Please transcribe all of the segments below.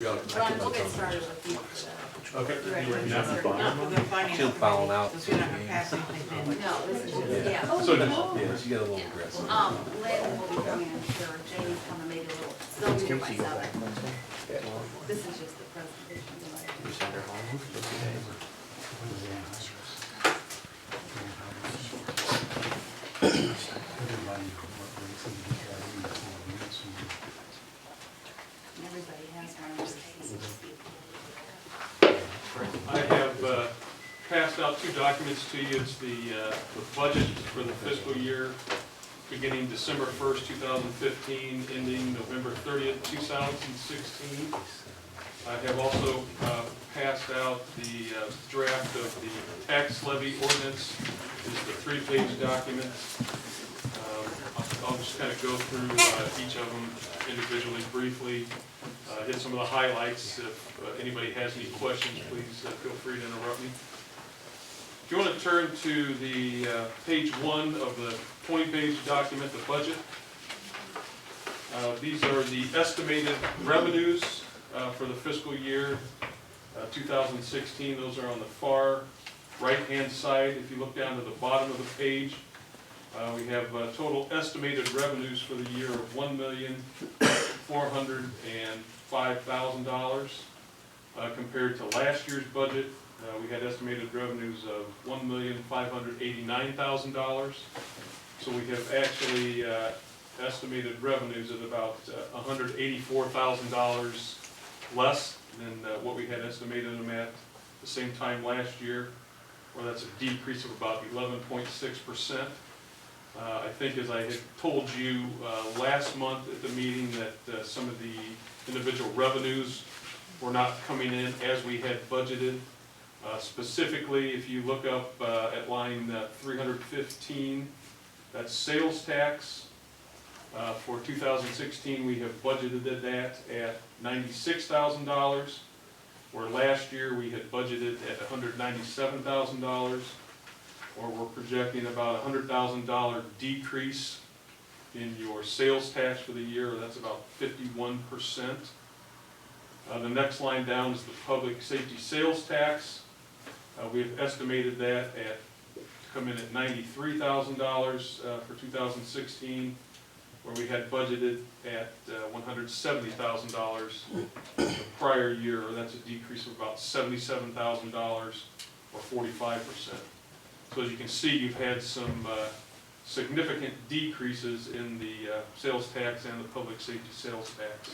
Ron, we'll get started with the. Okay. You ready? Yeah. She'll fall out. So we're not gonna pass anything in. No, this is just, yeah. So Yeah, she got a little aggressive. Lynn will be coming, I'm sure, Jamie's coming maybe a little, they'll be here by 7. This is just the presentation. Everybody has one. I have passed out two documents to you. It's the budget for the fiscal year beginning December 1st, 2015, ending November 30th, 2016. I have also passed out the draft of the tax levy ordinance. It's the 3-page document. I'll just kind of go through each of them individually briefly, hit some of the highlights. If anybody has any questions, please feel free to interrupt me. If you want to turn to the page 1 of the 20-page document, the budget. These are the estimated revenues for the fiscal year 2016. Those are on the far right-hand side. If you look down to the bottom of the page, we have total estimated revenues for the year of $1,405,000 compared to last year's budget. We had estimated revenues of $1,589,000. So we have actually estimated revenues at about $184,000 less than what we had estimated them at the same time last year, or that's a decrease of about 11.6%. I think, as I had told you last month at the meeting, that some of the individual revenues were not coming in as we had budgeted. Specifically, if you look up at line 315, that's sales tax. For 2016, we have budgeted that at $96,000, where last year we had budgeted at $197,000, or we're projecting about a $100,000 decrease in your sales tax for the year, or that's about 51%. The next line down is the public safety sales tax. We have estimated that to come in at $93,000 for 2016, where we had budgeted at $170,000 the prior year, or that's a decrease of about $77,000 or 45%. So as you can see, you've had some significant decreases in the sales tax and the public safety sales tax.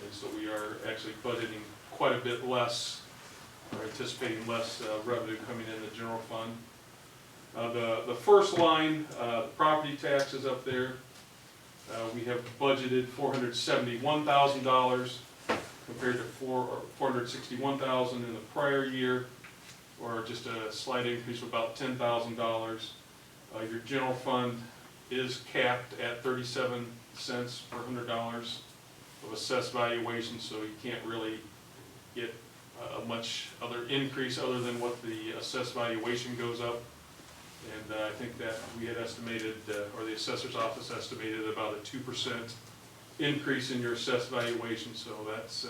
And so we are actually budgeting quite a bit less, or anticipating less revenue coming in the general fund. The first line, the property taxes up there, we have budgeted $471,000 compared to $461,000 in the prior year, or just a slight increase of about $10,000. Your general fund is capped at 37 cents per $100 of assessed valuation, so you can't really get a much other increase other than what the assessed valuation goes up. And I think that we had estimated, or the assessor's office estimated, about a 2% increase in your assessed valuation. So that's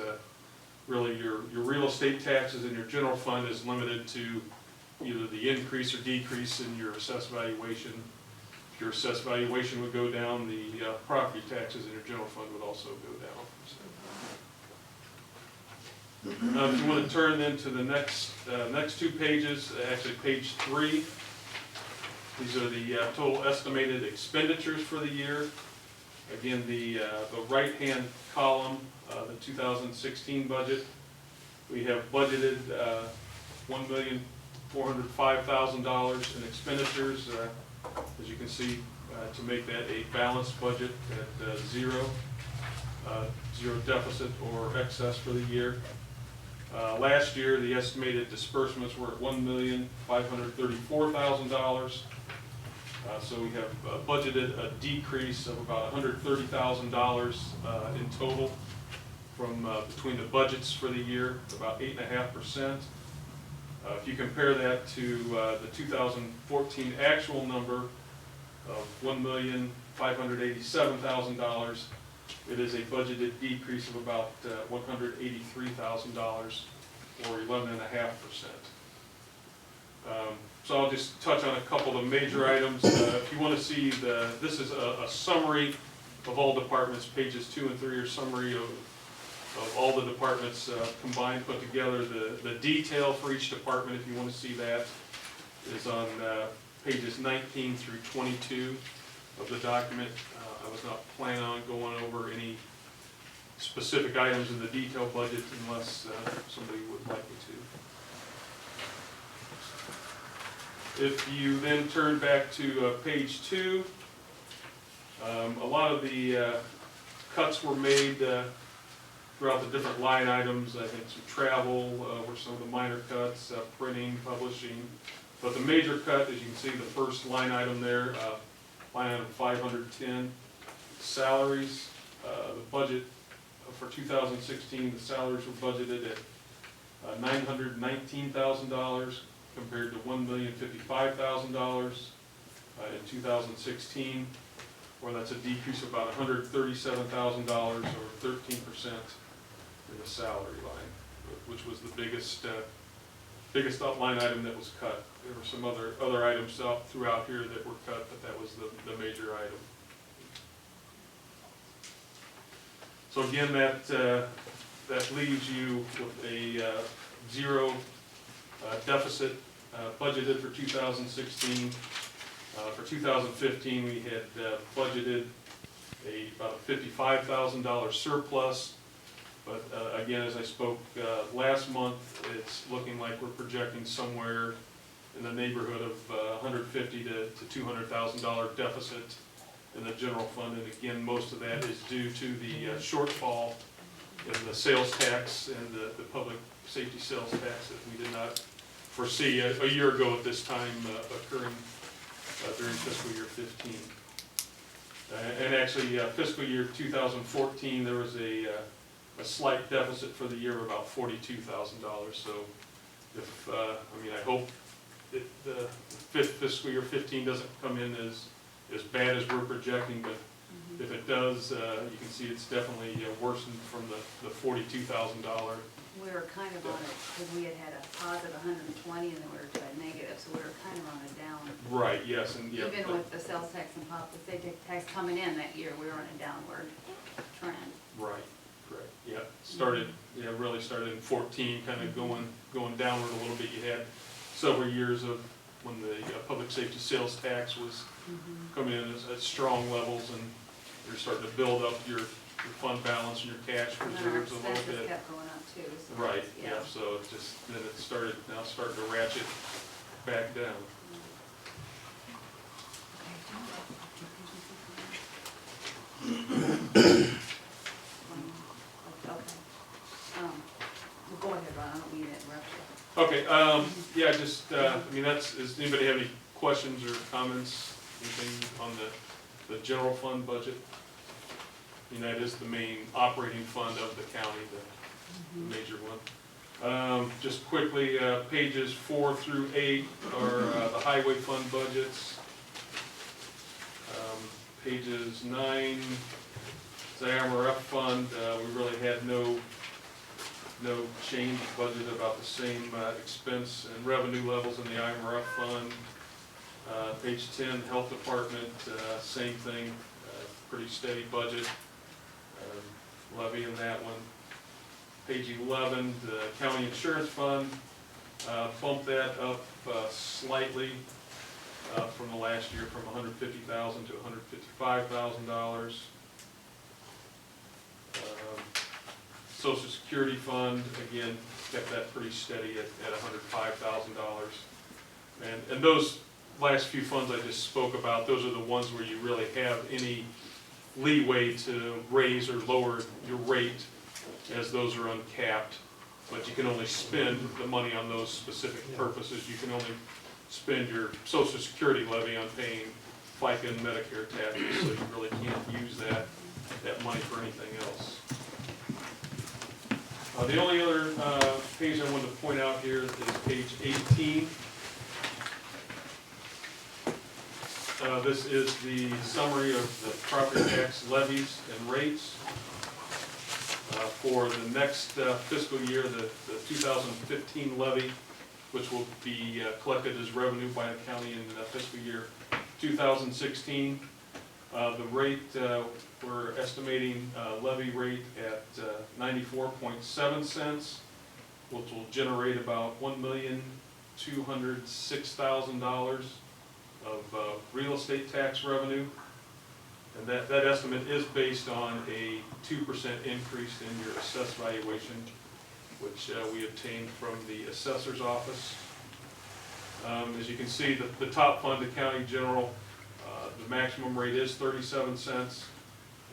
really your real estate taxes in your general fund is limited to either the increase or decrease in your assessed valuation. If your assessed valuation would go down, the property taxes in your general fund would also go down. If you want to turn then to the next two pages, actually page 3. These are the total estimated expenditures for the year. Again, the right-hand column, the 2016 budget, we have budgeted $1,405,000 in expenditures. As you can see, to make that a balanced budget at zero deficit or excess for the year. Last year, the estimated disbursements were at $1,534,000. So we have budgeted a decrease of about $130,000 in total from between the budgets for the year, about 8.5%. If you compare that to the 2014 actual number of $1,587,000, It is a budgeted decrease of about $183,000 or 11.5%. So I'll just touch on a couple of major items. If you want to see this is a summary of all departments. Pages 2 and 3 are summary of all the departments combined, put together. The detail for each department, if you want to see that, is on pages 19 through 22 of the document. I was not planning on going over any specific items in the detail budget unless somebody would like me to. If you then turn back to page 2, a lot of the cuts were made throughout the different line items. I think some travel were some of the minor cuts, printing, publishing. But the major cut, as you can see, the first line item there, line item 510, salaries. The budget for 2016, the salaries were budgeted at $919,000 compared to $1,055,000 in 2016, or that's a decrease of about $137,000 or 13% in the salary line, which was the biggest line item that was cut. There were some other items throughout here that were cut, but that was the major item. So again, that leaves you with a zero deficit budgeted for 2016. For 2015, we had budgeted about a $55,000 surplus. But again, as I spoke last month, it's looking like we're projecting somewhere in the neighborhood of $150,000 to $200,000 deficit in the general fund. And again, most of that is due to the shortfall in the sales tax and the public safety sales tax that we did not foresee a year ago at this time occurring during fiscal year 15. And actually, fiscal year 2014, there was a slight deficit for the year of about $42,000. So if, I hope that the fiscal year 15 doesn't come in as bad as we're projecting, but if it does, you can see it's definitely worsened from the $42,000. We were kind of on it, because we had a positive 120 and then we were to a negative, so we were kind of on a down. Right, yes, and yeah. Even with the sales tax and the safety tax coming in that year, we were on a downward trend. Right, correct, yeah. Really started in 14, kind of going downward a little bit. You had several years of when the public safety sales tax was coming in at strong levels, and you're starting to build up your fund balance and your cash reserves a little And our bit. expenses kept going up too. So Right, yeah, so it just, then it starting to ratchet back down. Okay. Well, go ahead, Ron, I don't mean to interrupt you. Okay, yeah, just, does anybody have any questions or comments, anything on the general fund budget? That is the main operating fund of the county, the major one. Just quickly, pages 4 through 8 are the highway fund budgets. Pages 9, the IMRF fund, we really had no change, budget about the same expense and revenue levels in the IMRF fund. Page 10, health department, same thing, pretty steady budget. Levy in that one. Page 11, the county insurance fund, bumped that up slightly from the last year, from $150,000 to $155,000. Social Security fund, again, kept that pretty steady at $105,000. And those last few funds I just spoke about, those are the ones where you really have any leeway to raise or lower your rate, as those are uncapped, but you can only spend the money on those specific purposes. You can only spend your Social Security levy on paying FICA and Medicare taxes, so you really can't use that money for anything else. The only other page I wanted to point out here is page 18. This is the summary of the property tax levies and rates for the next fiscal year, the 2015 levy, which will be collected as revenue by the county in fiscal year 2016. The rate, we're estimating levy rate at 94.7 cents, which will generate about $1,206,000 of real estate tax revenue. And that estimate is based on a 2% increase in your assessed valuation, which we obtained from the assessor's office. As you can see, the top fund, the county general, the maximum rate is 37 cents,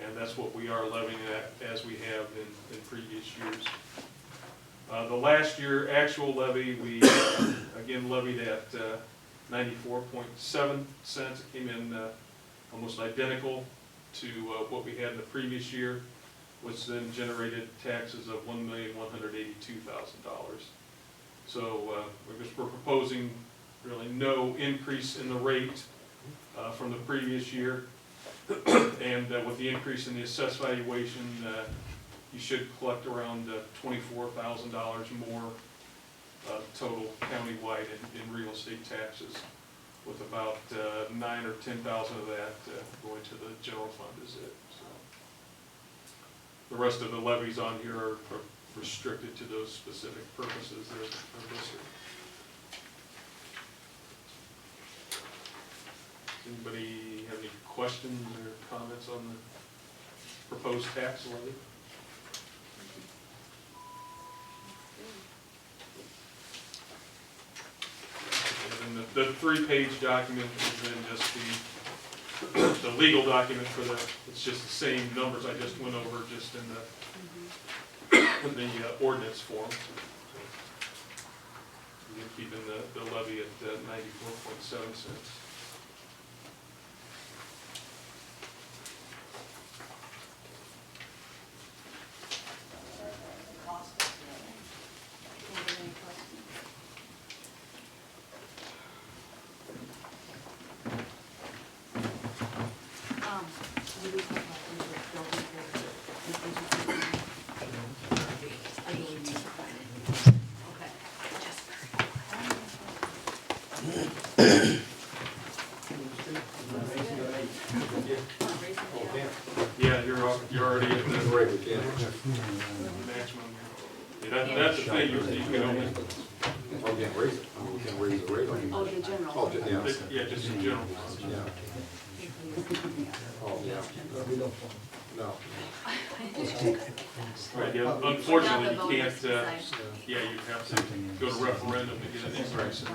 and that's what we are levying at as we have in previous years. The last year actual levy, we again levied at 94.7 cents. It came in almost identical to what we had in the previous year, which then generated taxes of $1,182,000. So we're proposing really no increase in the rate from the previous year. And with the increase in the assessed valuation, you should collect around $24,000 more total countywide in real estate taxes, with about 9,000 or 10,000 of that going to the general fund is it. So the rest of the levies on here are restricted to those specific purposes that are listed. Anybody have any questions or comments on the proposed tax levy? And then the 3-page document is then just the legal document for it's just the same numbers I just went over just in the ordinance form. You're keeping the levy at 94.7 cents. Yeah, you're already at the maximum. Yeah, that's the thing, you can only, Oh, we can raise it, we can raise the rate on it. Oh, the general. Oh, yeah. yeah, just in general. Yeah. Oh, yeah. No. Right, yeah, unfortunately, you can't, yeah, you have to go to referendum to get an increase in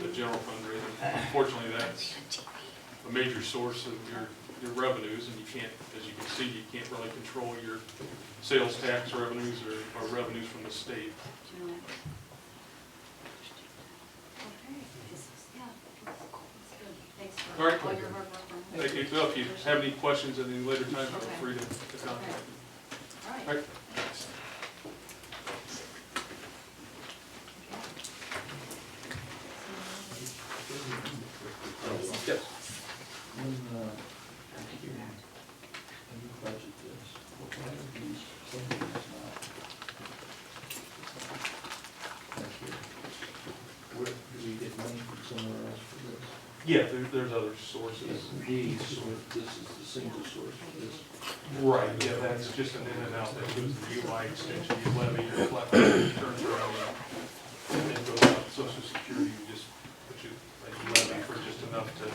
the general fund rate. Unfortunately, that's a major source of your revenues, and you can't, as you can see, you can't really control your sales tax revenues or revenues from the state. All right. All your hard work. Thank you. If you have any questions at any later time, feel free to contact me. All right. All right. Yes. When you budget this, what are these things not? Thank you. Where, do we get money from somewhere else for this? Yeah, there's other sources. These, so this is the single source for this. Right, yeah, that's just an in and out, that goes to the UI extension, you levy, you collect, it turns around, and then goes out to Social Security, you just put you, like, you levy for just enough to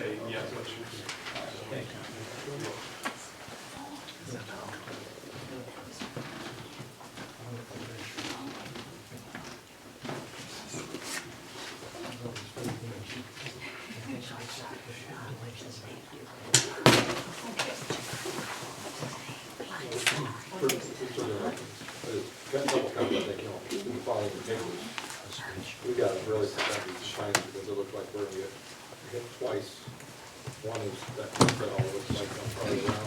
pay, yeah, what you. Thank you. Got a couple comments, I think, in the following papers. We got to really sit down and define it because it looks like we're gonna get twice. One is that all looks like probably around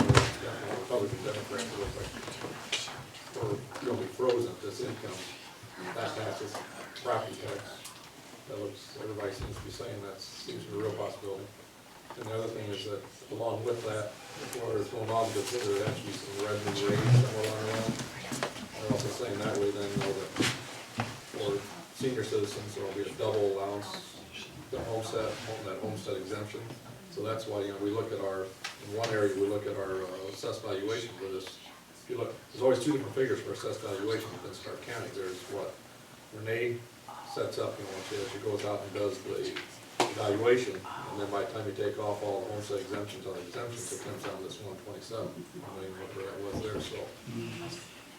Republican Democrats, it looks like we're gonna be frozen at this income. That passes property tax. That looks, everybody seems to be saying that seems to be a real possibility. And the other thing is that along with that, while there's going on, because there has to be some revenue raised somewhere along around. They're also saying that way then, know that for senior citizens, there'll be a double allowance, the that homestead exemption. So that's why, we look at in one area, we look at our assessed valuation for this. If you look, there's always two different figures for assessed valuation within Stark County. There's what Renee sets up, she goes out and does the evaluation, and then by the time you take off all the homestead exemptions on the exemptions, it comes down to this 127, whatever that was there, so.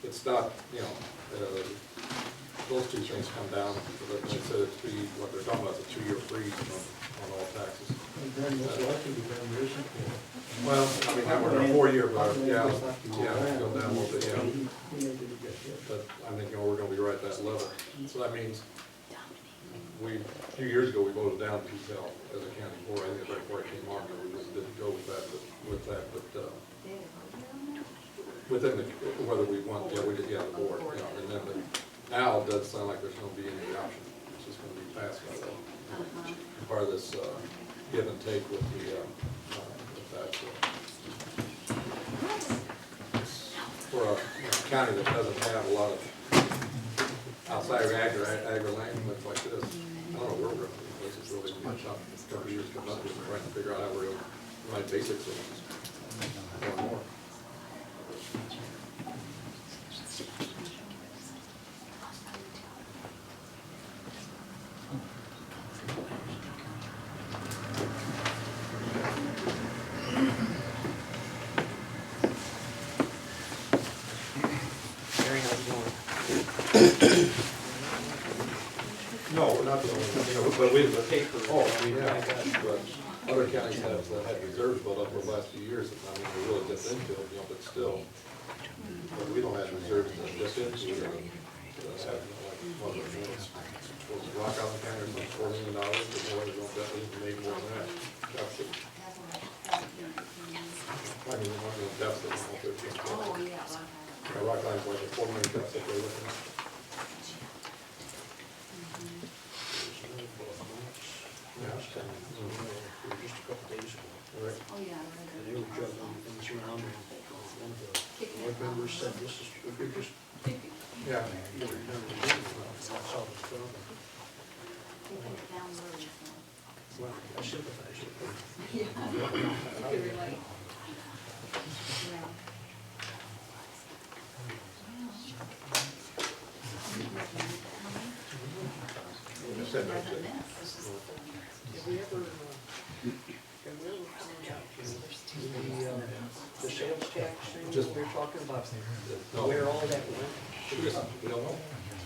It's not, those two things come down, like I said, it's what they're talking about, is a 2-year freeze on all taxes. And then most likely, there isn't. Well, I mean, we're in a 4-year, but yeah, go down a little bit, yeah. But I think, we're gonna be right at that level. So that means, a few years ago, we voted down P-TEL as a county board. I think right before I came on, we just didn't go with that, but within the, whether we want, we did, the board, and then now it does sound like there's gonna be any option. It's just gonna be passed by them. Part of this, give and take with with that, so. For a county that doesn't have a lot of outside agri-land like this, I don't know where we're going. This is really a tough couple of years coming up, we're trying to figure out how we're going to provide basic services. More and more. No, we're not the only, but we, but other counties have had reserves built up over the last few years, I mean, they really dipped into it, but still. But we don't have reserves to dip into, have, like, one of the units. Was Rock Island County, like $4 million, but no, they don't definitely make more than that. Deficit. I mean, one of the deficit, Oh, yeah. Rock Island's like a $4 million deficit they're looking at. Just a couple days ago. Right. Oh, yeah. And they were juggling things around, and one of the board members said, this is, if you're just, Yeah. you're never doing it, that's all the problem. They put it down low, so. Well, I sympathize with them. Yeah. You can relate. Yeah. You said that, Doesn't miss. It's just- Have we ever found out, the sales tax thing Just- that we're talking about, No. where all that went? We don't know.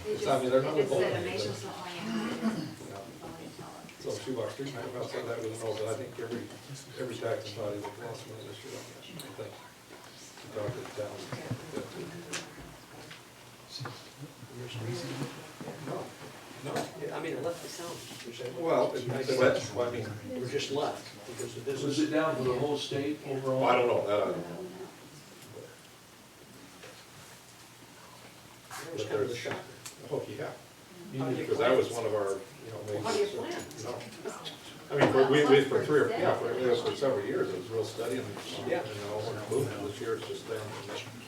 They It's, I mean, they're not just said voting. a major supply. So Shoebox Street, I about said that with a no, but I think every tax authority will lost money this year on that, I think. We talked to the town. No, no. Yeah, I mean, it left the county, you're saying? Well, I mean, We're just left because the business. Was it down for the whole state overall? I don't know, that I don't know. That was kind of a shocker. Oh, yeah. How do you Because that was one of our, maybe. How do you plan? No. I mean, for for several years, it was real steady and, Yeah. we're moving this year, it's just down.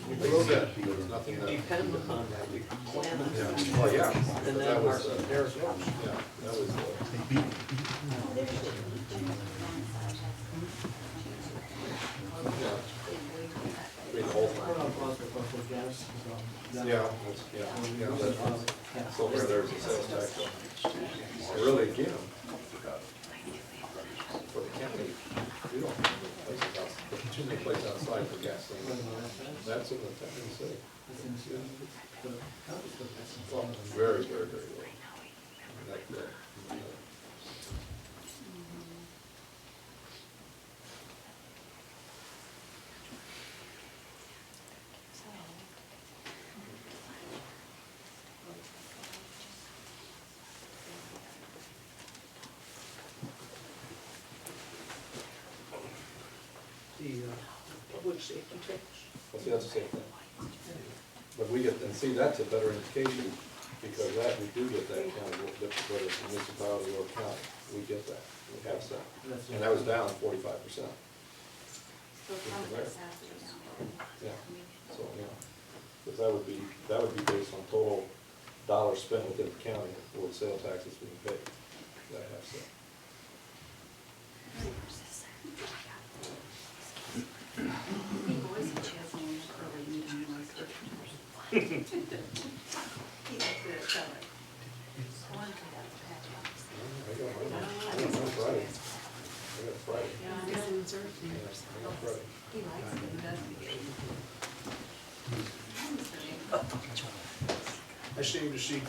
There's nothing that. Depend upon that, we plan on Yeah, it. well, yeah. And But then that was, there it goes. yeah, that was, yeah. I mean, the whole thing. Yeah, that's, so where there's a sales tax. And really, again, for the county, we don't have any places outside, too many places outside for gasoline. That's in the city. Well, very, very, very low. Like that. The public safety tax. Well, see, that's the same thing. But we get, and see, that's a better indication because that, we do get that county, whether it's municipality or county, we get that, we have some. And that was down 45%. So some of this has to be down. Yeah, so, yeah, but that would be based on total dollars spent within the county for the sales taxes being paid, that I have said. He always has no early meeting noise. He likes it, so like, I want to do that with Pat. I got Friday. I got Friday. Yeah, Yeah, I got Friday. he likes it, he doesn't get it. I seem to see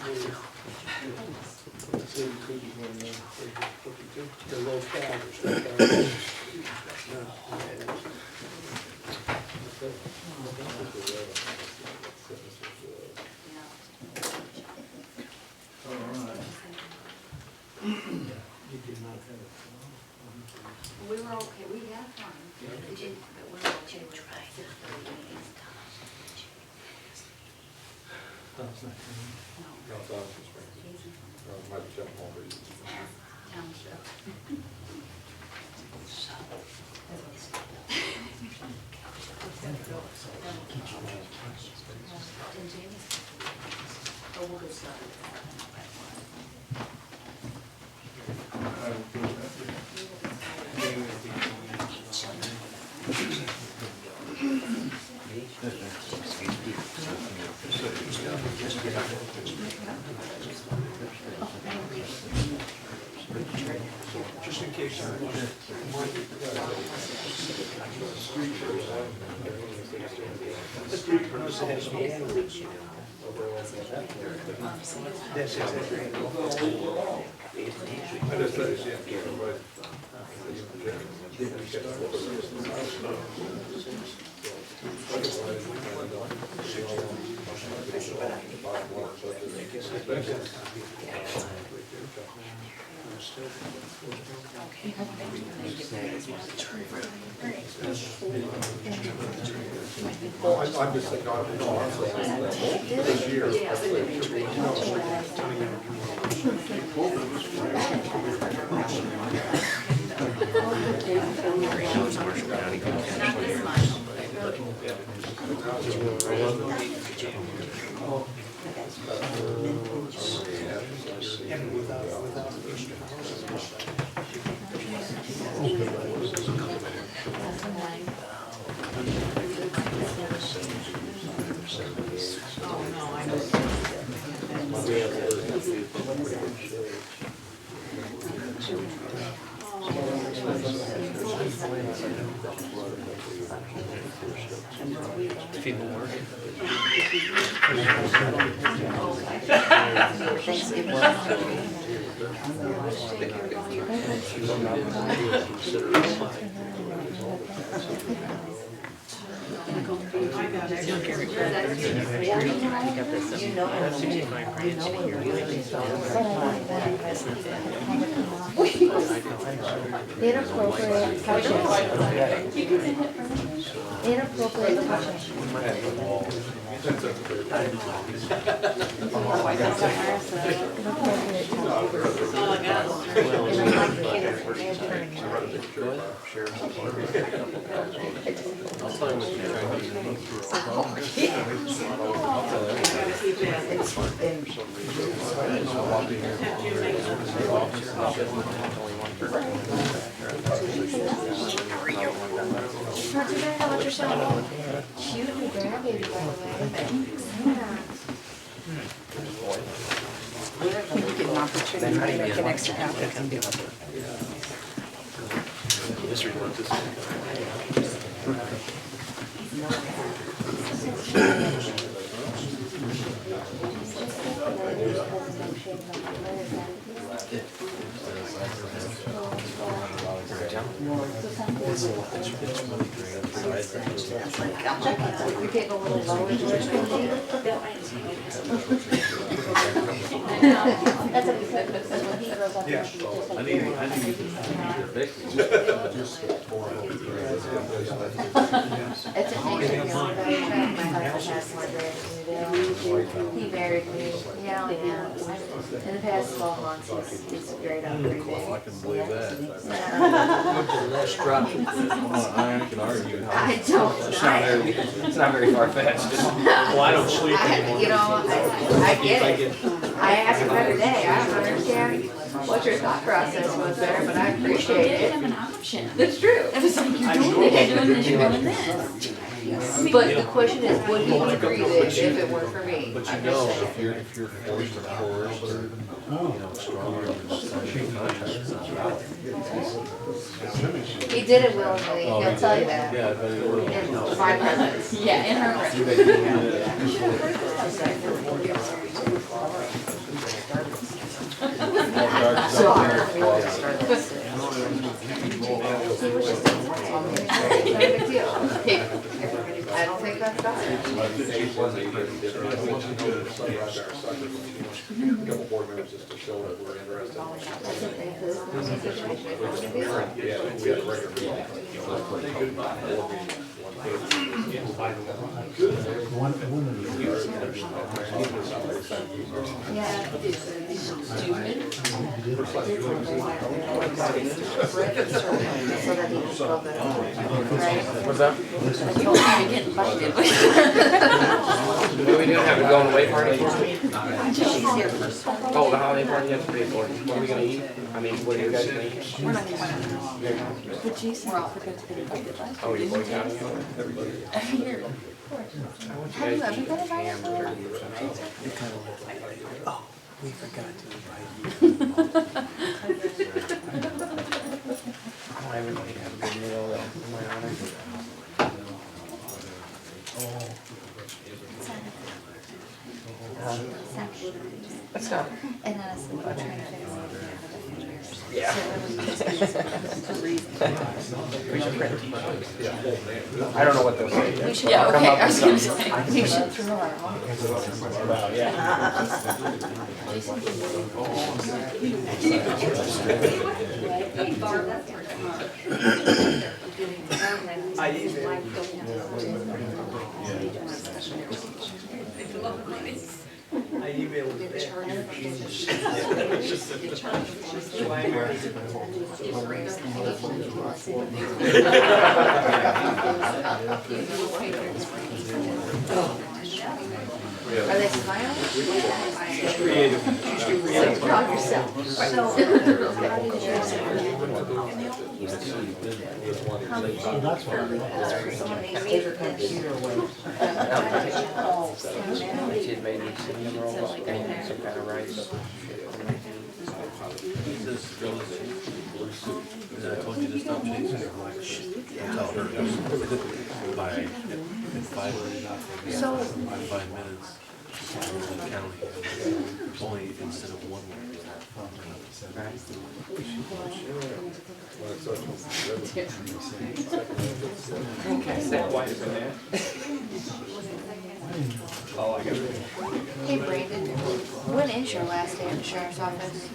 the locale or stuff. All right. You did not have it. We were okay, we had fun, we did, but we were okay with about 6:30. That's not coming. No, No, it's on some springs. Casey, Or it might be jumping over you. township. And Jamie's, oh, we'll get started. I will do that. Just in case you're the street person has no owners. That's exactly. I just said, yeah, everybody. Well, I'm just thinking, this year. Not this much. And without Easter houses. Inappropriate touching. Inappropriate touching. Not too bad, how about yourself? Cute new grandbaby, by the way. You get an opportunity to make an extra half and do it. You're getting a little lower. That's what he said, because when he grows up, he'll be just like. It's amazing, you know, my husband has more grades than you do. He married me, yeah. Callahan, in the past 12 months, he's grayed out pretty big. I can believe that. Less drop. I can argue. I don't deny it. It's not very far fetched. Well, I don't sleep anymore. You know, I get it. I ask him every day, I don't understand what your thought process was there, but I appreciate it. Have an option. That's true. It was like, you're doing this, you're doing this, you're doing this. But the question is, would he agree this if it weren't for me? But you I'm know, just saying. if you're forced or coerced or, you know, stronger than signing a contract, it's not valid. He did it willingly, Oh, he'll he tell you did? that. Yeah, but it would. In 5 minutes. Yeah, in her breath. He was just insane. Not a big deal. I don't think that's bad. A couple board members just to show that we're interested. That's what they do. It's a situation. It's not a big deal. Yeah, we had a regular meeting. Yeah. So that he can feel good. Right? What's that? You don't even get invited. What are we doing? Have a going away party? She's here first. Oh, the holiday party you have to pay for. What are we gonna eat? I mean, what are you guys gonna eat? We're not gonna. But Jason forgot to get invited last Oh, you're boycotting it? every year. Have you ever been invited to one? Oh, we forgot to invite you. Oh, everybody have a good meal in my honor. Let's go. And honestly, we're trying to figure out what we have in the future. Yeah. So We should print t-shirts. I don't know what they'll say yet. we should. Yeah, Come okay, up I was with gonna something. say. We should throw our own. Well, yeah. Hey, Barb, that's where I emailed her Are they smiling? She's creative. She's too So creative. you're proud of yourself. She's made me cinnamon rolls and some kind of rice. I told you to stop chasing her. Tell her by in 5 minutes. The county only instead of 1 week. That white is in there. Oh, I got it. Hey Brandon, when is your last day at the sheriff's office?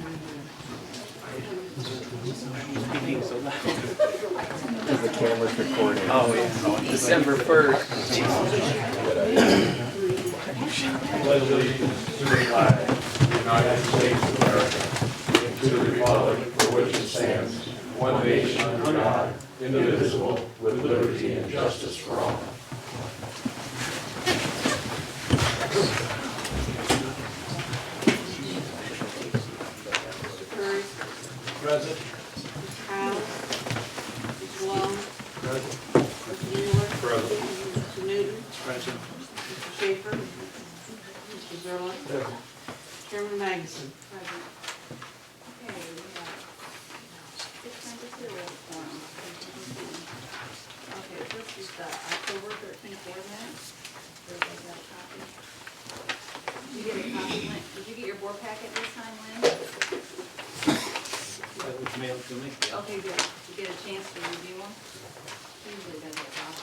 The camera's recording. Oh, yeah. December 1st. Pledge allegiance to the flag of the United States of America, and to the republic for which it stands, one nation under God, indivisible, with liberty and justice for all. Curry, Present. Howe, Mr. Long, Present. Mr. Mueller, Present. Mr. Newton, Present. Mr. Schaefer, Mr. Zerlo, Chairman Magnuson. Okay, we have 692 form. Okay, this is the October 13th board minutes. Everybody got a copy? Did you get a copy, Lynn? Did you get your board packet this time, Lynn? That was mailed to me. Okay, good. Did you get a chance to review them? Usually does it fast.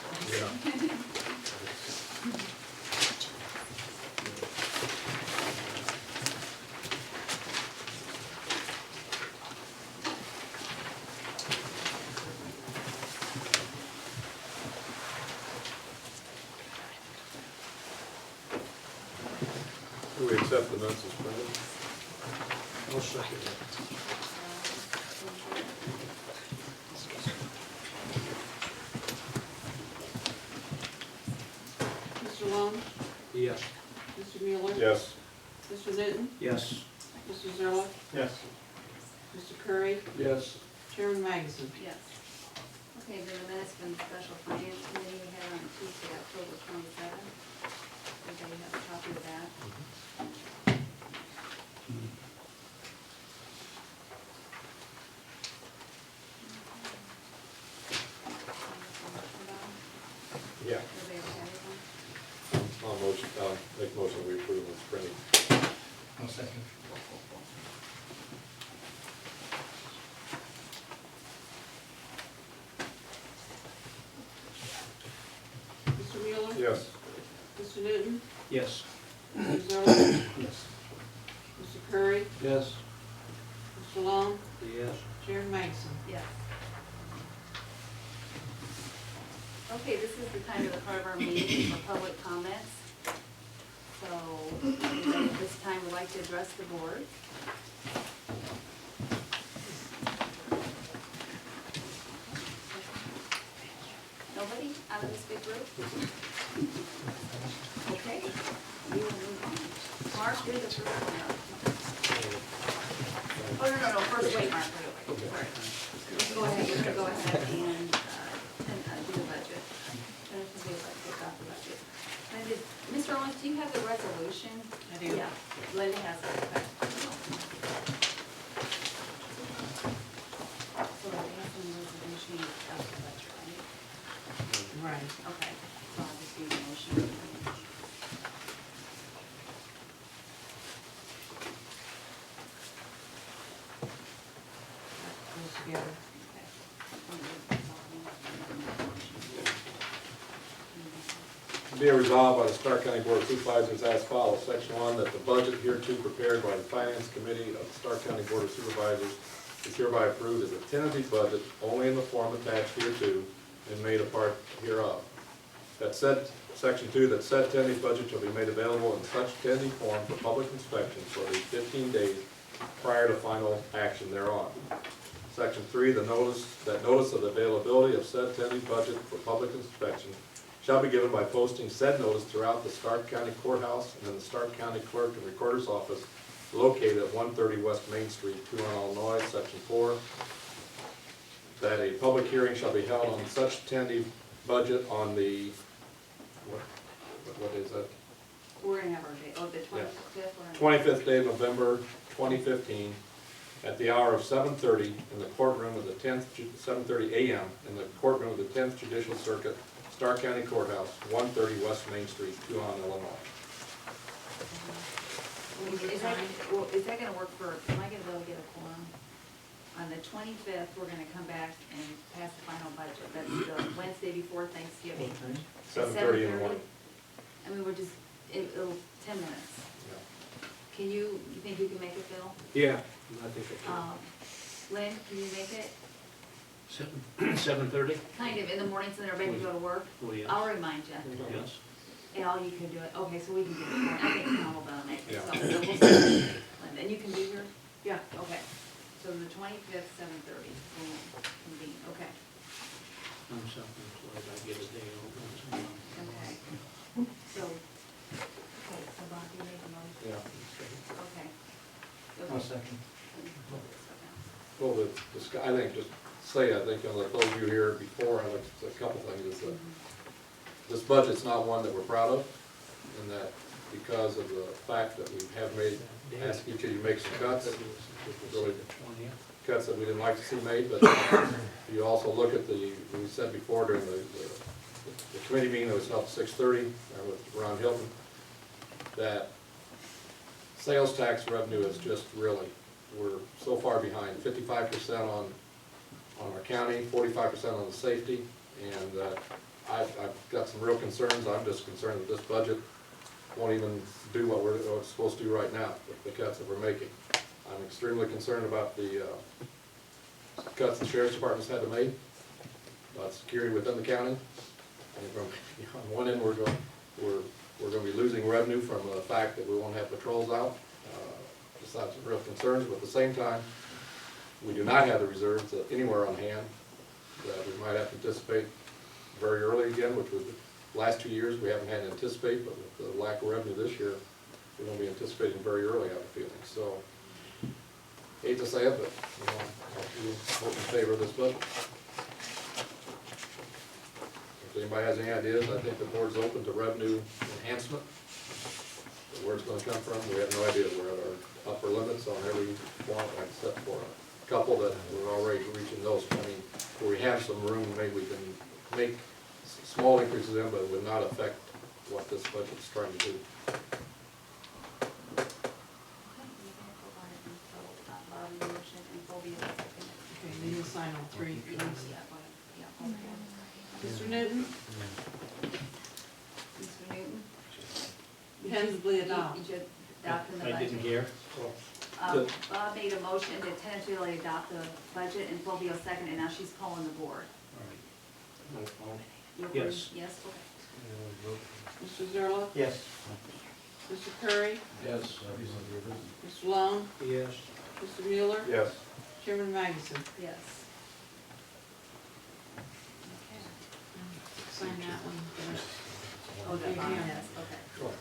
We accept the minutes as printed. I'll second it. Mr. Long? Yes. Mr. Mueller? Yes. Mr. Newton? Yes. Mr. Zerlo? Yes. Mr. Curry? Yes. Chairman Magazine? Yes. Okay, then the minutes from the special finance committee we had on Tuesday, October 27th. Everybody have a copy of that? Yeah. Everybody have everything? I'll make motion that we approve as printed. I'll second. Mr. Mueller? Yes. Mr. Newton? Yes. Mr. Zerlo? Yes. Mr. Curry? Yes. Mr. Long? Yes. Chairman Magazine? Yes. Okay, this is the time of the part of our meeting for public comments. So, anybody at this time would like to address the board? Nobody out of this big group? Okay, we will move on. Mark, you're the first one up. Oh, no, first, wait, Mark, wait, sorry. Let's go ahead, we're gonna go ahead and do the budget. Finish the budget, take off the budget. And did, Mr. Owens, do you have the resolution? I do. Yeah, Linda has it, okay. So we have some resolution of the budget, right? Right. Okay, so I'll just do the motion. Goes together. Be it resolved by the Stark County Board of Supervisors as follows. Section 1, that the budget hereto prepared by the Finance Committee of the Stark County Board of Supervisors is hereby approved as a tentative budget only in the form attached hereto and made a part hereof. That said, Section 2, that said tentative budget shall be made available in such tentative form for public inspection for at least 15 days prior to final action thereon. Section 3, that notice of the availability of said tentative budget for public inspection shall be given by posting said notice throughout the Stark County Courthouse and in the Stark County Clerk and Recorder's Office located at 130 West Main Street, Huron, Illinois. Section 4, that a public hearing shall be held on such tentative budget on the, what is that? We're gonna have our day, oh, the Yeah. 25th, we're gonna. 25th day of November 2015 at the hour of 7:30 in the courtroom of the 7:30 a.m. in the courtroom of the 10th Judicial Circuit, Stark County Courthouse, 130 West Main Street, Huron, Illinois. Is that gonna work for, am I gonna be able to get a quorum? On the 25th, we're gonna come back and pass the final budget, that's the Wednesday before Thanksgiving. 7:30 in the morning. I mean, we're just, it'll, 10 minutes. Yeah. Can you think you can make it, Bill? Yeah, I think I Lynn, can you make it? can. 7:30? Kind of, in the morning, so they're ready to go to work? Oh, yes. I'll remind you. Yes. Al, you can do it, okay, so we can do it, I think Tom will make it, Yeah. so we'll start. And you can be here? Yeah. Okay, so the 25th, 7:30, we'll convene, okay, I'm self-employed, I get a day off. okay. So, okay, so Bob, you made the motion, Yeah. okay. I'll second. Well, I think, just say, I think, like those of you here before, I like to say a couple things, is that this budget's not one that we're proud of, and that because of the fact that we have made, asked each of you to make some cuts, really cuts that we didn't like to see made, but you also look at we said before during the committee meeting that was held at 6:30 with Ron Hilton, that sales tax revenue is just really, we're so far behind, 55% on our county, 45% on the safety, and I've got some real concerns. I'm just concerned that this budget won't even do what it's supposed to do right now, with the cuts that we're making. I'm extremely concerned about the cuts the sheriff's department's had to make, about security within the county. And from on one end, we're We're gonna be losing revenue from the fact that we won't have patrols out. Just have some real concerns, but at the same time, we do not have the reserves anywhere on hand that we might have to anticipate very early again, which was the last 2 years we haven't had to anticipate, but with the lack of revenue this year, we're gonna be anticipating very early, I have a feeling. So, hate to say it, but, you know, I'll vote in favor of this budget. If anybody has any ideas, I think the board's open to revenue enhancement. Where it's gonna come from, we have no idea. We're at our upper limits on every one, except for a couple that we're already reaching those. I mean, where we have some room, maybe we can make small increases in, but it would not affect what this budget's trying to do. Okay, then you'll sign all three, please. Yeah, okay. Mr. Newton, Mr. Newton? tentatively adopt. You just adopting the I budget. didn't hear. Bob made a motion to tentatively adopt the budget, and Fulvio seconded, and now she's calling the board. You agree? Yes. Yes, okay. Mr. Zerlo, Yes. Mr. Curry, Yes. Mr. Long, Yes. Mr. Mueller, Yes. Chairman Magnuson. Yes. Sign that one. Oh, the bond, Yeah. yes, okay. Sure.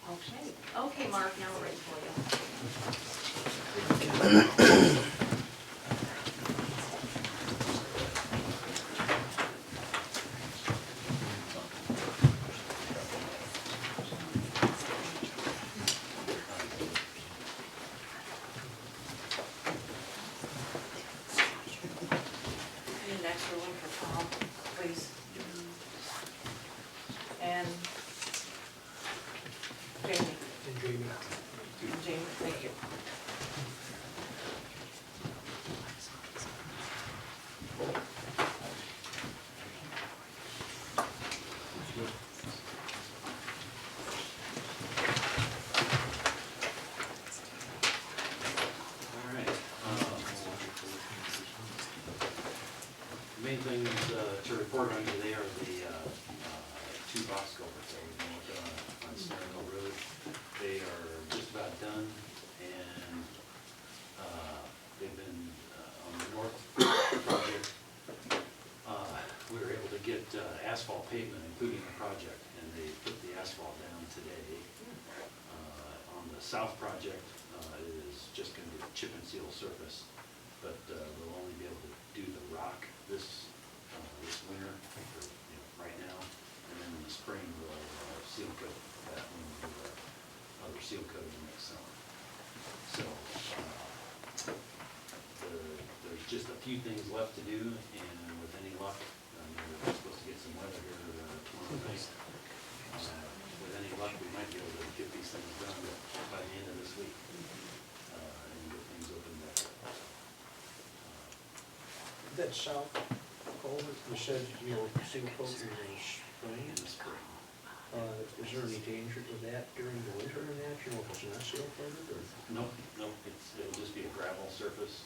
Okay, okay, Mark, now we're ready for you. Need an extra one for Tom, please. And Jamie. And Jamie, thank you. All right. The main things to report on today are the two box culverts that we've been working on Snellville Road. They are just about done, and they've been on the north project. We were able to get asphalt pavement, including the project, and they put the asphalt down today. On the south project, it is just gonna be a chip and seal surface, but we'll only be able to do the rock this winter, or, right now, and then in the spring, we'll seal coat that when we do the other seal coating next summer. So, there's just a few things left to do, and with any luck, we're supposed to get some weather here tomorrow night. With any luck, we might be able to get these things done by the end of this week, and get things opened back up. That south culvert, you said you'll seal coat in the spring. In the spring. Is there any danger to that during the winter and that, you know, if it's not seal coated or? Nope, it'll just be a gravel surface,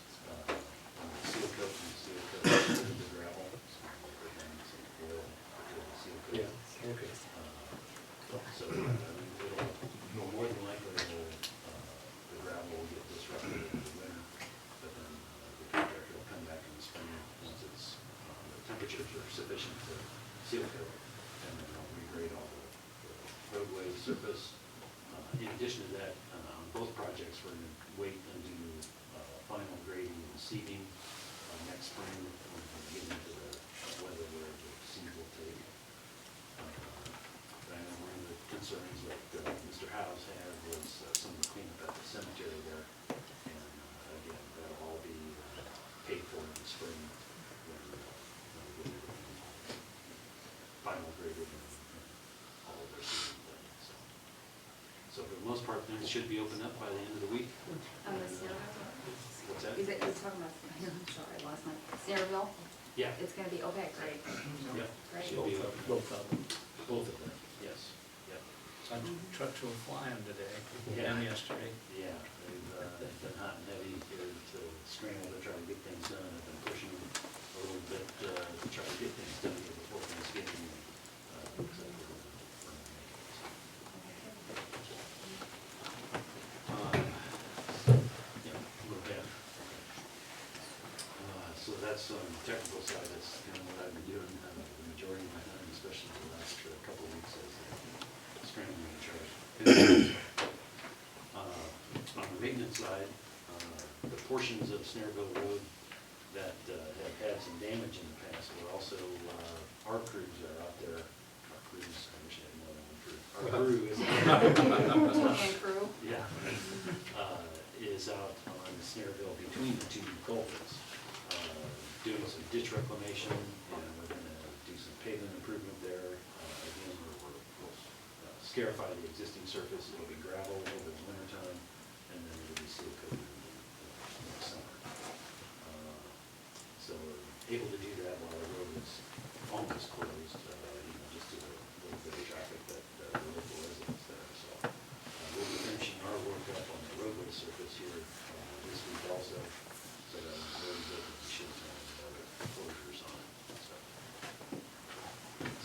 seal coat and seal coat, the gravel, some oil, seal coat. Yeah, okay. So, it'll, more than likely, the gravel will get disrupted in the winter, but then the contractor will come back in the spring, once it's, the temperatures are sufficient to seal coat, and then they'll regrade all the roadway surface. In addition to that, on both projects, we're gonna wait and do final grading and seeding next spring, when we get into the weather where the seed will take. I know one of the concerns that Mr. House had was some of the cleanup at the cemetery there. And again, that'll all be paid for in the spring when we get it final graded and all of their seeding done. So for the most part, things should be opened up by the end of the week. What's that? Is it, you're talking about, I'm sorry, I lost my, Centerville? Yeah. It's gonna be, okay, great. Yep. Great. Should be open. Both of them. Both of them, yes, yep. Trucks were flying today Yeah. and yesterday. Yeah, they've been hot and heavy here to scramble to try to get things done. I've been pushing them a little bit to try to get things done here before Thanksgiving. Looks like we're gonna make it. Yeah, a little bit. So that's on the technical side, that's kind of what I've been doing, the majority of my time, especially the last couple of weeks as scrambling in charge. On the maintenance side, the portions of Snareville Road that have had some damage in the past, were also, our crews are out there, our crews, I wish I had more than one crew. Our crew is Two-man crew. yeah, is out on Snareville between the two culverts, doing some ditch reclamation, and we're gonna do some pavement improvement there. Again, we'll scarify the existing surface, it'll be gravel over the winter time, and then it'll be seal coated in the summer. So we're able to do that while the road is almost closed, just to a little bit of traffic that the local residents there, so. We'll be finishing our work up on the roadway surface here this week also, so that when the road is open, we shouldn't have any other closures on it, so.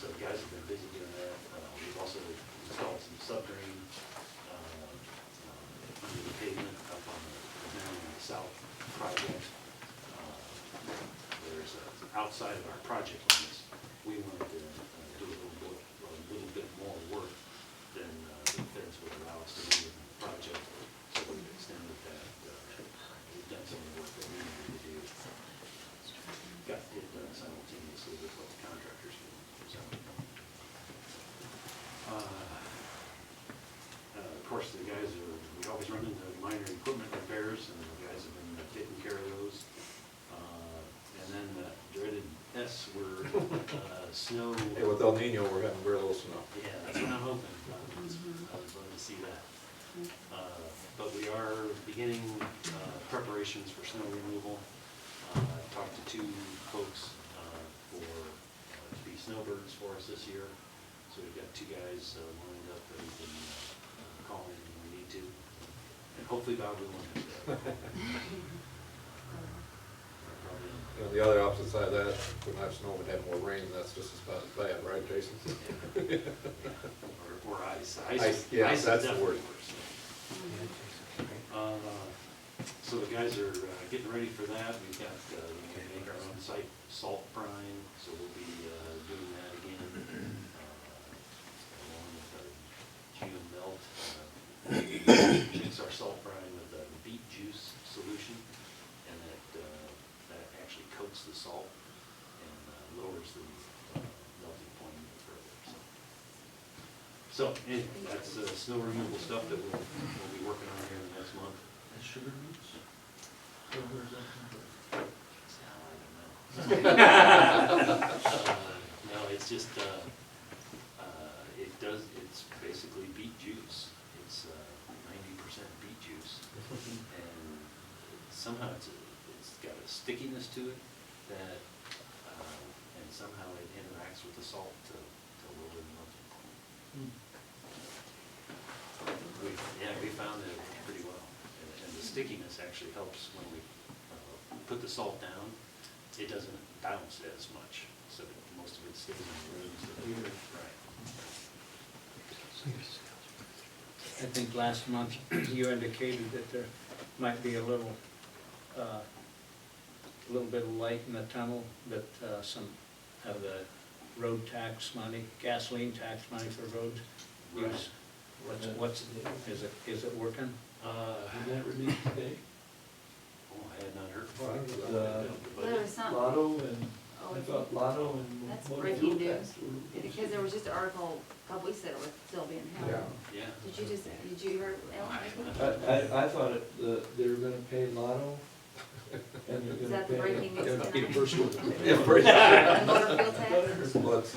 So the guys have been busy doing that. We've also installed some subdrain under the pavement up on the south project. There's outside of our project limits, we wanted to do a little bit more work than the feds would allow us to do within the project, so we've extended that. We've done some of the work that we needed to do. Got it done simultaneously with what the contractors do. So, of course, we always run into minor equipment repairs, and the guys have been taking care of those. And then the dreaded S word, snow. Hey, with El Nino, we're having very little snow. Yeah, that's what I'm hoping. I was glad to see that. But we are beginning preparations for snow removal. I've talked to two folks to be snowbirds for us this year. So we've got two guys lined up that we can call in when we need to. And hopefully Bob will want to. You know, the other opposite side of that, if we have snow, we'd have more rain, that's just as bad, right, Jason? Or ice. Ice, yeah, Ice is that's the definitely word. worse. So the guys are getting ready for that. We've got, we make our own site salt brine, so we'll be doing that again. Along with our June melt. Mix our salt brine with a beet juice solution, and that actually coats the salt and lowers the melting point even further. So anyway, that's snow removal stuff that we'll be working on here in the next month. And sugar beets? So where's that come from? I don't know. No, it's just, it's basically beet juice. It's 90% beet juice. And somehow it's got a stickiness to it that, and somehow it interacts with the salt to lower the melting point. We found it pretty well. And the stickiness actually helps when we put the salt down. It doesn't bounce as much, so most of it stays in the room. Right. I think last month you indicated that there might be a little bit of light in the tunnel, that some of the road tax money, gasoline tax money for roads use. Is it working? Did that release today? Oh, I had not heard. There was something. Lotto and, Oh, I thought Lotto and. That's motor breaking fuel news. tax were- Because there was just an article a couple weeks ago with still being held. Yeah. Yeah. Did you hear, Ellen? I thought they were gonna pay Lotto and they're Is gonna that the pay. breaking news Yeah, tonight? first one. And motor fuel tax? Well, it's-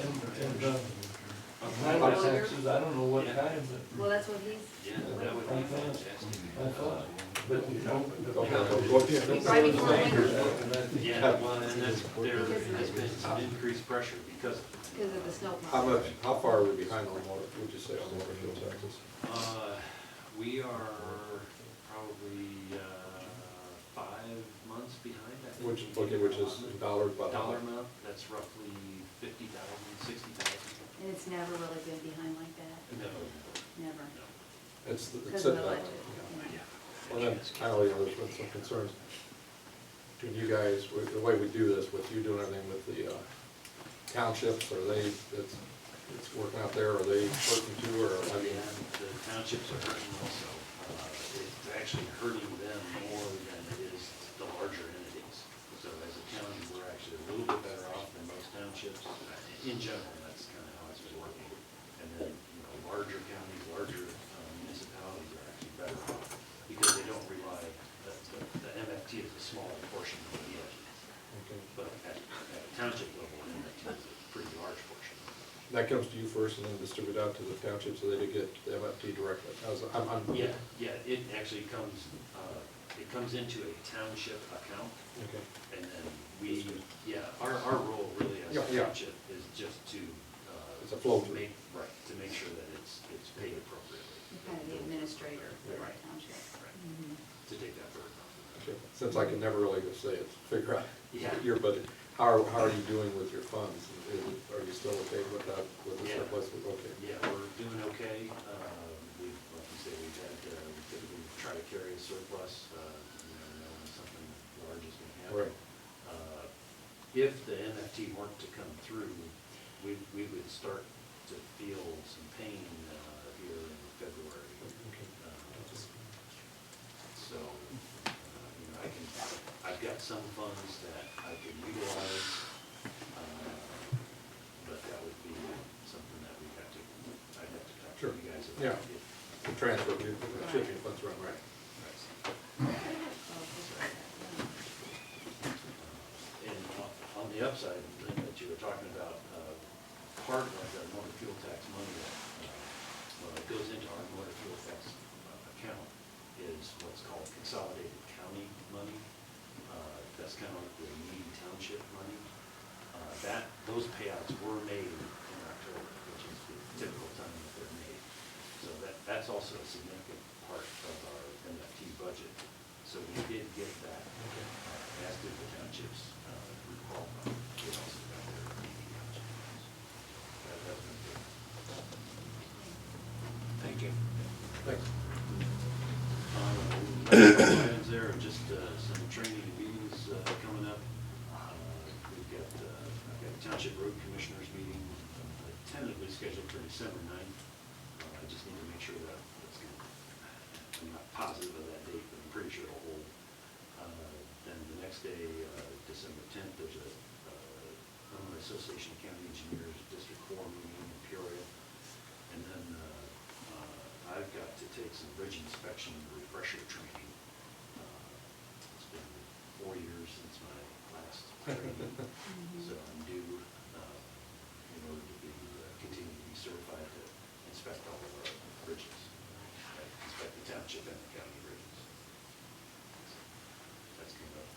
And highway taxes, I don't know what Yeah. kind, but Well, that's what he's. Yeah, that would be fantastic. I thought. But, you know, Right before winter, yeah, well, and that's, there has been some increased pressure because, because of the snow. How far are we behind on motor, would you say, on motor fuel taxes? we are probably, 5 months behind, I think. Which is in dollars, about how Dollar much? amount, that's roughly 50,000, 60,000. And it's never really been behind like that, No, never, no. It's because sitting of the that budget. way. Yeah. Well, then, I know, there's been some concerns between you guys, with the way we do this, with you doing everything with the townships, are they, it's working out there, are they working too, or, I mean, And the townships are hurting also. It's actually hurting them more than it is the larger entities. So as a county, we're actually a little bit better off than most townships. In general, that's kind of how it's been working. And then, you know, larger counties, larger municipalities are actually better off because they don't rely, the MFT is a smaller portion of the budget. okay. But at a township level, MFT is a pretty large portion. That comes to you first and then distribute out to the township so they get the MFT directly. I'm. Yeah, it actually comes, it comes into a township account, Okay. and then we, our role really as a Yeah. township is just to, It's a flow through. Right, to make sure that it's paid appropriately. You're kind of the administrator for the Right. township. Right, Mhm. to take that burden off. Okay. Since I can never really just say it, figure out Yeah. your budget. How are you doing with your funds? Are you still okay with that, with the Yeah. surplus? Okay. Yeah, we're doing okay. We've, like you say, we typically try to carry a surplus, you never know when something large is gonna happen. Right. If the MFT weren't to come through, we would start to feel some pain here in February. Okay. So, you know, I've got some funds that I could utilize, but that would be something that I'd have to talk to Sure. you guys Yeah. about. The transfer, the shipping funds run right. And on the upside, Lynn, that you were talking about, part of the motor fuel tax money that goes into our motor fuel tax account is what's called consolidated county money. That's kind of like the Meade Township money. Those payouts were made in October, which is the typical time that they're made. So that's also a significant part of our MFT budget. So we did get that, as did the townships, we qualified. They also got their Meade Township funds. That's been good. Thank you. Thanks. Items there are just some training and meetings coming up. We've got, I've got a Township Road Commissioners meeting tentatively scheduled for December 9th. I just need to make sure that it's going to, I'm not positive of that date, but I'm pretty sure it'll hold. Then the next day, December 10th, there's a Illinois Association of County Engineers District 4 meeting in Peoria. And then I've got to take some bridge inspection refresher training. It's been 4 years since my last training, so I'm due in order to be, continue to be certified to inspect all of our bridges. Inspect the township and the county bridges. That's coming up,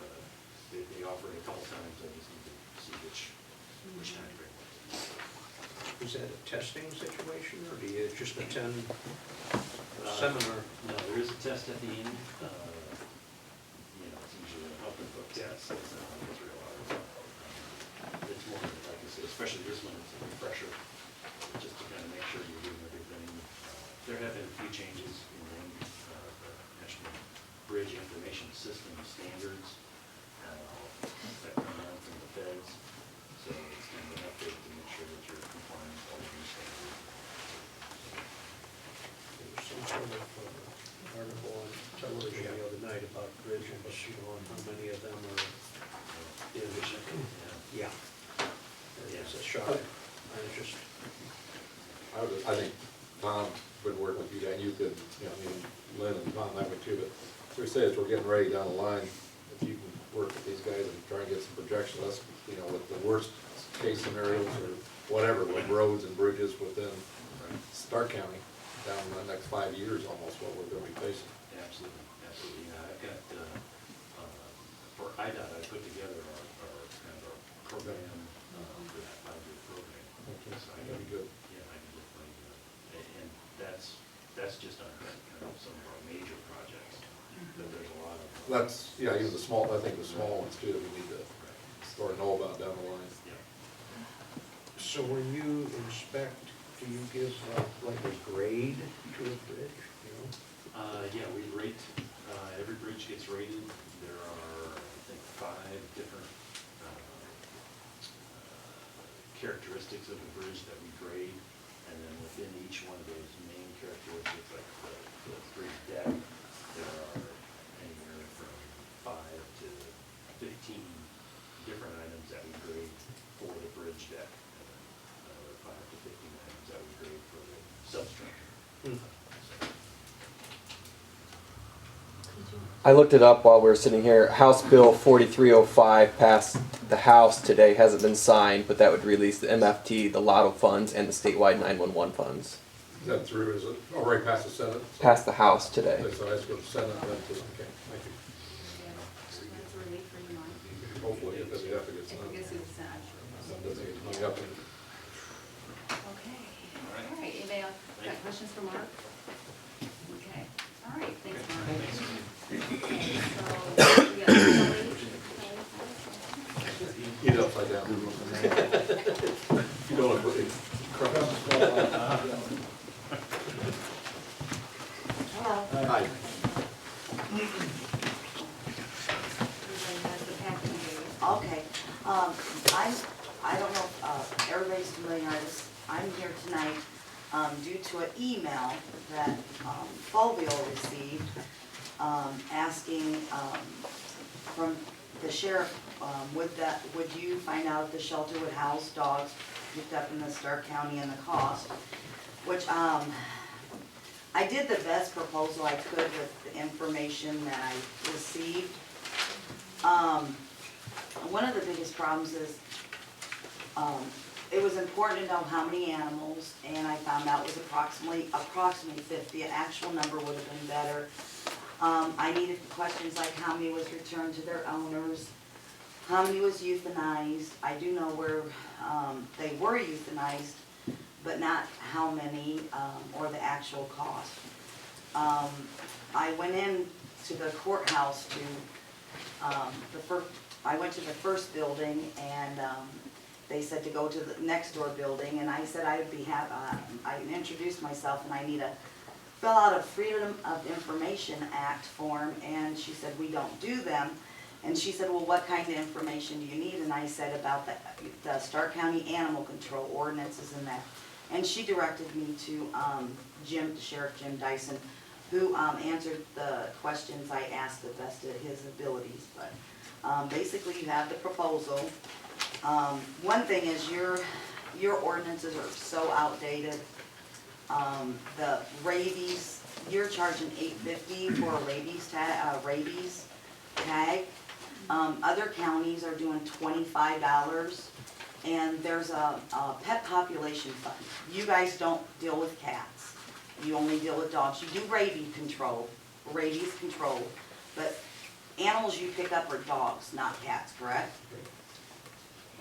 they offer it a couple times, I just need to see which time to bring it. Is that a testing situation, or do you just attend a seminar? No, there is a test at the end. You know, it's usually a helping book test, so it's not like it's real hard. It's more, like I said, especially this one, it's a refresher, just to kind of make sure you're doing everything. There have been a few changes in the National Bridge Information System standards that come down from the feds. So it's kind of an update to make sure that you're complying with all of these standards. There was some sort of article on television the other night about bridges, you know, and how many of them are Efficient, Yeah. It's a shock. I was just, I think Tom's been working with you guys, you've been, you know, I mean, Lynn and Tom that way too, but as we say, as we're getting ready down the line, if you can work with these guys and try and get some projections, us, you know, with the worst case scenarios or whatever, with roads and bridges within Stark County, down in the next 5 years almost, what we're gonna be facing. Yeah, Absolutely, absolutely, yeah, I've got, for IDOT, I put together our kind of our program, for that 5-year program. Okay, So I that'd be good. Yeah, I can definitely, and that's just on kind of some of our major projects, but there's a lot of. That's, yeah, even the small, I think the small ones too, that we need to sort of know about down the line. Yeah. So when you inspect, do you give like a grade to a bridge, you know? Yeah, we rate, every bridge gets rated. There are, I think, 5 different characteristics of the bridge that we grade. And then within each one of those main characteristics, like the bridge deck, there are anywhere from 5 to 15 different items that we grade for the bridge deck. And then another 5 to 15 items that we grade for the substructure. So, I looked it up while we were sitting here. House Bill 4305 passed the House today. Hasn't been signed, but that would release the MFT, the Lotto funds, and the statewide 911 funds. Is that through, is it already passed the Senate? Passed the House today. Okay, so I have to go to the Senate, then to, okay, thank you. That's a relief for you, Mike. Hopefully, if it have to get If signed. it gets through the Senate. Then doesn't get hung up in. Okay, all right, anybody else got questions for Mark? Okay, all right, thanks, Mark. Okay, so, we got Kelly. Eat it upside down. You don't want to put it crumbs. Hello. Hi. Everybody has the packet here. Okay, I don't know if everybody's familiar with this. I'm here tonight due to an email that Fulvio received asking from the sheriff, would you find out if the shelter would house dogs picked up in the Stark County and the cost? Which I did the best proposal I could with the information that I received. One of the biggest problems is, it was important to know how many animals, and I found out it was approximately 50. An actual number would have been better. I needed questions like how many was returned to their owners, how many was euthanized. I do know where they were euthanized, but not how many or the actual cost. I went in to the courthouse I went to the first building, and they said to go to the next door building, and I said I'd be I introduced myself, and I need to fill out a Freedom of Information Act form, and she said we don't do them. And she said, well, what kind of information do you need? And I said about the Stark County Animal Control ordinances and that. And she directed me to Sheriff Jim Dyson, who answered the questions I asked the best of his abilities. But basically, you have the proposal. One thing is your ordinances are so outdated. The rabies, you're charging $8.50 for a rabies tag. Other counties are doing $25, and there's a pet population fund. You guys don't deal with cats. You only deal with dogs. You do rabies control, but animals you pick up are dogs, not cats, correct?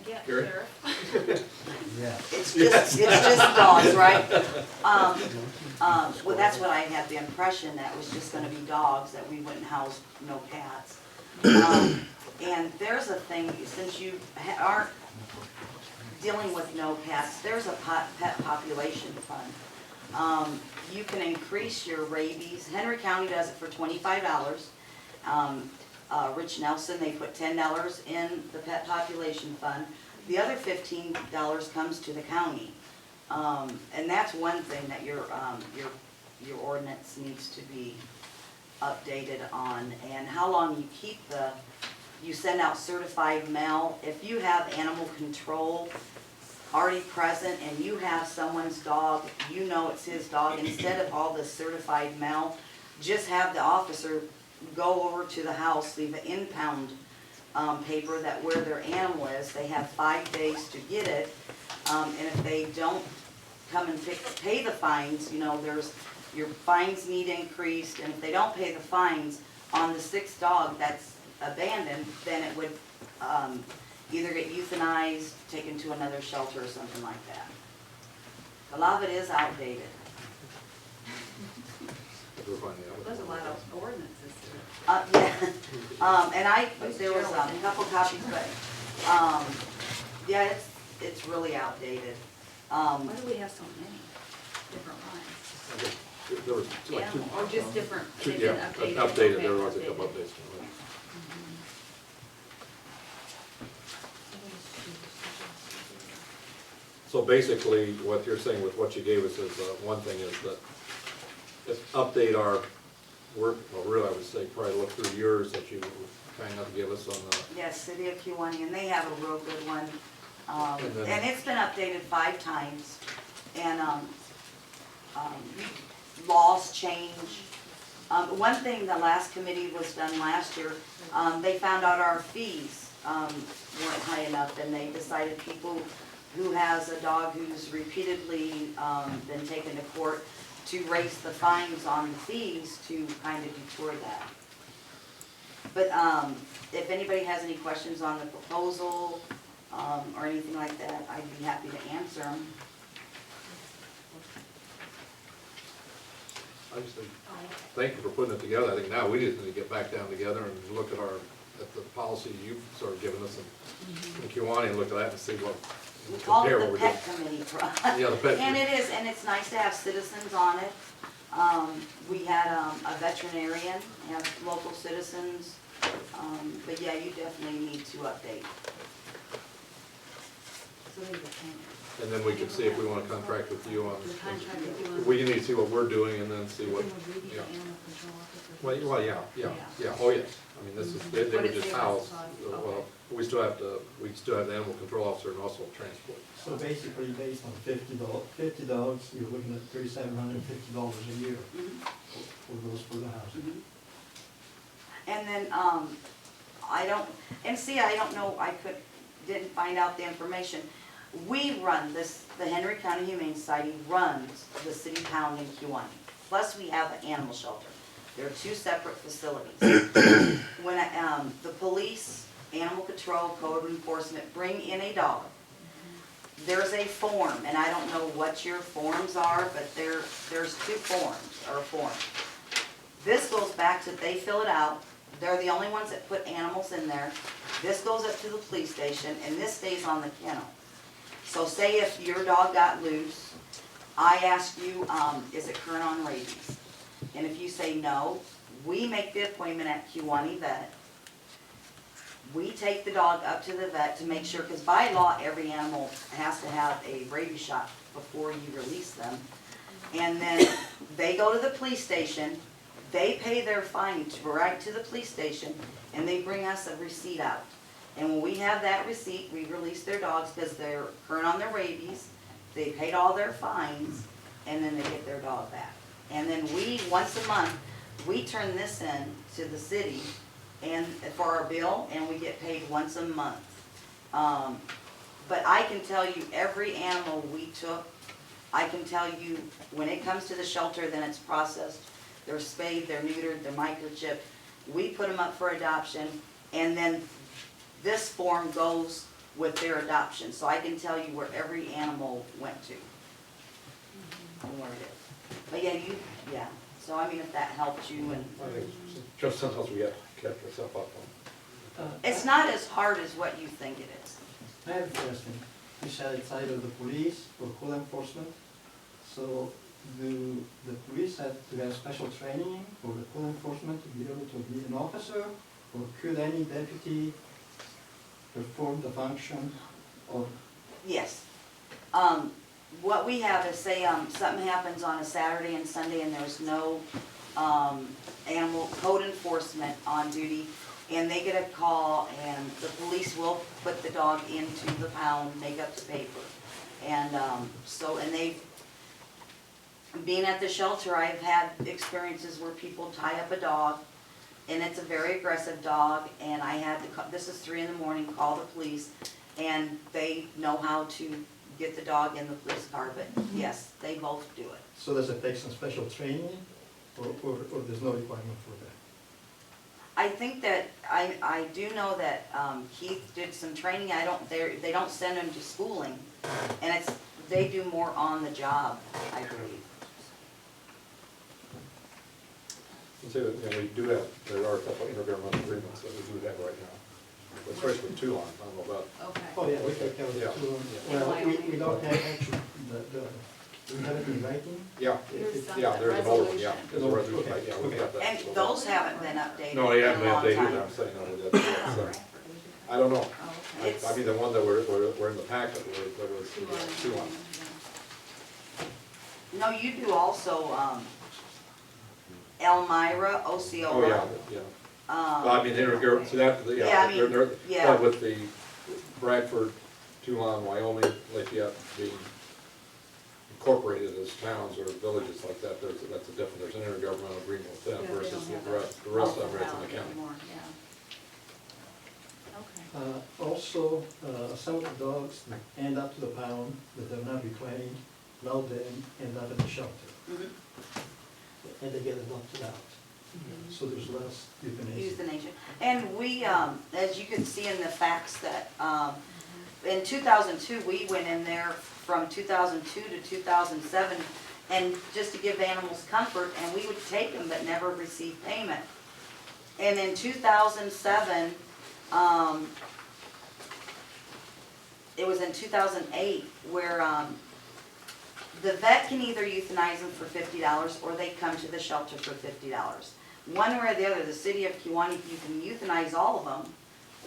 Yeah, Gary? Sheriff. Yeah. It's just dogs, right? Well, that's what I had the impression, that it was just gonna be dogs, that we wouldn't house no cats. And there's a thing, since you aren't dealing with no cats, there's a pet population fund. You can increase your rabies. Henry County does it for $25. Rich Nelson, they put $10 in the pet population fund. The other $15 comes to the county. And that's one thing that your ordinance needs to be updated on. And how long you keep you send out certified mail. If you have animal control already present and you have someone's dog, you know it's his dog, instead of all this certified mail, just have the officer go over to the house, leave an impound paper that where their animal is. They have 5 days to get it, and if they don't come and pay the fines, you know, your fines need increased, and if they don't pay the fines on the sixth dog that's abandoned, then it would, either get euthanized, taken to another shelter or something like that. A lot of it is outdated. We're finding out. There's a lot of ordinances to Yeah, and there was a couple copies, but, yeah, it's really outdated. Why do we have so many different lines? There was like two. Or just different, Two, they've been yeah, updated? updated, Okay, there was a updated. couple updates. So basically, what you're saying with what you gave us is, one thing is that, update our work, well, really, I would say, probably look through yours that you were kind enough to give us on the, Yes, City of Kewanee, and they have a real good one. And then- And it's been updated 5 times, and, laws change. One thing, the last committee was done last year, they found out our fees, weren't high enough, and they decided people who has a dog who's repeatedly, been taken to court to raise the fines on the fees to kind of deter that. But, if anybody has any questions on the proposal, or anything like that, I'd be happy to answer them. I just think, thank you for putting it together. I think now we just need to get back down together and look at the policy you've sort of given us in Kewanee and look at that and see what, We call compare it what the we're doing. pet committee. Yeah, the pet And committee. it is, and it's nice to have citizens on it. We had a veterinarian, have local citizens, but yeah, you definitely need to update. So they were saying, And then we can see if we want to contract with you on, the contract that you want. we need to see what we're doing and then see what, Then would we be the yeah. animal control officer? Well, yeah, oh, yes. I mean, this is, they What were did just they housed, decide? well, we still have the animal control officer and also transport. So basically, based on 50 dogs, you're looking at $3,750 a year Mhm. for those for the house. And then, I don't know, didn't find out the information. We run this, the Henry County Humane Society runs the city pound in Kewanee. Plus, we have an animal shelter. They're 2 separate facilities. When, the police, animal control, code enforcement bring in a dog, there's a form, and I don't know what your forms are, but there's 2 forms, or a form. This goes back to, they fill it out, they're the only ones that put animals in there. This goes up to the police station, and this stays on the kennel. So say if your dog got loose, I ask you, is it current on rabies? And if you say no, we make the appointment at Kewanee Vet. We take the dog up to the vet to make sure, because by law, every animal has to have a rabies shot before you release them. And then they go to the police station, they pay their fine right to the police station, and they bring us a receipt out. And when we have that receipt, we release their dogs because they're current on their rabies, they paid all their fines, and then they get their dog back. And then we, once a month, we turn this in to the city and for our bill, and we get paid once a month. But I can tell you, every animal we took, I can tell you, when it comes to the shelter, then it's processed. They're spayed, they're neutered, they're microchipped. We put them up for adoption, and then this form goes with their adoption. So I can tell you where every animal went to and where it is. But yeah, so I mean, if that helps you, and I think just sometimes we have to catch ourselves up on. it's not as hard as what you think it is. I have a question. You said it's either the police or code enforcement. So do the police have to have special training for the code enforcement to be able to be an officer? Or could any deputy perform the function of? Yes. What we have is, say, something happens on a Saturday and Sunday and there's no, animal code enforcement on duty, and they get a call, and the police will put the dog into the pound, make up the paper. And, being at the shelter, I've had experiences where people tie up a dog, and it's a very aggressive dog, and I had to, this is 3 in the morning, call the police, and they know how to get the dog in the police car, but yes, they both do it. So does it take some special training, or there's no requirement for that? I think that, I do know that Keith did some training, they don't send him to schooling, and they do more on the job, I believe. So, we do have, there are a couple of intergovernmental agreements that we do have right now, especially with Toulon, I don't know about. Okay. Oh, yeah, we take care of Yeah. it too. Well, we don't have actually, we have it in writing. Yeah, There's some yeah, there's an old one, yeah, resolution. there's a resolution, right, yeah, we've got that. And those haven't been updated No, they in haven't a long updated, time. I'm saying, no, that's, I don't know. It's- I mean, the one that were in the packet, there was Toulon. No, you do also, Elmira, Osceola. Oh, yeah, yeah. Well, I mean, so that, Yeah, I yeah, mean, they're, yeah. but with the Bradford, Toulon, Wyoming, Lafayette being incorporated as towns or villages like that, that's a different, there's an intergovernmental agreement with them Yeah, they versus don't have the rest of them are in the multiple county. anymore, yeah. Okay. Also, some of the dogs end up to the pound, but they're not reclaimed, now they end up at the shelter, Mhm. and they get adopted out. So there's less euthanasia. Euthanasia. And we, as you can see in the facts that, in 2002, we went in there from 2002 to 2007, and just to give animals comfort, and we would take them but never receive payment. And in 2007, it was in 2008 where the vet can either euthanize them for $50 or they come to the shelter for $50. One way or the other, the city of Kewanee, you can euthanize all of them,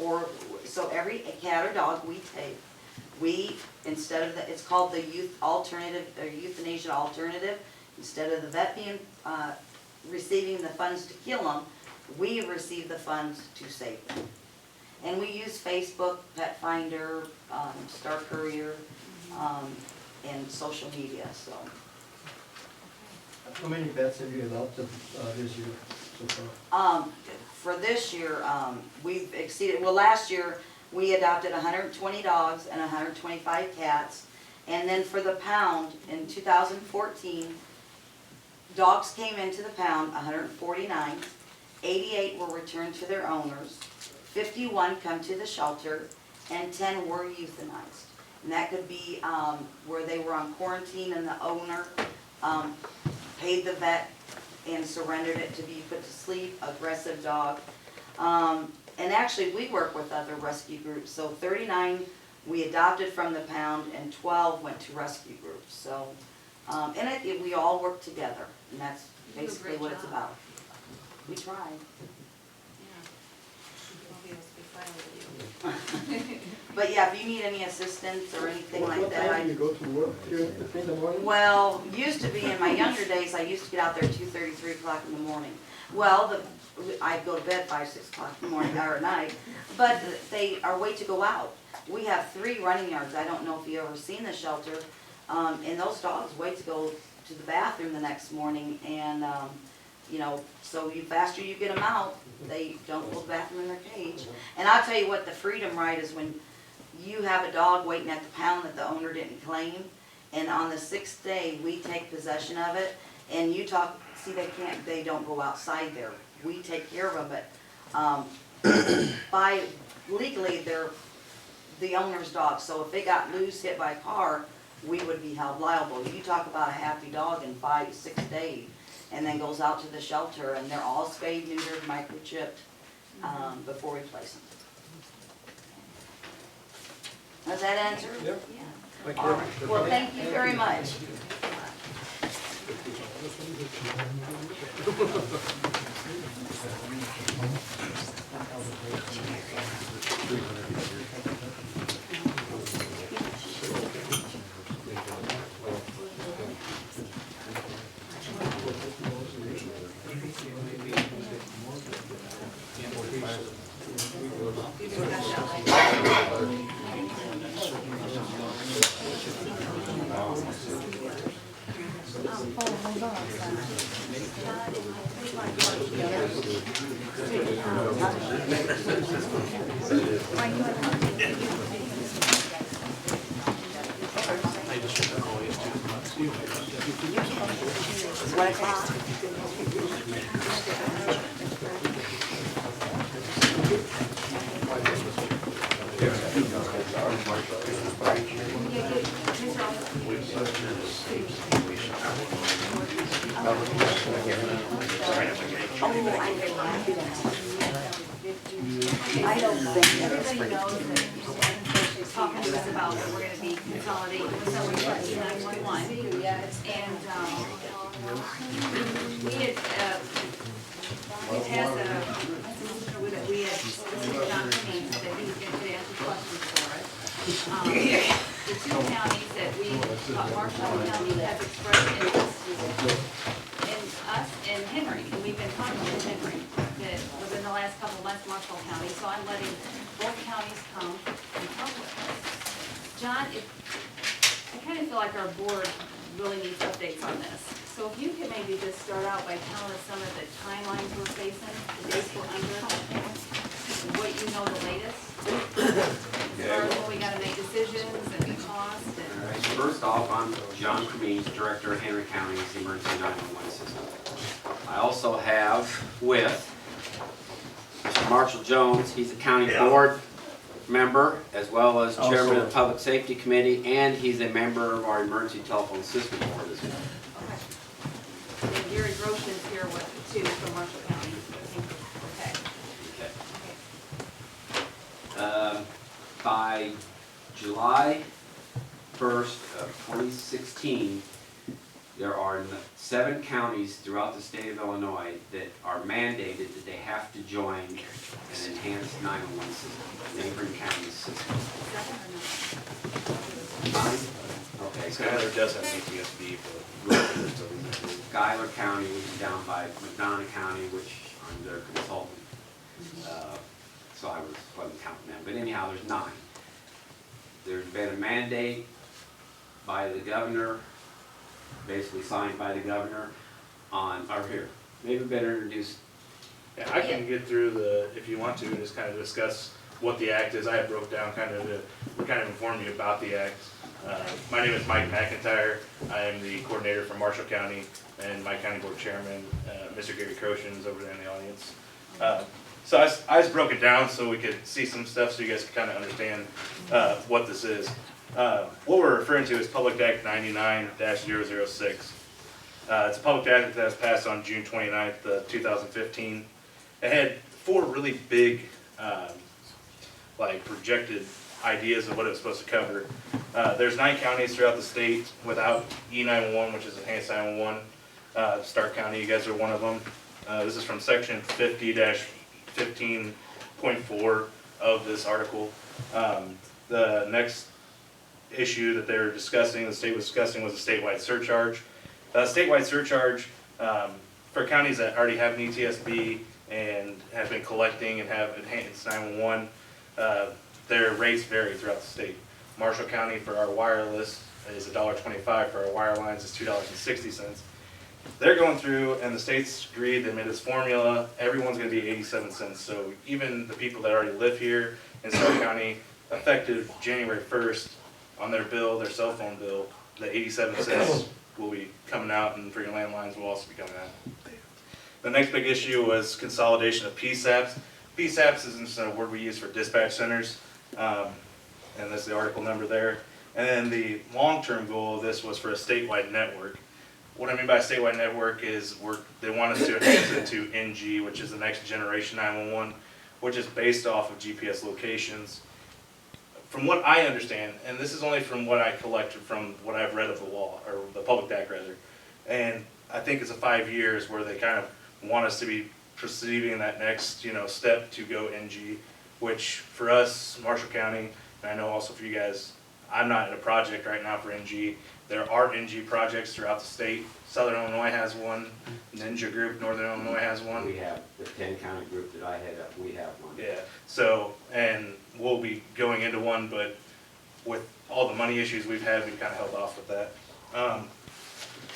or, so every cat or dog we take, instead of it's called the euthanasia alternative, instead of the vet being, receiving the funds to kill them, we receive the funds to save them. And we use Facebook, Pet Finder, Star Courier, and social media, so. How many vets have you adopted this year so far? For this year, we've exceeded, well, last year, we adopted 120 dogs and 125 cats. And then for the pound, in 2014, dogs came into the pound, 149. 88 were returned to their owners. 51 come to the shelter, and 10 were euthanized. And that could be where they were on quarantine and the owner paid the vet and surrendered it to be put to sleep, aggressive dog. And actually, we work with other rescue groups. So 39 we adopted from the pound, and 12 went to rescue groups. So, and we all work together, and that's You do a basically great what it's job. about. We try. Yeah. I'll be able to be fine with you. But yeah, if you need any assistance or anything like that, What time do you go to work here in the morning? well, used to be, in my younger days, I used to get out there 2:30, 3 o'clock in the morning. Well, I'd go to bed 5, 6 o'clock in the morning or at night, but they are way to go out. We have 3 running yards. I don't know if you've ever seen the shelter, and those dogs wait to go to the bathroom the next morning, and, you know, so the faster you get them out, they don't go to the bathroom in their cage. And I'll tell you what, the freedom ride is when you have a dog waiting at the pound that the owner didn't claim, and on the 6th day, we take possession of it, and you talk, see, they don't go outside there. We take care of them, but legally, they're the owner's dog, so if they got loose, hit by a car, we would be held liable. You talk about a happy dog in 5, 6 days, and then goes out to the shelter, and they're all spayed, neutered, microchipped, before we place them. Does that answer? Yep. Yeah. Thank All you. right. Well, thank you very much. 1 o'clock? I don't think Everybody knows that she's talking to us about that we're gonna be consolidating with some of our E911. And, we had, we passed we had, John Cummings said he was gonna answer questions for us. The two counties that we, Marshall County has expressed interest in us and Henry, and we've been talking with Henry, that within the last couple of months, Marshall County, so I'm letting both counties come and talk with us. John, I kind of feel like our board really needs updates on this. So if you could maybe just start out by telling us some of the timelines we're facing, the dates we're under, what you know the latest, as far as when we gotta make decisions and the cost and. All right, first off, I'm John Cummings, Director of Henry County's Emergency 911 System. I also have with Mr. Marshall Jones, he's a county board member, as well as chairman of the Public Safety Committee, and he's a member of our Emergency Telephone System Board as well. Okay. And Gary Groschen is here with, too, from Marshall County. Okay. By July 1st of 2016, there are 7 counties throughout the state of Illinois that are mandated that they have to join an enhanced 911 system, neighboring county system. 9? Okay. Skylar does have PTSD, Schuyler County, which is down by McDonough County, which I'm their consultant. So I wasn't counting them, but anyhow, there's 9. There's been a mandate by the governor, basically signed by the governor on, or here, maybe better introduce. Yeah, I can get through the, if you want to, just kind of discuss what the act is. I have broke down kind of inform you about the act. My name is Mike McIntyre. I am the coordinator for Marshall County, and my county board chairman, Mr. Gary Croshan, is over there in the audience. So I just broke it down so we could see some stuff so you guys can kind of understand what this is. What we're referring to is Public Act 99-006. It's a public act that was passed on June 29th, 2015. It had 4 really big, like projected ideas of what it was supposed to cover. There's 9 counties throughout the state without E911, which is enhanced 911. Stark County, you guys are one of them. This is from section 50-15.4 of this article. The next issue that they were discussing, the state was discussing, was a statewide surcharge. Statewide surcharge for counties that already have an ETSB and have been collecting and have enhanced 911, their rates vary throughout the state. Marshall County for our wireless is $1.25, for our wire lines is $2.60. They're going through, and the state's agreed, they made this formula, everyone's gonna be 87 cents. So even the people that already live here in Stark County, effective January 1st, on their bill, their cell phone bill, the 87 cents will be coming out, and for your landlines will also be coming out. The next big issue was consolidation of PSAPs. PSAPs is just a word we use for dispatch centers, and that's the article number there. And then the long-term goal of this was for a statewide network. What I mean by a statewide network is they want us to enhance it to NG, which is the next generation 911, which is based off of GPS locations. From what I understand, and this is only from what I collected from what I've read of the law, or the public act rather, and I think it's a 5 years where they kind of want us to be proceeding that next, step to go NG, which for us, Marshall County, and I know also for you guys, I'm not in a project right now for NG. There are NG projects throughout the state. Southern Illinois has one. Ninja Group, Northern Illinois has one. We have the 10-county group that I head up, we have one. Yeah, so, and we'll be going into one, but with all the money issues we've had, we've kind of held off with that.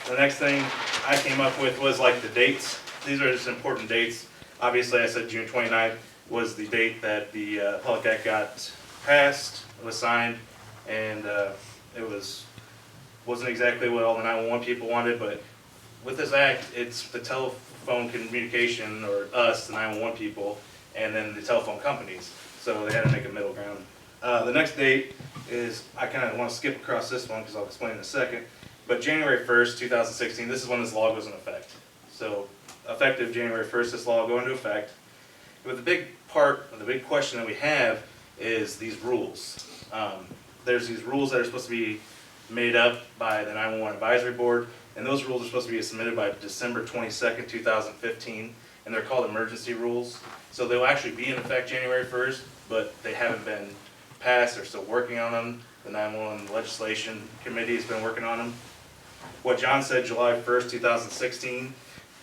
The next thing I came up with was like the dates. These are just important dates. Obviously, I said June 29th was the date that the Public Act got passed, it was signed, and it wasn't exactly what all the 911 people wanted, but with this act, it's the telephone communication, or us, the 911 people, and then the telephone companies. So they had to make a middle ground. The next date is, I kind of want to skip across this one because I'll explain in a second, but January 1st, 2016, this is when this law goes into effect. So effective January 1st, this law will go into effect. But the big part, the big question that we have is these rules. There's these rules that are supposed to be made up by the 911 Advisory Board, and those rules are supposed to be submitted by December 22nd, 2015, and they're called emergency rules. So they'll actually be in effect January 1st, but they haven't been passed. They're still working on them. The 911 Legislation Committee has been working on them. What John said, July 1st, 2016,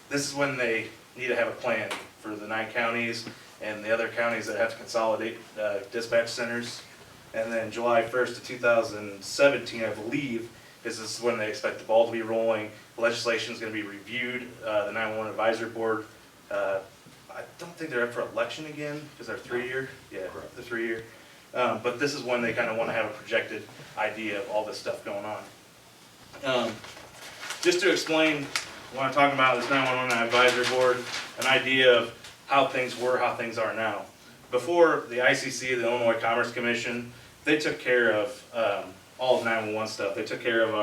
this is when they need to have a plan for the 9 counties and the other counties that have to consolidate dispatch centers. And then July 1st of 2017, I believe, is this when they expect the ball to be rolling. Legislation is going to be reviewed. The 911 Advisory Board, I don't think they're up for election again because they're 3-year. Yeah, they're 3-year. But this is when they kind of want to have a projected idea of all this stuff going on. Just to explain what I'm talking about, this 911 Advisory Board, an idea of how things were, how things are now. Before the ICC, the Illinois Commerce Commission, they took care of all of 911 stuff. They took care of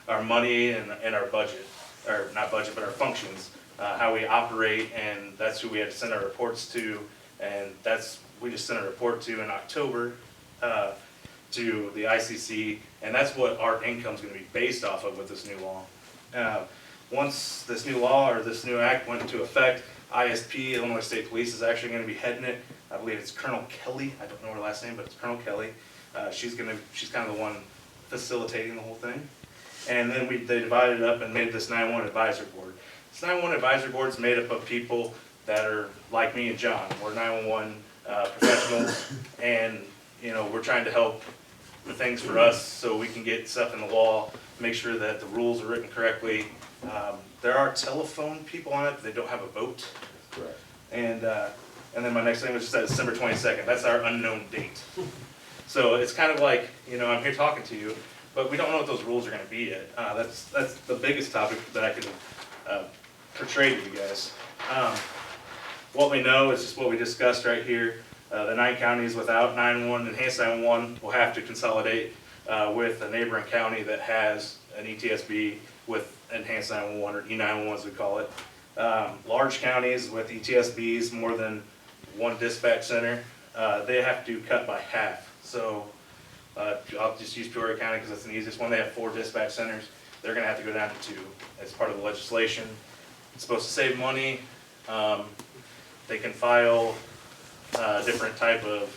our money and our budget, or not budget, but our functions, how we operate, and that's who we had to send our reports to, and we just sent a report to in October to the ICC, and that's what our income is going to be based off of with this new law. Once this new law or this new act went into effect, ISP, Illinois State Police, is actually going to be heading it. I believe it's Colonel Kelly. I don't know her last name, but it's Colonel Kelly. She's kind of the one facilitating the whole thing. And then they divided it up and made this 911 Advisory Board. This 911 Advisory Board is made up of people that are like me and John. We're 911 professionals, and we're trying to help the things for us so we can get stuff in the law, make sure that the rules are written correctly. There are telephone people on it, but they don't have a vote. Correct. And then my next thing was just that December 22nd. That's our unknown date. So it's kind of like, I'm here talking to you, but we don't know what those rules are going to be yet. That's the biggest topic that I can portray to you guys. What we know is just what we discussed right here. The 9 counties without 911, enhanced 911, will have to consolidate with a neighboring county that has an ETSB with enhanced 911, or E911 as we call it. Large counties with ETSBs, more than 1 dispatch center, they have to cut by half. So I'll just use Peoria County because that's the easiest one. They have 4 dispatch centers. They're going to have to go down to 2 as part of the legislation. It's supposed to save money. They can file different type of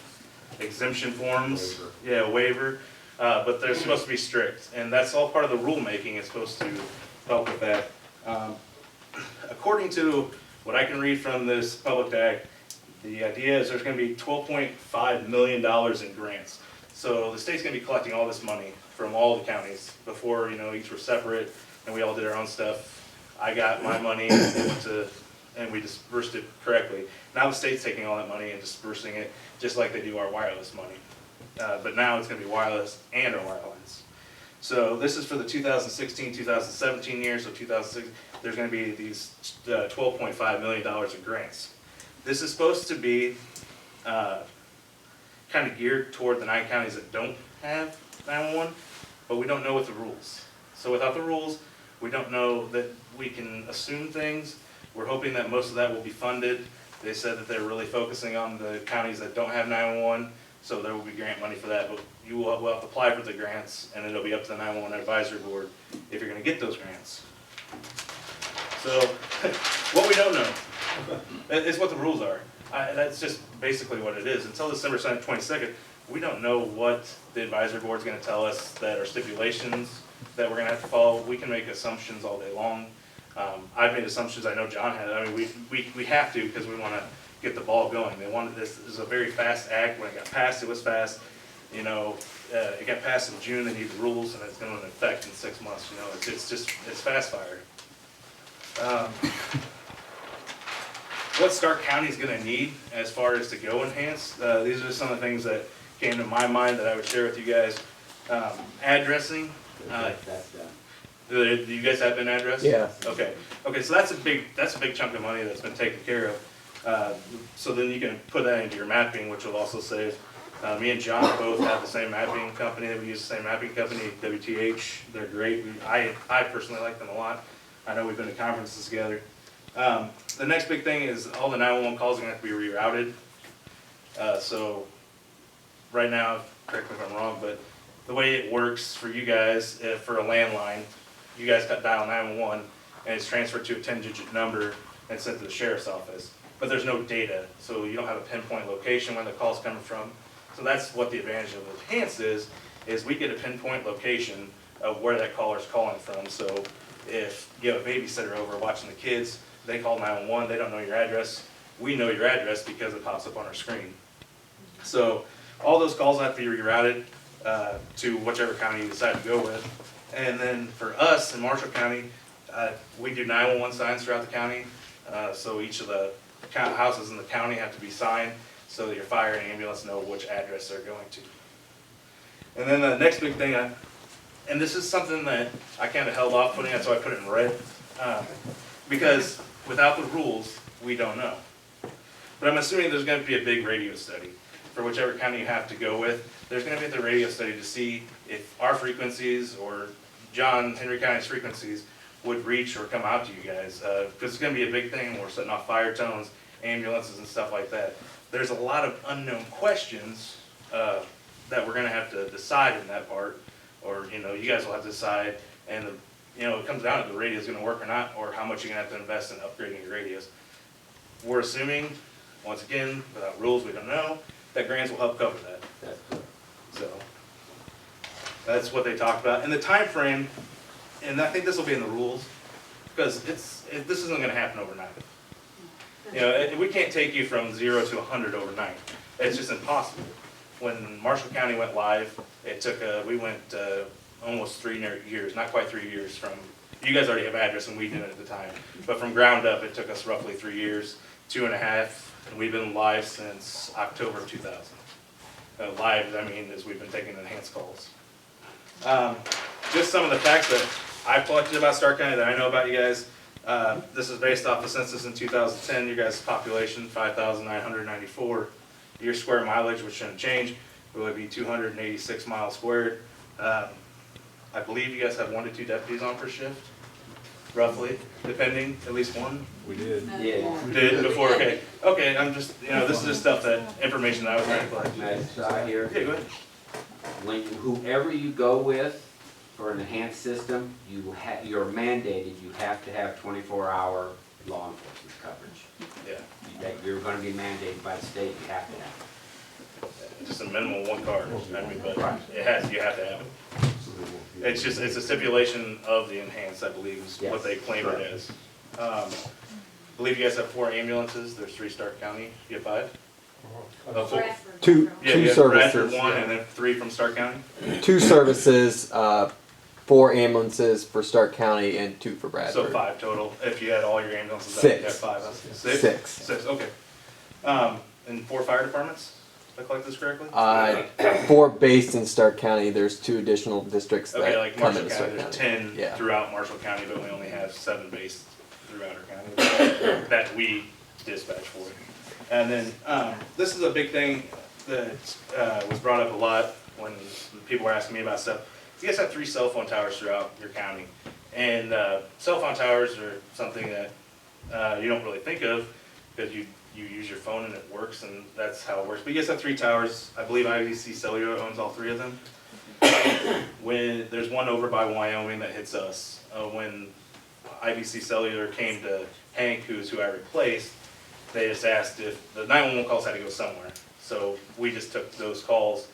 exemption forms. Yeah, waiver. But they're supposed to be strict, and that's all part of the rulemaking. It's supposed to help with that. According to what I can read from this public act, the idea is there's going to be $12.5 million in grants. So the state's going to be collecting all this money from all the counties. Before, each were separate, and we all did our own stuff. I got my money, and we dispersed it correctly. Now the state's taking all that money and dispersing it just like they do our wireless money. But now it's going to be wireless and our wirelines. So this is for the 2016-2017 year. So 2006, there's going to be these $12.5 million in grants. This is supposed to be kind of geared toward the 9 counties that don't have 911, but we don't know what the rules. So without the rules, we don't know that we can assume things. We're hoping that most of that will be funded. They said that they're really focusing on the counties that don't have 911, so there will be grant money for that. But you will have to apply for the grants, and it'll be up to the 911 Advisory Board if you're going to get those grants. So what we don't know is what the rules are. That's just basically what it is. Until December 22nd, we don't know what the Advisory Board is going to tell us that are stipulations that we're going to have to follow. We can make assumptions all day long. I've made assumptions. I know John had. I mean, we have to because we want to get the ball going. They wanted this. This is a very fast act. When it got passed, it was fast. It got passed in June. They need the rules, and it's going to effect in 6 months. It's fast fire. What Stark County is going to need as far as to go enhanced, these are some of the things that came to my mind that I would share with you guys. Addressing. Do you guys have an address? Yeah. Okay, okay, so that's a big chunk of money that's been taken care of. So then you can put that into your mapping, which will also save. Me and John both have the same mapping company. We use the same mapping company, WTH. They're great. I personally like them a lot. I know we've been to conferences together. The next big thing is all the 911 calls are gonna have to be rerouted. So right now, correct me if I'm wrong, but the way it works for you guys, for a landline, you guys got dial 911 and it's transferred to a 10-digit number and sent to the sheriff's office. But there's no data, so you don't have a pinpoint location where the call's coming from. So that's what the advantage of Enhanced is we get a pinpoint location of where that caller's calling from. So if you have a babysitter over watching the kids, they call 911, they don't know your address. We know your address because it pops up on our screen. So all those calls have to be rerouted to whichever county you decide to go with. And then for us in Marshall County, we do 911 signs throughout the county. So each of the houses in the county have to be signed so that your fire and ambulance know which address they're going to. And then the next big thing, and this is something that I kind of held off putting, so I put it in red, because without the rules, we don't know. But I'm assuming there's going to be a big radio study for whichever county you have to go with. There's going to be the radio study to see if our frequencies or Henry County's frequencies would reach or come out to you guys, because it's going to be a big thing. We're setting off fire tones, ambulances, and stuff like that. There's a lot of unknown questions that we're going to have to decide in that part, or you guys will have to decide, and it comes down to the radio is going to work or not, or how much you're going to have to invest in upgrading your radios. We're assuming, once again, without rules, we don't know, that grants will help cover that. So that's what they talked about, and the time frame. And I think this will be in the rules, because this isn't going to happen overnight. We can't take you from 0 to 100 overnight. It's just impossible. When Marshall County went live, it took we went almost 3 years, not quite 3 years from. You guys already have address, and we didn't at the time. But from ground up, it took us roughly 3 years, 2.5, and we've been live since October of 2000. Live, I mean, as we've been taking enhanced calls. Just some of the facts that I've collected about Stark County that I know about you guys. This is based off the census in 2010. Your guys' population, 5,994. Your square mileage, which shouldn't change, would be 286 miles squared. I believe you guys have 1 to 2 deputies on per shift, roughly, depending, at least one. We did. Yeah. Did before, okay. Okay, I'm just, this is just stuff information that I was trying to collect. Nice shot here. Okay, go ahead. Lincoln, whoever you go with for an enhanced system, you're mandated, you have to have 24-hour law enforcement coverage. Yeah. You're going to be mandated by the state, you have to have it. Just a minimum of 1 car, but you have to have it. It's a stipulation of the enhanced, I believe, is what they claim it is. I believe you guys have 4 ambulances, there's 3 Stark County, you have 5? Two You have services. Bradford 1 and then 3 from Stark County? 2 services, 4 ambulances for Stark County and 2 for Bradford. So 5 total, if you had all your ambulances, 6. you have 5, huh? 6? 6. 6, okay. And 4 fire departments, if I collect this correctly? 4 based in Stark County. There's 2 additional districts that Okay, like come Marshall into County, Stark there's County. 10 throughout Marshall County, but we only have 7 based throughout our county that we dispatch for. And then this is a big thing that was brought up a lot when people were asking me about stuff. You guys have 3 cell phone towers throughout your county, and cell phone towers are something that you don't really think of because you use your phone and it works, and that's how it works. But you guys have 3 towers. I believe IVC Cellular owns all 3 of them. When there's one over by Wyoming that hits us. When IVC Cellular came to Hank, who I replaced, they just asked if the 911 calls had to go somewhere. So we just took those calls.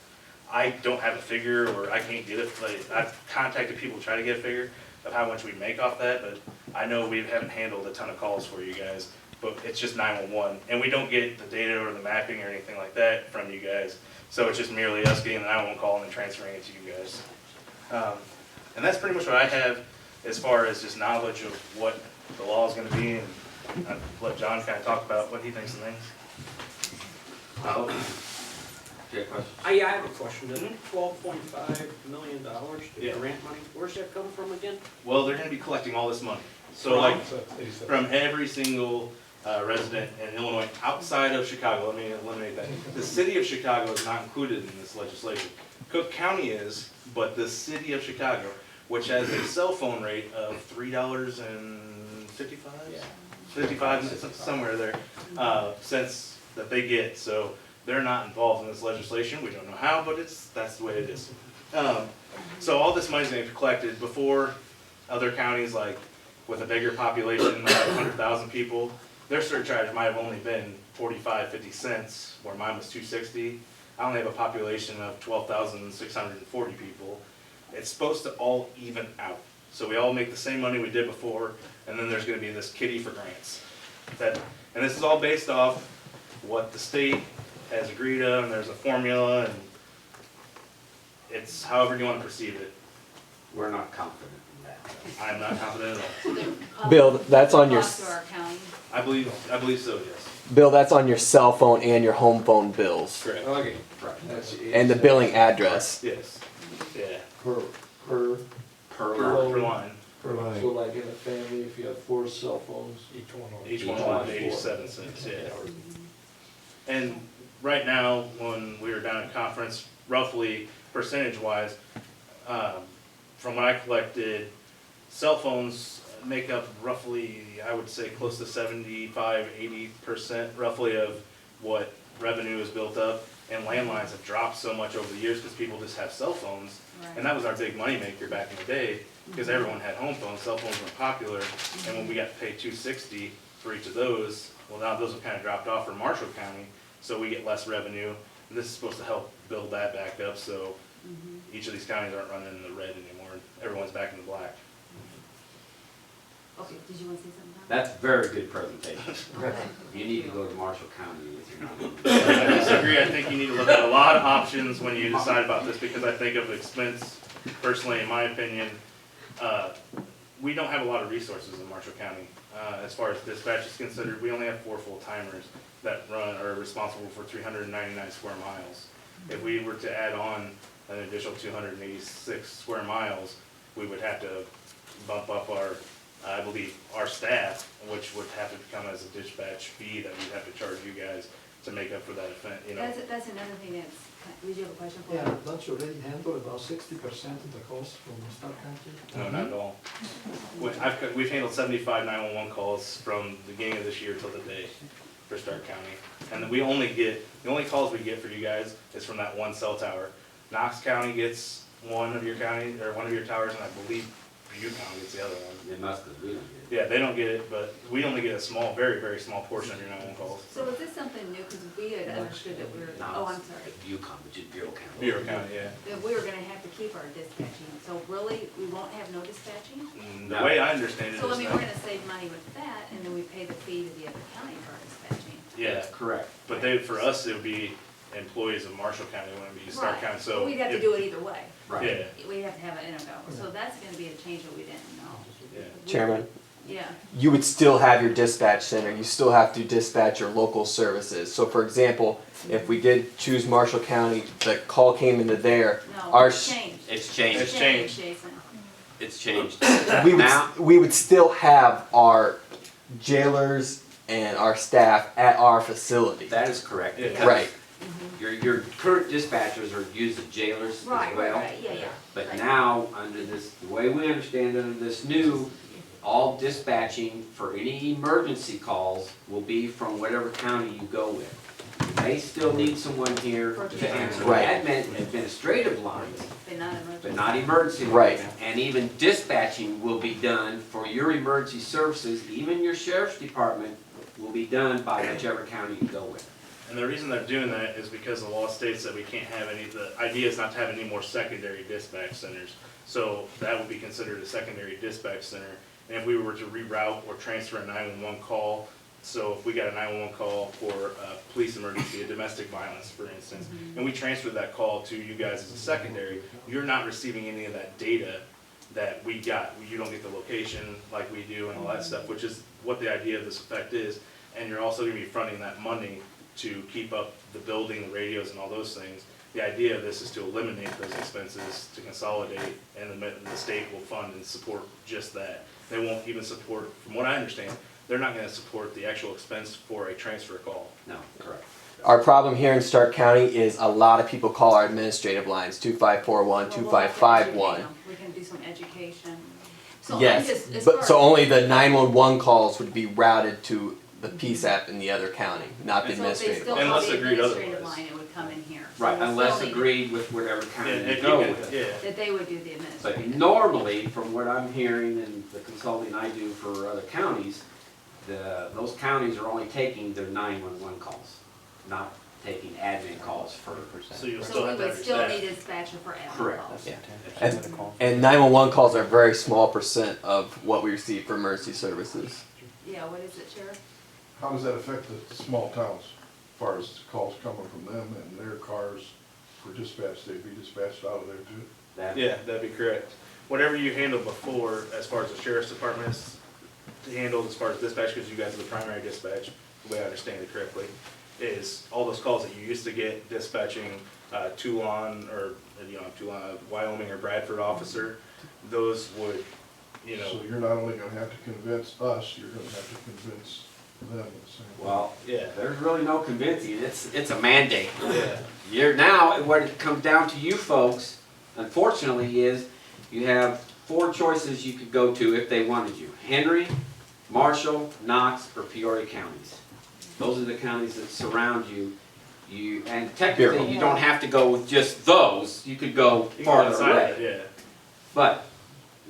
I don't have a figure, or I can't get it. I've contacted people to try to get a figure of how much we make off that, but I know we haven't handled a ton of calls for you guys. But it's just 911, and we don't get the data or the mapping or anything like that from you guys. So it's just merely us getting the 911 call and then transferring it to you guys. And that's pretty much what I have as far as just knowledge of what the law is going to be, and I'll let John kind of talk about what he thinks of things. Okay, question? Yeah, I have a question. The $12.5 million, Yeah. grant money, where's that come from again? Well, they're gonna be collecting all this money. So like, from every single resident in Illinois outside of Chicago, let me eliminate that. The city of Chicago is not included in this legislation. Cook County is, but the city of Chicago, which has a cell phone rate of $3.55? Yeah. 55, somewhere there, cents that they get, so they're not involved in this legislation. We don't know how, but that's the way it is. So all this money's gonna be collected before other counties, like with a bigger population, like 100,000 people, their surcharge might have only been 45, 50 cents, where mine was 260. I only have a population of 12,640 people. It's supposed to all even out. So we all make the same money we did before, and then there's gonna be this kitty for grants. And this is all based off what the state has agreed on, and there's a formula, and it's however you wanna perceive it. We're not confident in that. I'm not confident at all. Bill, that's on your Cost to our county. I believe so, yes. Bill. That's on your cell phone and your home phone bills, Correct. Okay. Correct. That's and the billing address. Yes. Yeah. Per Per Per line. per line. So like in a family, if you have 4 cell phones, Each one on 87 cents, yeah. And right now, when we were down at conference, roughly percentage-wise, from what I collected, cell phones make up roughly, I would say, close to 75, 80% roughly of what revenue is built up. And landlines have dropped so much over the years because people just have cell phones. Right. And that was our big moneymaker back in the day, because everyone had home phones, cell phones were popular. And when we got to pay $260 for each of those, well, now those have kind of dropped off for Marshall County, so we get less revenue. And this is supposed to help build that back up, so each of these counties aren't running in the red anymore. Everyone's back in the black. Okay, did you want to say something? Tom? That's very good presentation. Okay. You need to go to Marshall County with your money. I disagree. I think you need to look at a lot of options when you decide about this, because I think of expense, personally, in my opinion, we don't have a lot of resources in Marshall County. As far as dispatch is considered, we only have 4 full-timers that are responsible for 399 square miles. If we were to add on an additional 286 square miles, we would have to bump up I believe, our staff, which would have to come as a dispatch fee that we'd have to charge you guys to make up for that offense, you know. That's another thing that's, did you have a question for me? Yeah, don't you already handle about 60% of the calls from Star County? No, not at all. We've handled 75 911 calls from the beginning of this year till today for Stark County. And then the only calls we get for you guys is from that one cell tower. Knox County gets one of your towers, and I believe Butte County gets the other one. They must have, we don't get it. Yeah, they don't get it, but we only get a small, very, very small portion of your 911 calls. So is this something new, because we had understood that we were, No, oh, I'm it's sorry, Yukon, which is Bureau County. Bureau County, yeah. that we were gonna have to keep our dispatching, so really, we won't have no dispatching? The way I understand it So I is mean, that, we're gonna save money with that, and then we pay the fee to the other county for our dispatching. yeah, That's correct. but for us, it would be employees of Marshall County, it wouldn't be Stark Right. County, so. We'd have to do it either way. Right. Yeah, We'd have to have an interval, so that's gonna be a change that we didn't know. yeah. Chairman, Yeah, you would still have your dispatch center. You still have to dispatch your local services. So, for example, if we did choose Marshall County, the call came into there. no, Our it's changed. It's changed. It's changed. Jason. It's changed. we we would still have our jailers and our staff at our facility. That is correct. Yeah. because Right. Your current dispatchers are used as jailers as well. Right, right, right, yeah, yeah. But Right. now, under this, the way we understand it, under this new, all dispatching for any emergency calls will be from whatever county you go with. You may still need someone here to answer Right. administrative lines, But not emergency. but not emergency lines. Right. And even dispatching will be done for your emergency services, even your sheriff's department will be done by whichever county you go with. And the reason they're doing that is because the law states that we can't have the idea is not to have any more secondary dispatch centers. So that would be considered a secondary dispatch center. And if we were to reroute or transfer a 911 call, so if we got a 911 call for a police emergency, a domestic violence, for instance, and we transferred that call to you guys as a secondary, you're not receiving any of that data that we got. You don't get the location like we do and all that stuff, which is what the idea of this effect is. And you're also gonna be fronting that money to keep up the building, the radios and all those things. The idea of this is to eliminate those expenses, to consolidate, and the state will fund and support just that. They won't even support, from what I understand, they're not gonna support the actual expense for a transfer call. No, correct. Our problem here in Stark County is a lot of people call our administrative lines, 2541, 2551. We can do some education. So I'm Yes, just, as but far so as- only the 911 calls would be routed to the PSAP in the other county, not the So if they administrative. still line. call Unless the agreed administrative otherwise. line, it would come in here. So Right, we'll unless still need to- agreed with whatever county Yeah, you if go you with. can, yeah. That they would do the But administrative. normally, from what I'm hearing and the consulting I do for other counties, those counties are only taking their 911 calls, not taking admin calls for. So you'll So still we have to would have your still staff. need a dispatcher for admin Correct. calls. Yeah. And 911 calls are a very small percent of what we receive for emergency services. Yeah, what is it, Sheriff? How does that affect the small towns, as far as calls coming from them and their cars for dispatch, they'd be dispatched out of there too? Yeah, that'd be correct. Whatever you handled before, as far as the sheriff's department's handled, as far as dispatch, because you guys are the primary dispatch, the way I understand it correctly, is all those calls that you used to get dispatching Toulon or, Toulon, Wyoming or Bradford officer, those would, So you're not only gonna have to convince us, you're gonna have to convince them at the same time. Well, yeah. there's really no convincing, it's a mandate. Yeah. You're now, what it comes down to you folks, unfortunately, is you have 4 choices you could go to if they wanted you. Henry, Marshall, Knox, or Peoria counties. Those are the counties that surround you. And technically, you don't have to go with just those, you could go You can go farther outside away. of it, yeah. But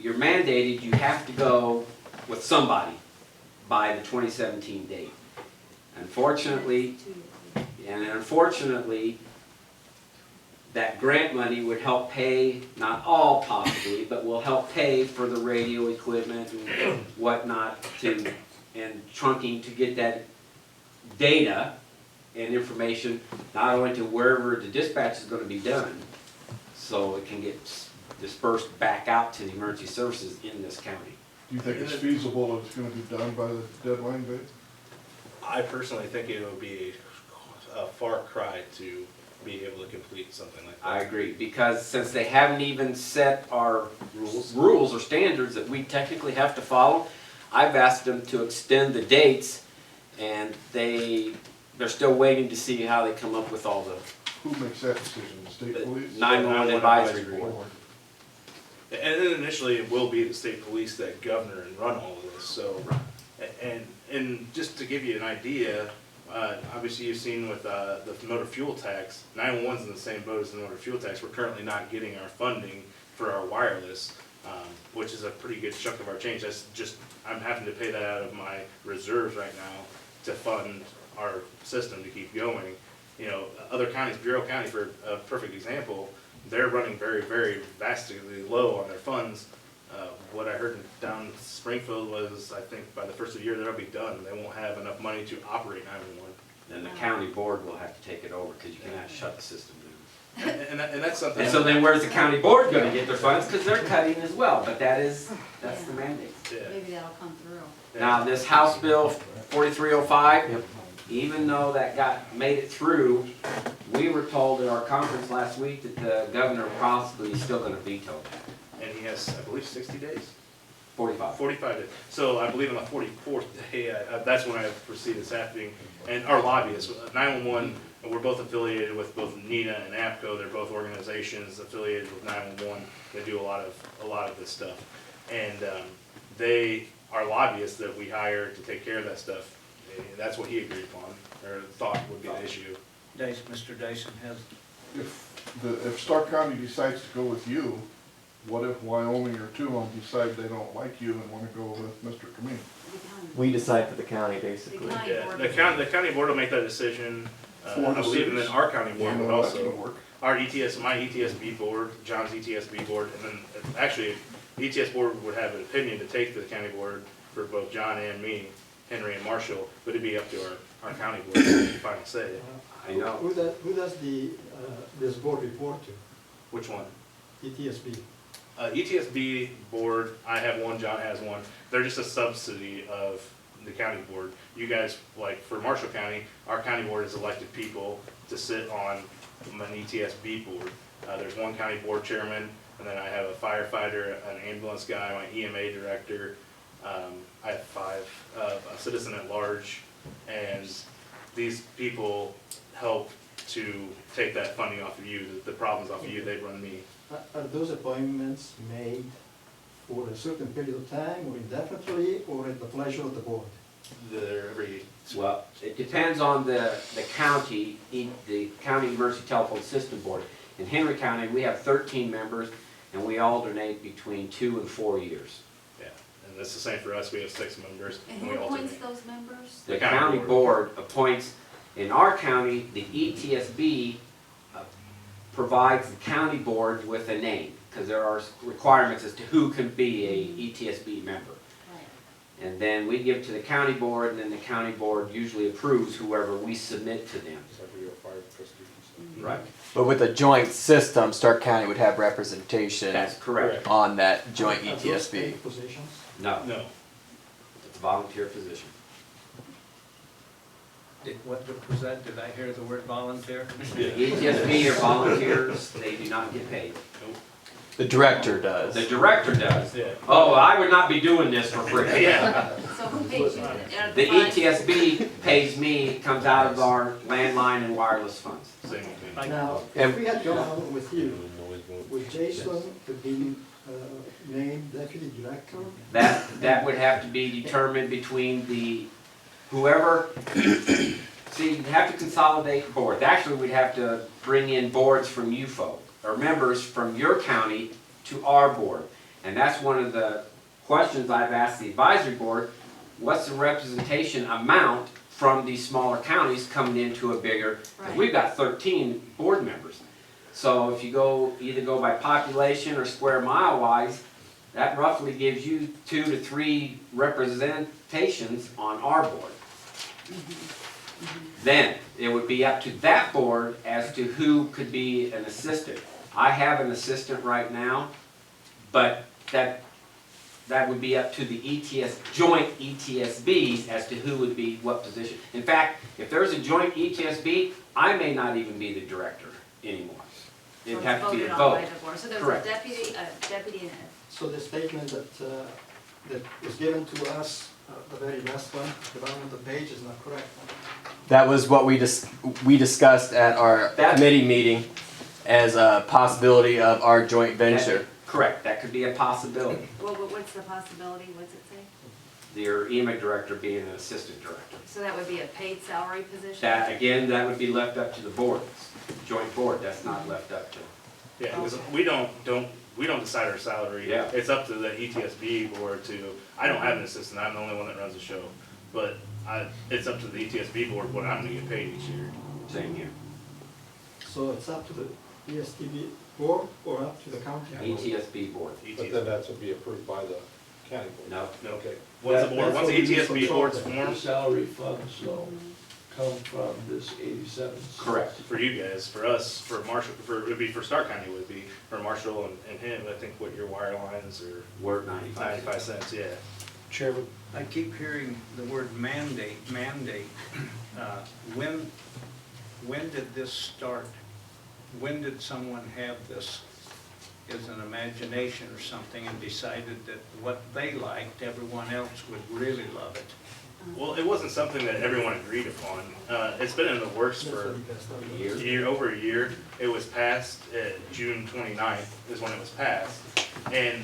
you're mandated, you have to go with somebody by the 2017 date. Unfortunately, that grant money would help pay, not all possibly, but will help pay for the radio equipment and whatnot and trunking to get that data and information, not only to wherever the dispatch is gonna be done, so it can get dispersed back out to the emergency services in this county. Do you think it's feasible that it's gonna be done by the deadline date? I personally think it would be a far cry to be able to complete something like that. I agree, because since they haven't even set our rules or standards that we technically have to follow, I've asked them to extend the dates, and they're still waiting to see how they come up with all the Who makes that decision, the state police? 911 advisory board. And then initially, it will be the state police that govern and run all of this, so. And just to give you an idea, obviously you've seen with the motor fuel tax, 911's in the same boat as the motor fuel tax. We're currently not getting our funding for our wireless, which is a pretty good chunk of our change. That's just, I'm having to pay that out of my reserves right now to fund our system to keep going. Other counties, Bureau County for a perfect example, they're running very, very vastly low on their funds. What I heard down Springfield was, I think by the first of the year, they'll be done. They won't have enough money to operate 911. Then the county board will have to take it over, because you cannot shut the system down. And that's something. And so then where's the county board gonna get their funds, because they're cutting as well, but that's the mandate. Maybe that'll come through. Now, this House Bill 4305, even though that made it through, we were told at our conference last week that the governor possibly is still gonna veto that. And he has, I believe, 60 days? 45. 45 days. So I believe on the 44th day, that's when I foresee this happening. And our lobbyists, 911, we're both affiliated with both NENA and APCO. They're both organizations affiliated with 911. They do a lot of this stuff. And they are lobbyists that we hire to take care of that stuff. And that's what he agreed upon, or thought would be the issue. Mr. Dyson has. If Stark County decides to go with you, what if Wyoming or Toulon decide they don't like you and wanna go with Mr. Kameen? We decide for the county, basically. Yeah, the county board will make that decision, I For the believe, and then cities? our county board Yeah, would no, that also. can work. Our my ETSB board, John's ETSB board, and then actually, the ETS board would have an opinion to take to the county board for both John and me, Henry and Marshall, but it'd be up to our county board to finally say. I know. Who does this board report to? Which one? ETSB. ETSB board, I have one, John has one. They're just a subsidy of the county board. You guys, like for Marshall County, our county board has elected people to sit on an ETSB board. There's one county board chairman, and then I have a firefighter, an ambulance guy, my EMA director. I have 5, a citizen at large, and these people help to take that funding off of you, the problems off of you, they run me. Are those appointments made for a certain period of time, or indefinitely, or at the pleasure of the board? They're every, Well, it depends on the county, the County Emergency Telephone System Board. In Henry County, we have 13 members, and we alternate between 2 and 4 years. yeah, and that's the same for us, we have 6 members, And and who we appoints alternate. those members? The county board appoints, in our county, the ETSB provides the county board with a name, because there are requirements as to who can be a ETSB member. Right. And then we give to the county board, and then the county board usually approves whoever we submit to them. Right. But with a joint system, Stark County would have representation That's correct. on that joint Are those ETSB. paid positions? No, No, it's a volunteer position. What was that? Did I hear the word volunteer? The ETSB are volunteers, they do not get paid. The director does. The director does. yeah. Oh, I would not be doing this for free. Yeah, So who pays you? Out of The funds? ETSB pays me, it comes out of our landline and wireless funds. same thing. Now, And- if we had gone with you, would Jason be named deputy director? That would have to be determined between the, whoever, see, you'd have to consolidate boards. Actually, we'd have to bring in boards from you folk, or members from your county to our board. And that's one of the questions I've asked the advisory board, what's the representation amount from these smaller counties coming into a bigger, because Right. we've got 13 board members. So if you go, either go by population or square mile wise, that roughly gives you 2 to 3 representations on our board. Then, it would be up to that board as to who could be an assistant. I have an assistant right now, but that would be up to the joint ETSBs as to who would be what position. In fact, if there's a joint ETSB, I may not even be the director anymore. So It'd it's have to be a voted on vote. by the board. So there's a Correct. deputy and So the statement that was given to us, the very last one, the bottom of the page is not correct. That was what we discussed at our committee meeting as a possibility of our joint venture. Correct, that could be a possibility. what's the possibility? What's it say? Your EMA director being an assistant director. So that would be a paid salary position? That, again, that would be left up to the board, joint board, that's not left up to. Yeah, because we don't decide our salary. Yeah. It's up to the ETSB board to, I don't have an assistant, I'm the only one that runs the show. But it's up to the ETSB board what I'm gonna get paid each year. Same here. So it's up to the ESTB board or up to the county? ETSB board. But then that's to be approved by the county board. No, No. Okay. Once the board, That's once the what we ETSB control board's then. formed, salary funds, so come from this 87. correct. for you guys, for us, for Marshall, it'd be for Stark County would be, for Marshall and him, I think what your wire lines are We're at 95. 95 cents, yeah. Chairman, I keep hearing the word mandate. When did this start? When did someone have this as an imagination or something and decided that what they liked, everyone else would really love it? Well, it wasn't something that everyone agreed upon. It's been in the works for over a year. It was passed June 29th is when it was passed. And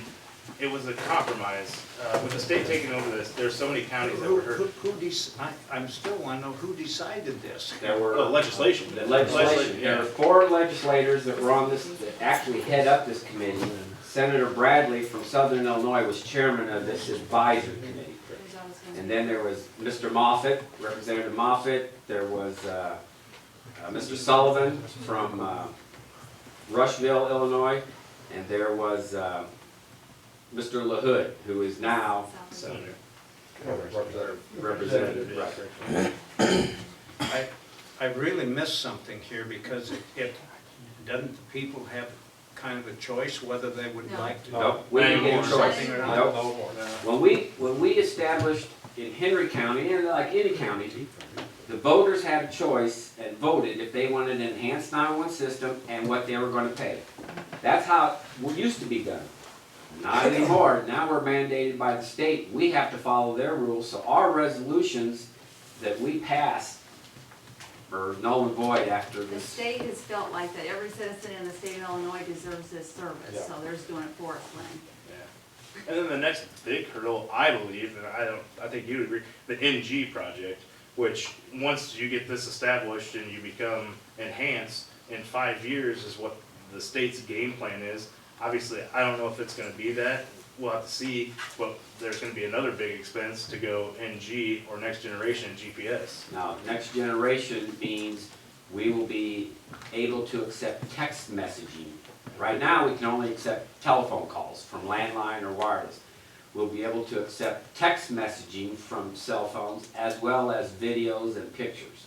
it was a compromise. With the state taking over this, there's so many counties that were hurt. I'm still want to know who decided this. There were. Oh, legislation. The legislation, there were 4 legislators that were on this, that actually head up this committee. Senator Bradley from Southern Illinois was chairman of this advisory committee. And then there was Mr. Moffitt, Representative Moffitt, there was Mr. Sullivan from Rushville, Illinois, and there was Mr. LaHood, who is now Senator. representative. Right. I really missed something here because doesn't the people have kind of a choice whether they would No. like to? Nope, we didn't get a choice. Something or not? Nope. When we established in Henry County, and like any county, the voters had a choice and voted if they wanted an enhanced 911 system and what they were gonna pay. That's how it used to be done. Not anymore. Now we're mandated by the state. We have to follow their rules, so our resolutions that we pass are null and void after The this. state has felt like that every citizen in the state of Illinois deserves this service, Yeah. so they're just doing it for us, Lynn. Yeah. And then the next big hurdle, I believe, and I think you would agree, the NG project, which once you get this established and you become enhanced in 5 years is what the state's game plan is. Obviously, I don't know if it's gonna be that, we'll have to see, but there's gonna be another big expense to go NG or next generation GPS. Now, next generation means we will be able to accept text messaging. Right now, we can only accept telephone calls from landline or wireless. We'll be able to accept text messaging from cell phones as well as videos and pictures.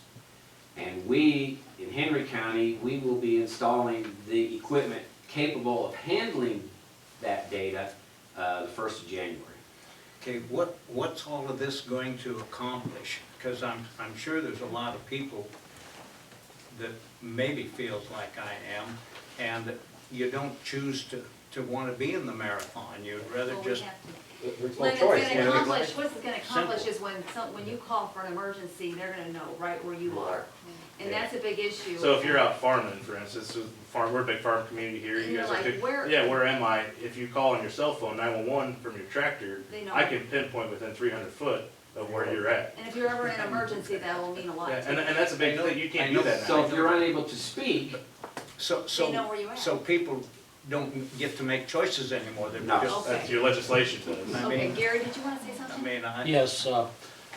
And we, in Henry County, we will be installing the equipment capable of handling that data the 1st of January. Okay, what's all of this going to accomplish? Because I'm sure there's a lot of people that maybe feels like I am, and you don't choose to want to be in the marathon. You'd rather Well, we just, have to. There's Lynn, no it's choice. gonna you know, accomplish, what's it gonna accomplish Simple. is when you call for an emergency, they're gonna know right where you are. And Yeah. that's a big issue. So if you're out farming, for instance, we're a big farm community here, And you guys you're are like, too. where- Yeah, where am I? If you call on your cell phone, 911 from your tractor, They know. I can pinpoint within 300 foot of where you're at. And if you're ever in an emergency, that will mean a lot Yeah, too. and that's a big thing, you can't do that now. So if you're unable to speak, They know where you at. so people don't get to make choices anymore. They're No. just, That's your legislation says. I Okay, mean, Gary, did you wanna say something? Yes,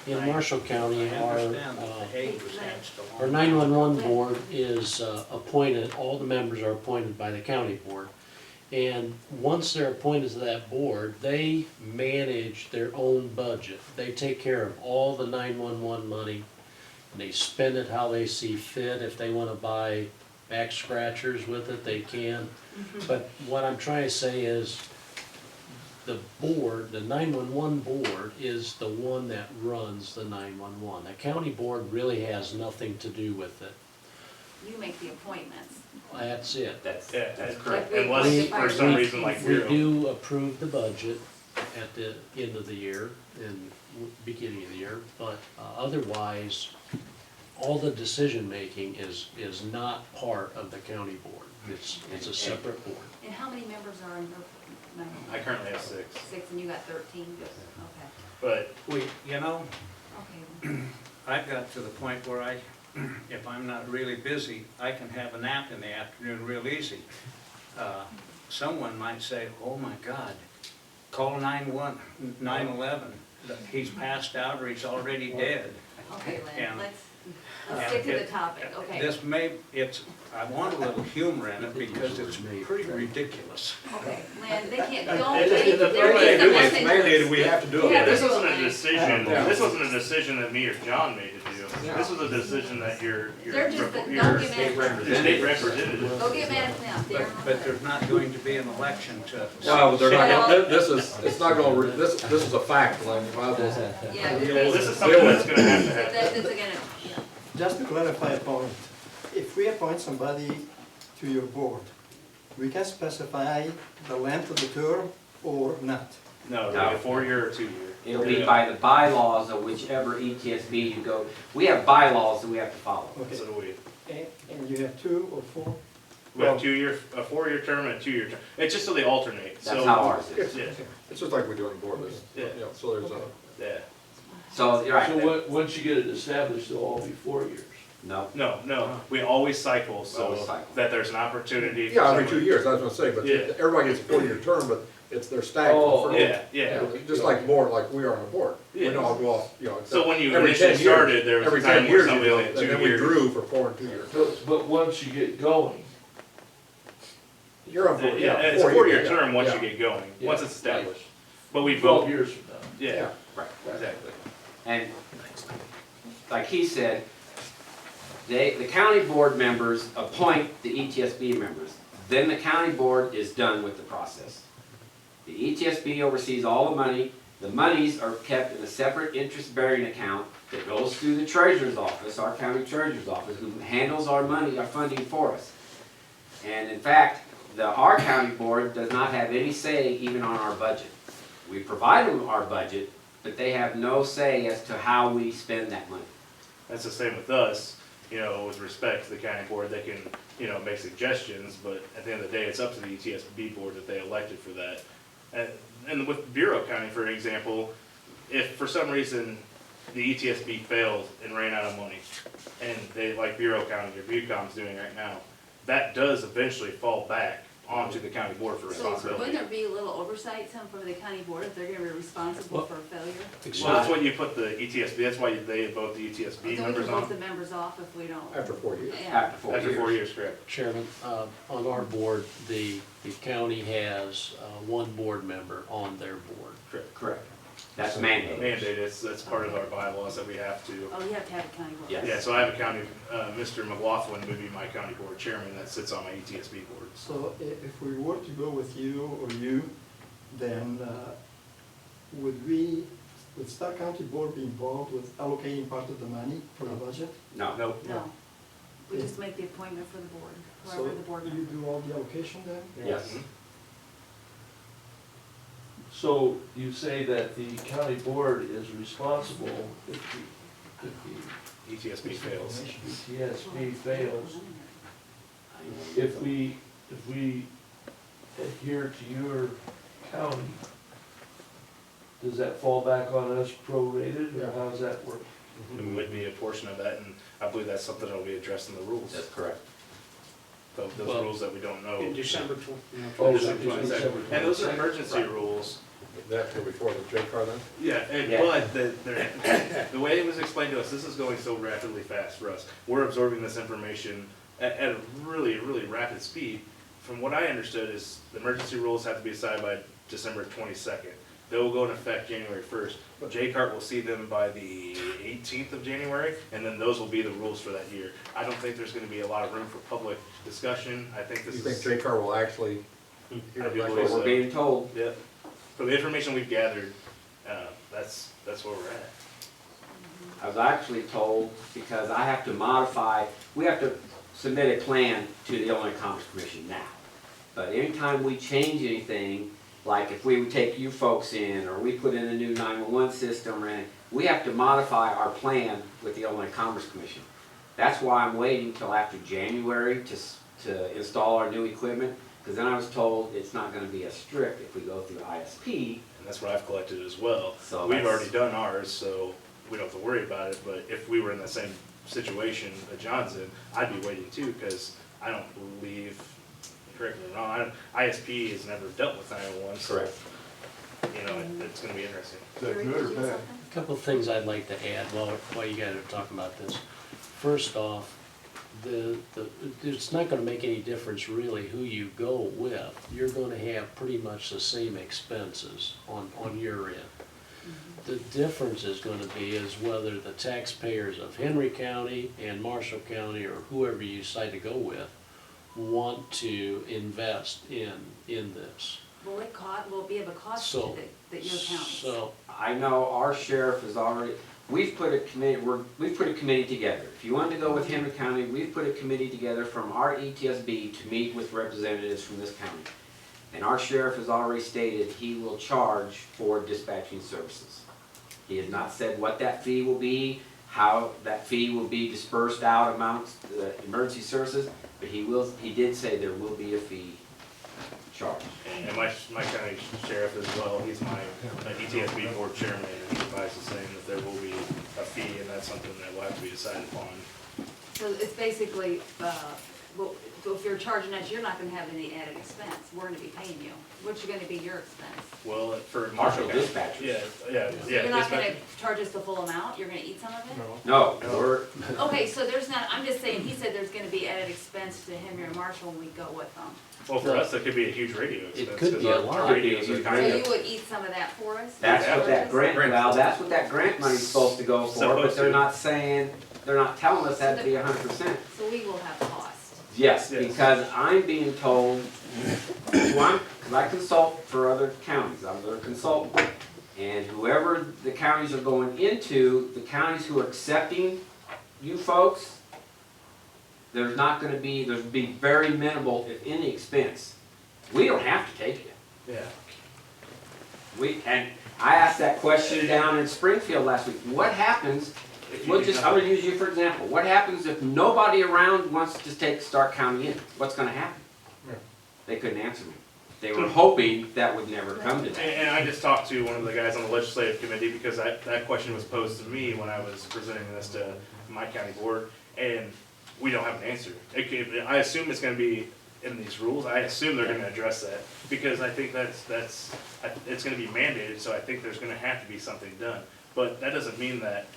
in Marshall County, I our, understand that the egg was hatched a long our time 911 board is appointed, all the members are appointed by the county board. And once they're appointed to that board, they manage their own budget. They take care of all the 911 money. And they spend it how they see fit. If they wanna buy back scratchers with it, they can. But what I'm trying to say is, the board, the 911 board is the one that runs the 911. The county board really has nothing to do with it. You make the appointments. That's it. that's Yeah, correct. Like unless for some reason like We zero. do approve the budget at the end of the year and beginning of the year, but otherwise, all the decision-making is not part of the county board. It's a separate board. And how many members are in your, I currently have 6, 6 and you got 13? Yes. Okay, but you know, okay. I've got to the point where if I'm not really busy, I can have a nap in the afternoon real easy. Someone might say, oh my God, call 911, he's passed out or he's already dead. Okay, Lynn, And- let's and stick to the it- topic, okay? This I want a little humor in it because it's pretty ridiculous. Okay, Lynn, they can't, And don't, the they, third there thing needs I do to is be mandated, we have to do it. Yeah, this do it, wasn't a Lynn. decision, Yeah. this wasn't a decision that me or John made to do. This was a decision that your They're just, don't your get mad at them. state representative. Go get mad at them, they're not. But there's not going to be an election to. No, they're not, Well- it's not gonna, this is a fact, like, if I was. Yeah, Well, this is something that's gonna have to happen. that's gonna, yeah. Just to clarify a point, if we appoint somebody to your board, we can specify the length of the term or not. No, No. a 4-year or 2-year. It'll be by the bylaws of whichever ETSB you go. We have bylaws that we have to follow. Okay. So do we. And you have 2 or 4? We have a 4-year term and a 2-year term. It's just so they alternate. That's how ours is. Yeah, It's just like we do on the board list, Yeah. so there's a. yeah. So, you're right. Once you get it established, it'll all be 4 years. No, No, we always cycle Always so cycle. that there's an opportunity. for Yeah, every someone- 2 years, I was gonna say, but Yeah. everybody gets a 4-year term, but they're staggered. Oh, for- Yeah. Just like board, like we are on the board. We Yeah. don't all go off, you know. So when you every initially 10 years- started, there was a every time 10 where years somebody you only go, had and 2 then we years. drew for 4 and 2 years. But once you get going, You're on board, Yeah, yeah. it's a 4-year yeah, term once yeah. you get going, Yeah. once it's established. But we 12 vote, years from now. yeah, right. exactly. And like he said, the county board members appoint the ETSB members. Then the county board is done with the process. The ETSB oversees all the money, The monies are kept in a separate interest-bearing account that goes through the treasurer's office, our county treasurer's office, who handles our money, our funding for us. And in fact, our county board does not have any say even on our budget. We provide them our budget, but they have no say as to how we spend that money. That's the same with us, you know, with respect to the county board, they can, you know, make suggestions, but at the end of the day, it's up to the ETSB board that they elected for that. And with Bureau County, for example, if for some reason the ETSB failed and ran out of money, and they, like Bureau County or BUCOM's doing right now, that does eventually fall back onto the county board for So wouldn't responsibility. there be a little oversight from the county board if they're gonna be responsible for failure? Well, that's what you put the ETSB, that's why they vote the ETSB Then we members can vote on. the members off if we don't. After 4 years. Yeah. After 4 years, correct. Chairman, on our board, the county has one board member on their board. Correct. That's mandated. Mandated, that's part of our bylaws that we have to. Oh, you have to have a county board. Yes. Yeah, so I have a county, Mr. McLaughlin would be my county board chairman that sits on my ETSB board. So if we were to go with you or you, then would Stark County Board be involved with allocating part of the money for the budget? No. Nope. No, we just make the appointment for the board, So whoever the board you member. do all the allocation then? Yes. So you say that the county board is responsible if the ETSB fails. ETSB fails. If we adhere to your county, does that fall back on us prorated, or how does that work? It would be a portion of that, and I believe that's something that'll be addressed in the rules. That's correct. Those Well, rules that we don't know. In December Oh, December December 22nd. And those are 22nd. emergency rules. That go before the J car then? Yeah, but the way it was explained to us, this is going so rapidly fast for us. We're absorbing this information at a really, really rapid speed. From what I understood is the emergency rules have to be decided by December 22nd. They will go in effect January 1st. J-CART will see them by the 18th of January, and then those will be the rules for that year. I don't think there's gonna be a lot of room for public discussion. I think this You is. think J car will actually hear I do back believe on We're being told. Yeah, from the information we've gathered, that's where we're at. I was actually told, because I have to modify, we have to submit a plan to the Illinois Commerce Commission now. But anytime we change anything, like if we would take you folks in, or we put in a new 911 system, or anything, we have to modify our plan with the Illinois Commerce Commission. That's why I'm waiting till after January to install our new equipment, because then I was told it's not gonna be as strict if we go through ISP. And that's what I've collected as well. So We've that's- already done ours, so we don't have to worry about it, but if we were in the same situation that John's in, I'd be waiting too, because I don't believe, correct me if I'm wrong, ISP has never dealt with 911, so. Correct. You know, it's gonna be interesting. Is that good or bad? A couple of things I'd like to add while you guys are talking about this. First off, it's not gonna make any difference really who you go with. You're gonna have pretty much the same expenses on your end. The difference is gonna be is whether the taxpayers of Henry County and Marshall County, or whoever you decide to go with, want to invest in this. Will it be of a cost So- that you account? So, I know our sheriff has already, we've put a committee together. If you want to go with Henry County, we've put a committee together from our ETSB to meet with representatives from this county. And our sheriff has already stated he will charge for dispatching services. He has not said what that fee will be, how that fee will be dispersed out amongst the emergency services, but he did say there will be a fee charged. And my county sheriff as well, he's my ETSB board chairman, and he advises saying that there will be a fee, and that's something that will have to be decided upon. So it's basically, well, if you're charging us, you're not gonna have any added expense. We're gonna be paying you. What's gonna be your expense? Well, for Marshall Marshall County. dispatchers. Yeah. You're not gonna dispatch- charge us the full amount? You're gonna eat some of it? No, we're, Okay, so there's not, I'm just saying, he said there's gonna be added expense to Henry and Marshall when we go with them. Well, for us, that could be a huge radio expense. could 'cause be a our lot. radios are So So kind you of. would eat some of that for us? that's what that grant, Grant. well, that's what that grant money's supposed to go for, but Supposed they're to. not saying, they're not telling us that to be 100%. So we will have cost. Yes, Yes. because I'm being told, because I consult for other counties, I'm their consultant, And whoever the counties are going into, the counties who are accepting you folks, there's be very minimal, if any, expense. We don't have to take it. Yeah. And I asked that question down in Springfield last week. What happens, I'm gonna use you for example. What happens if nobody around wants to take Stark County in? What's gonna happen? They couldn't answer me. They were hoping that would never come to that. And I just talked to one of the guys on the legislative committee because that question was posed to me when I was presenting this to my county board, and we don't have an answer. I assume it's gonna be in these rules. I assume they're gonna address that, because I think it's gonna be mandated, so I think there's gonna have to be something done. But that doesn't mean that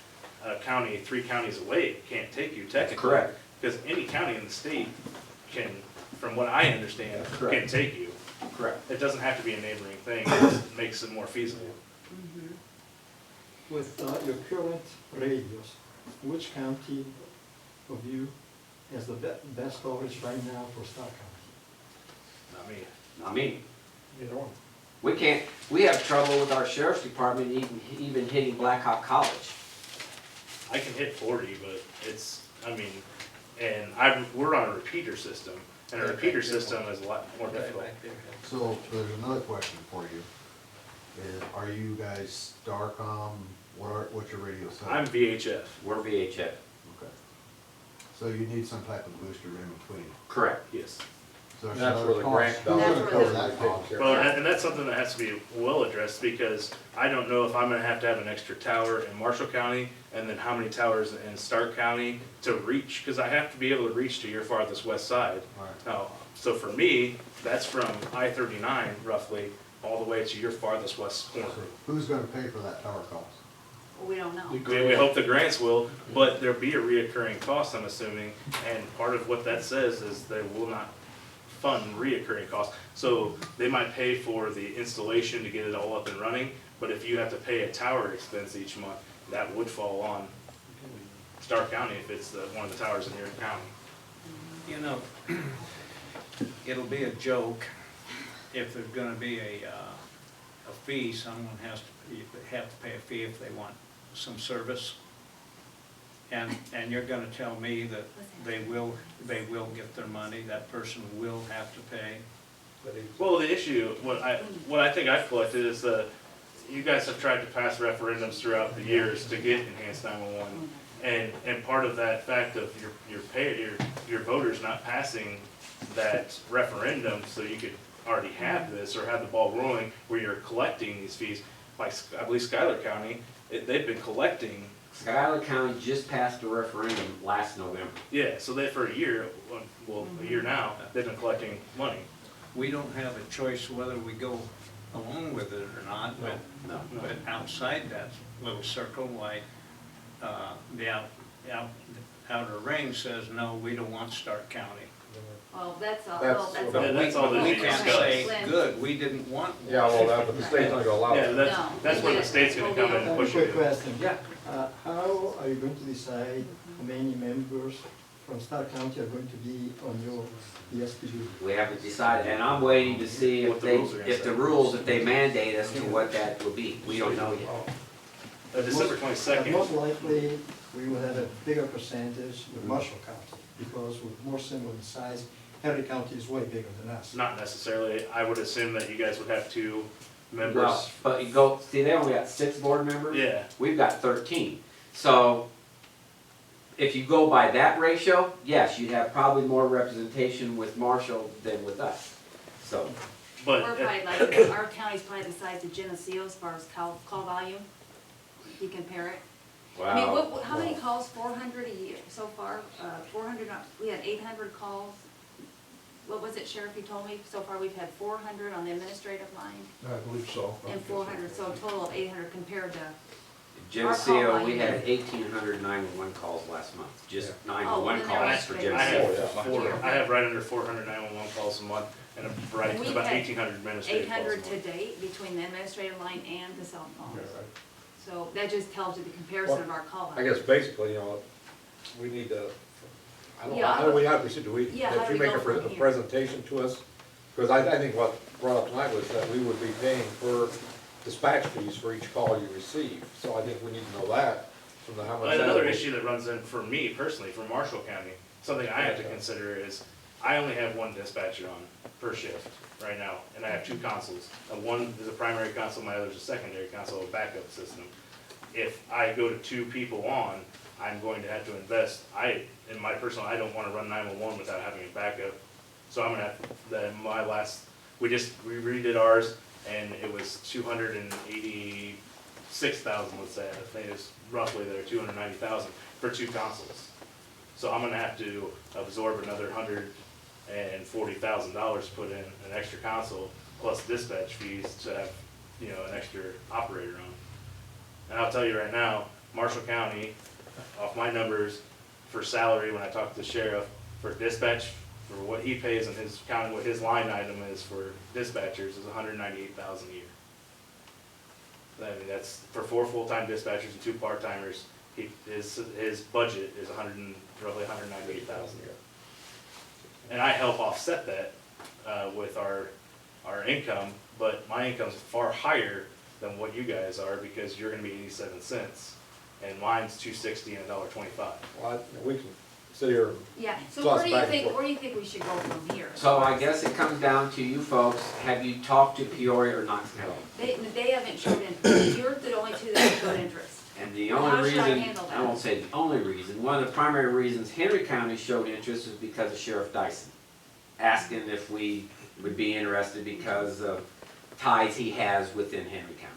a county 3 counties away can't take you technically. Correct. Because any county in the state can, from what I understand, can take you. Correct. It doesn't have to be a neighboring thing, it just makes it more feasible. With your current radius, which county of you has the best coverage right now for Stark County? Not me. Not me. Either one. We have trouble with our sheriff's department even hitting Black Hawk College. I can hit 40, but we're on a repeater system, and a repeater system is a lot more difficult. So there's another question for you. Are you guys Starcom? What's your radio set? I'm VHF. We're VHF. Okay. So you need some type of booster in between. Correct. Yes. So there's That's another where the grant cost. dollars That's are where the- taken care of. Well, and that's something that has to be well addressed, because I don't know if I'm gonna have to have an extra tower in Marshall County, and then how many towers in Stark County to reach, because I have to be able to reach to your farthest west side. Right. Now, so for me, that's from I-39 roughly, all the way to your farthest west corner. So who's gonna pay for that tower cost? We don't know. We hope the grants will, but there'll be a reoccurring cost, I'm assuming, and part of what that says is they will not fund reoccurring costs. So they might pay for the installation to get it all up and running, but if you have to pay a tower expense each month, that would fall on Stark County if it's one of the towers in your county. You know, it'll be a joke if there's gonna be a fee, someone have to pay a fee if they want some service. And you're gonna tell me that they will get their money, that person will have to pay? Well, the issue, what I think I've collected is you guys have tried to pass referendums throughout the years to get enhanced 911. And part of that fact of your voters not passing that referendum, so you could already have this or have the ball rolling where you're collecting these fees. Like, I believe Schuyler County, they've been collecting. Schuyler County just passed a referendum last November. Yeah, so they, for a year, well, a year now, they've been collecting money. We don't have a choice whether we go along with it or not, but, No. but outside that little circle, like, the outer ring says, no, we don't want Stark County. Well, that's all, That's well, that's what- all. That's all that We needs to can't discuss. say, good, we didn't want one. Yeah, well, but the state's not gonna allow Yeah, it. that's where the state's gonna come in and push Quick it. question. Yeah. How are you going to decide how many members from Stark County are going to be on your ESPB? We haven't decided, and I'm waiting to see What if the they, rules are gonna if say. the rules, if they mandate us to what that will be. We don't know yet. December But 22nd. most likely, we will have a bigger percentage with Marshall County, because we're more similar in size. Henry County is way bigger than us. Not necessarily. I would assume that you guys would have 2 members. Well, but you go, see, they only got 6 board members. Yeah. We've got 13. So if you go by that ratio, yes, you'd have probably more representation with Marshall than with us. So, But We're probably like, our county's probably the size of Geneseo as far as call volume, if you compare it. I mean, wow. how many calls, 400 a year so far? 400, we had 800 calls. What was it, Sheriff, you told me? So far, we've had 400 on the administrative line I believe so. and 400, so a total of 800 compared to, Geneseo, we volume. had 1,800 911 calls last month, just Oh, 911 then there calls was for big. I Geneseo. have, I have right under 400 911 calls a month, and right We about had 1,800 administrative calls a 800 to month. date between the administrative line and the cell phones. So that just tells you the comparison of our call I volume. guess basically, you know, we need to, I don't know, Yeah, how do we have, do we, yeah, how if do you we make go from a here? presentation to us? Because I think what brought up tonight was that we would be paying per dispatch fees for each call you receive, so I think we need to know that from the how much. Another issue that runs in for me personally, for Marshall County, something I have to consider is, I only have one dispatcher on per shift right now, and I have two consoles. One is a primary console, my other is a secondary console, a backup system. If I go to two people on, I'm going to have to invest, in my personal, I don't wanna run 911 without having a backup. So I'm gonna have, we redid ours, and it was 286,000, let's say, I think it's roughly there, 290,000 for two consoles. So I'm gonna have to absorb another $140,000 to put in an extra console, plus dispatch fees to have, an extra operator on. And I'll tell you right now, Marshall County, off my numbers, for salary, when I talk to the sheriff, for dispatch, for what he pays in his county, what his line item is for dispatchers is $198,000 a year. I mean, that's for 4 full-time dispatchers and 2 part-timers. His budget is roughly $198,000 a year. And I help offset that with our income, but my income's far higher than what you guys are, because you're gonna be 87 cents, and mine's $2.60 and $1.25. Well, we can sit here. Yeah, so Toss where do you back and think, forth. where do you think we should go from here? So I guess it comes down to you folks, have you talked to Peoria or Knox County? They haven't showed interest. You're the only two that have showed interest. And the Well, only how should I reason, handle that? I won't say the only reason, one of the primary reasons Henry County showed interest is because of Sheriff Dyson, asking if we would be interested because of ties he has within Henry County.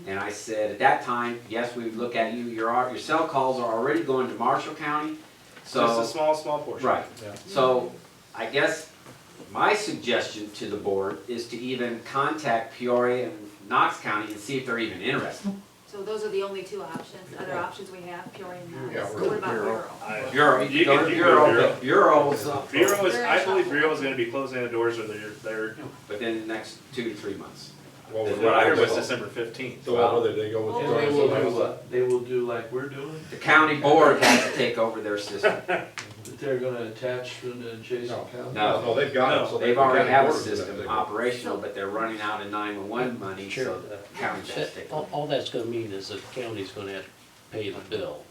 And I said, at that time, yes, we would look at you, your cell calls are already going to Marshall County, so. Just a small portion. Right, so I guess my suggestion to the board is to even contact Peoria and Knox County and see if they're even interested. So those are the only two options, other options we have, Peoria and Knox. Yeah, So what about Bureau? Bureau, You can do Bureau. Bureau's, Bureau is, I believe Bureau is gonna be closing the doors with their, within the next 2 to 3 months. Well, what I heard was December 15th. So whether they go with. And they will do what? They will do like we're doing? The county board has to take over their system. That they're gonna attach from the adjacent county? No, they've got it, so They've already have a board is system gonna- operational, but they're running out of 911 money, Sure. so the county has to take over. All that's gonna mean is that the county's gonna have to pay the bill.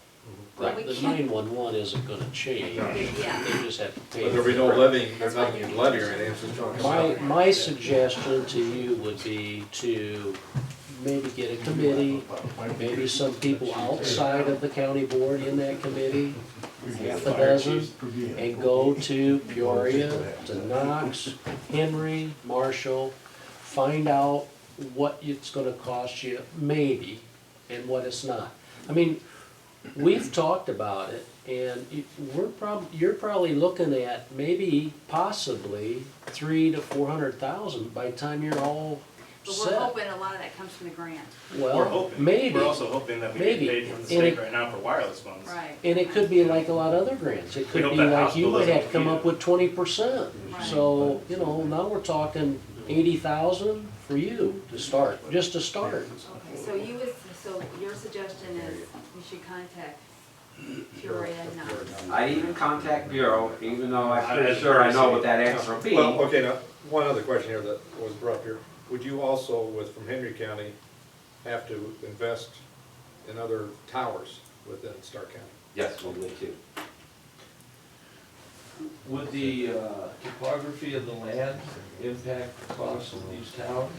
Well, we The can't- 911 isn't gonna change, Yeah. they just have to pay. But there'll be no living, there's nothing in levy or anything, it's just My suggestion to you would be to maybe get a committee, maybe some people outside of the county board in that committee, half a dozen, and go to Peoria, to Knox, Henry, Marshall, find out what it's gonna cost you, maybe, and what it's not. I mean, we've talked about it, and you're probably looking at maybe possibly 300,000 to 400,000 by the time you're all But we're set. hoping a lot of that comes from the grant. We're Well, hoping. maybe, We're also hoping that we maybe. get paid from the And state it- right now for wireless phones. Right. and it could be like a lot of other grants, it could hope be that like house you bill might doesn't have to come defeat up it. with 20%. Right. So, now we're talking 80,000 for you to start, just to start. Okay, so so your suggestion is we should contact Peoria and Knox. I'd even contact Bureau, even though I'm pretty As sure I know courtesy. what that answer will be. Well, okay, now, one other question here that was brought up here. Would you also, from Henry County, have to invest in other towers within Stark County? Yes, we would too. Would the topography of the land impact the cost of these towers?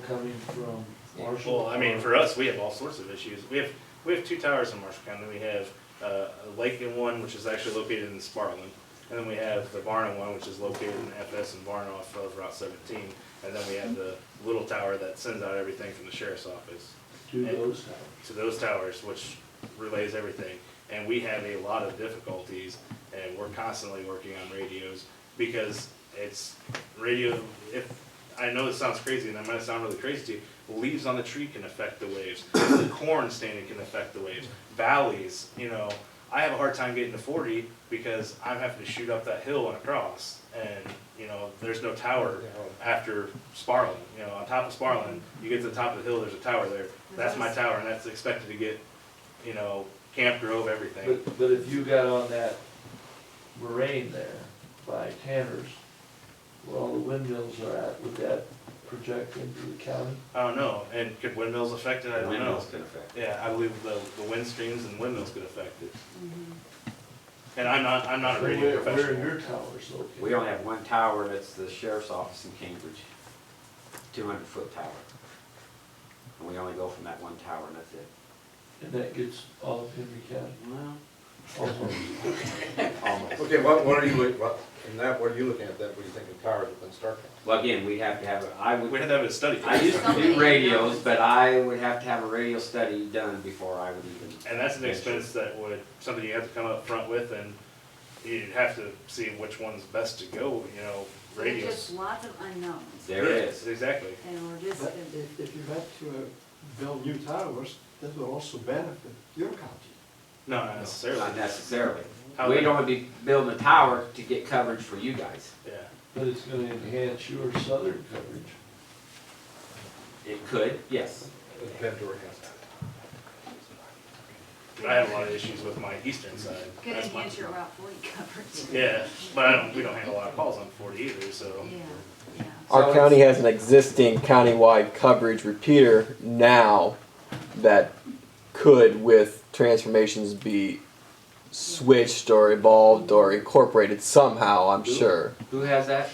Coming from Marshall? Well, I mean, for us, we have all sorts of issues. We have 2 towers in Marshall County. We have a Lakeland one, which is actually located in Sparland. And then we have the Varna one, which is located in FS and Varna off of Route 17. And then we have the little tower that sends out everything from the sheriff's office. To those towers? To those towers, which relays everything. And we have a lot of difficulties, and we're constantly working on radios, because it's radio, I know this sounds crazy, and that might sound really crazy to you, leaves on the tree can affect the waves, the corn standing can affect the waves, valleys, I have a hard time getting to 40 because I'm having to shoot up that hill and across, and, there's no tower after Sparland, on top of Sparland, you get to the top of the hill, there's a tower there, that's my tower, and that's expected to get, Camp Grove, everything. But if you got on that moraine there by Tanner's, where all the windmills are at, would that project into the county? I don't know, and could windmills affect it? I don't know. Windmills can affect it. Yeah, I believe the wind streams and windmills could affect it. Mm-hmm. And I'm not a So radio where are professional. your towers located? We only have one tower, that's the sheriff's office in Cambridge, 200-foot tower. And we only go from that one tower, and that's it. And that gets all of Henry County? Well, almost. Okay, what are you, what are you looking at then, what do you think of towers within Stark County? Well, again, we'd have to have, We'd have to have a study. I used to So do many radios, numbers. but I would have to have a radio study done before I would even. And that's an expense that would, something you have to come up front with, and you'd have to see which one's best to go, you know, So there's radios. just lots of unknowns. There Yeah, is. Exactly. And we're just, But if you had to build new towers, that will also benefit your county. No, not necessarily. Not necessarily. How We'd they- only be building a tower to get coverage for you guys. Yeah. But it's gonna enhance your southern coverage. It could, yes. Ventura has that. I have a lot of issues with my eastern side. could That's my- enhance your Route 40 coverage. Yeah, but we don't handle a lot of calls on 40 either, so. Yeah, yeah. Our So county it's- has an existing countywide coverage repeater now that could, with transformations, be switched or evolved or incorporated somehow, I'm sure. Who has that?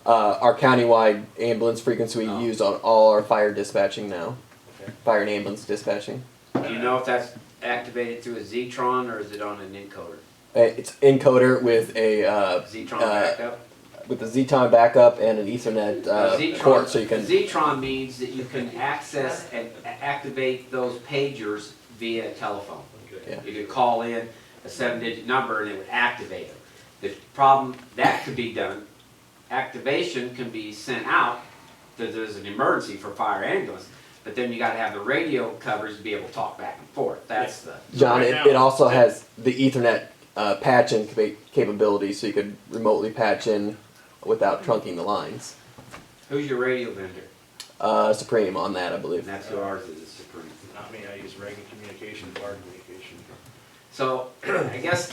Our countywide ambulance frequency we Oh. use on all our fire dispatching now. Okay. Fire and ambulance dispatching. Do you know if that's activated through a Zetron or is it on an encoder? It's encoder with a Zetron backup? with a Zeton backup and an Ethernet port, so you can. Zetron means that you can access and activate those pagers via telephone. Yeah. You could call in a 7-digit number and it would activate it. The problem, that could be done, activation can be sent out, that there's an emergency for fire ambulance, but then you gotta have the radio coverage to be able to talk back and forth, that's the. John, right it, now- it also has the Ethernet patch-in capability, so you could remotely patch in without trunking the lines. Who's your radio vendor? Supreme on that, I believe. And that's who ours is, Supreme. Not me, I use Reagan Communication, Fire Communication. So, I guess,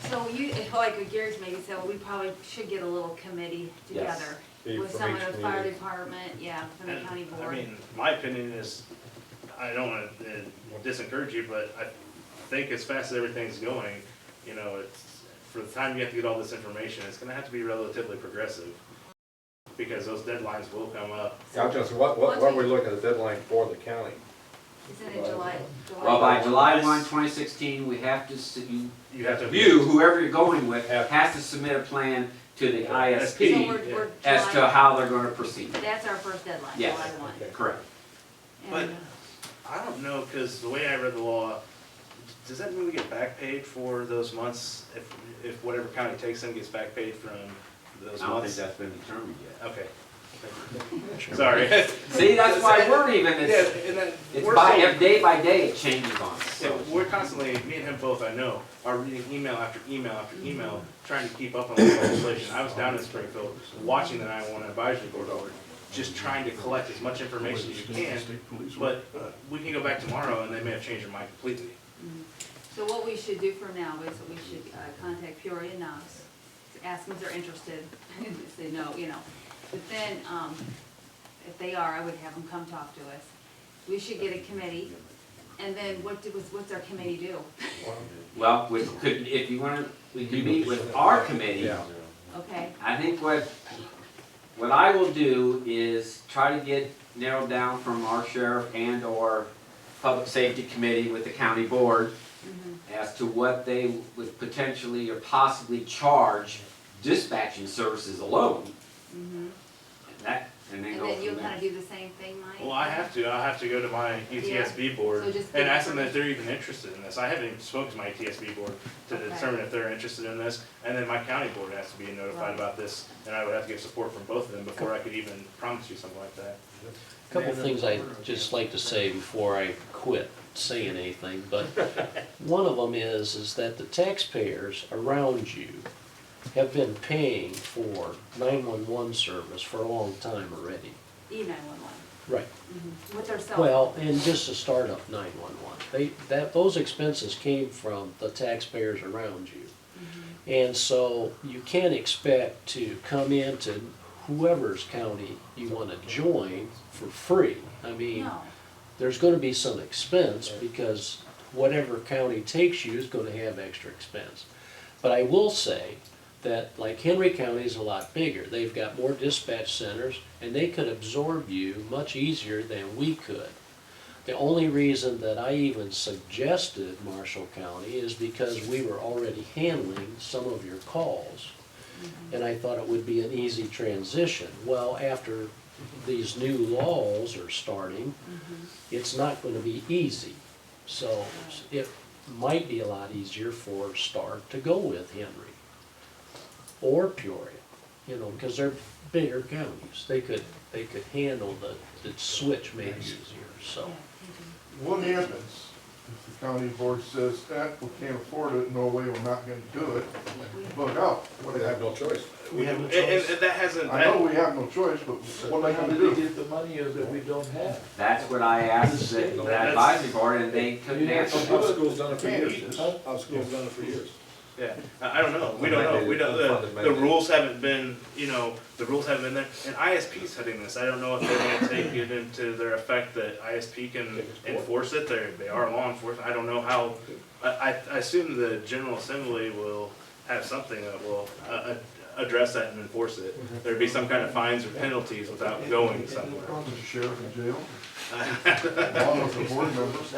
So you, like what Gary's maybe said, well, we probably should get a little committee Yes. together Be with from some each of the fire community. department, yeah, from the And, county I board. mean, my opinion is, I don't wanna disencourage you, but I think as fast as everything's going, you know, it's, for the time you have to get all this information, it's gonna have to be relatively progressive. Because those deadlines will come up. Yeah, I was gonna say, what are we looking at the deadline for the county? Isn't it July? well, by July 1, 2016, we have to, You have to. you, whoever you're going with, has to submit a plan to the So ISP we're as to July, how they're gonna proceed. that's our first deadline, Yes. July 1. Correct. But And, I don't know, cause the way I read the law, does that mean we get back paid for those months? If whatever county takes them gets back paid from those I don't think months? that's been determined yet. Okay. Sorry. See, that's why we're even, Yeah, it's, and then it's we're by, so- day by day, it changes on us, Yeah, so. we're constantly, me and him both, I know, are reading email after email after email, trying to keep up on the legislation. I was down in Springfield, watching the 911 advisory board over, just trying to collect as much information as you can, but we can go back tomorrow and they may have changed their mind completely. So what we should do for now is we should contact Peoria and Knox, ask them if they're interested, if they know, you know. But then, if they are, I would have them come talk to us. We should get a committee, and then what's our committee do? Well, we could, if you wanna, we could meet with our committee. Okay, I think what I will do is try to get narrowed down from our sheriff and or public safety committee with the county board as to what they would potentially or possibly charge dispatching services alone. mhm. And then And go then from you'll there. kind of do the same thing, Mike? Well, I'll have to go to my ETSB board So just and get ask them if they're even interested in this. I haven't even spoken to my ETSB board to Okay. determine if they're interested in this, and then my county board has to be notified Right. about this, and I would have to get support from both of them before I could even promise you something like that. A Couple of things I'd just like to say before I quit saying anything, but one of them is that the taxpayers around you have been paying for 911 service for a long time already. E911, Right. with their cell. Well, and just to start up 911, those expenses came from the taxpayers around you. And so you can't expect to come into whoever's county you wanna join for free. I mean, No. there's gonna be some expense because whatever county takes you is gonna have extra expense. But I will say that like Henry County is a lot bigger. They've got more dispatch centers and they could absorb you much easier than we could. The only reason that I even suggested Marshall County is because we were already handling some of your calls. And I thought it would be an easy transition. Well, after these new laws are starting, it's not gonna be easy. So it might be a lot easier for Stark to go with Henry or Peoria, you know, because they're bigger counties. They could handle the switch maybe easier, so. What happens if the county board says, we can't afford it, no way, we're not gonna do it, look out? We have no choice. We have, and that hasn't. I know we have no choice, but what am I gonna do? get the money that we don't have? That's what I asked the advisory board, and they couldn't answer. How school's done it for years. How school's done it for years. Yeah, I don't know, we don't know, we don't, the rules haven't been, you know, the rules haven't been there, and ISP's heading this, I don't know if they're gonna take it into their effect that ISP can enforce it, they are law enforcement, I don't know how, I assume the General Assembly will have something that will, address that and enforce it. There'd be some kind of fines or penalties without going somewhere. The sheriff in jail, along with the board members.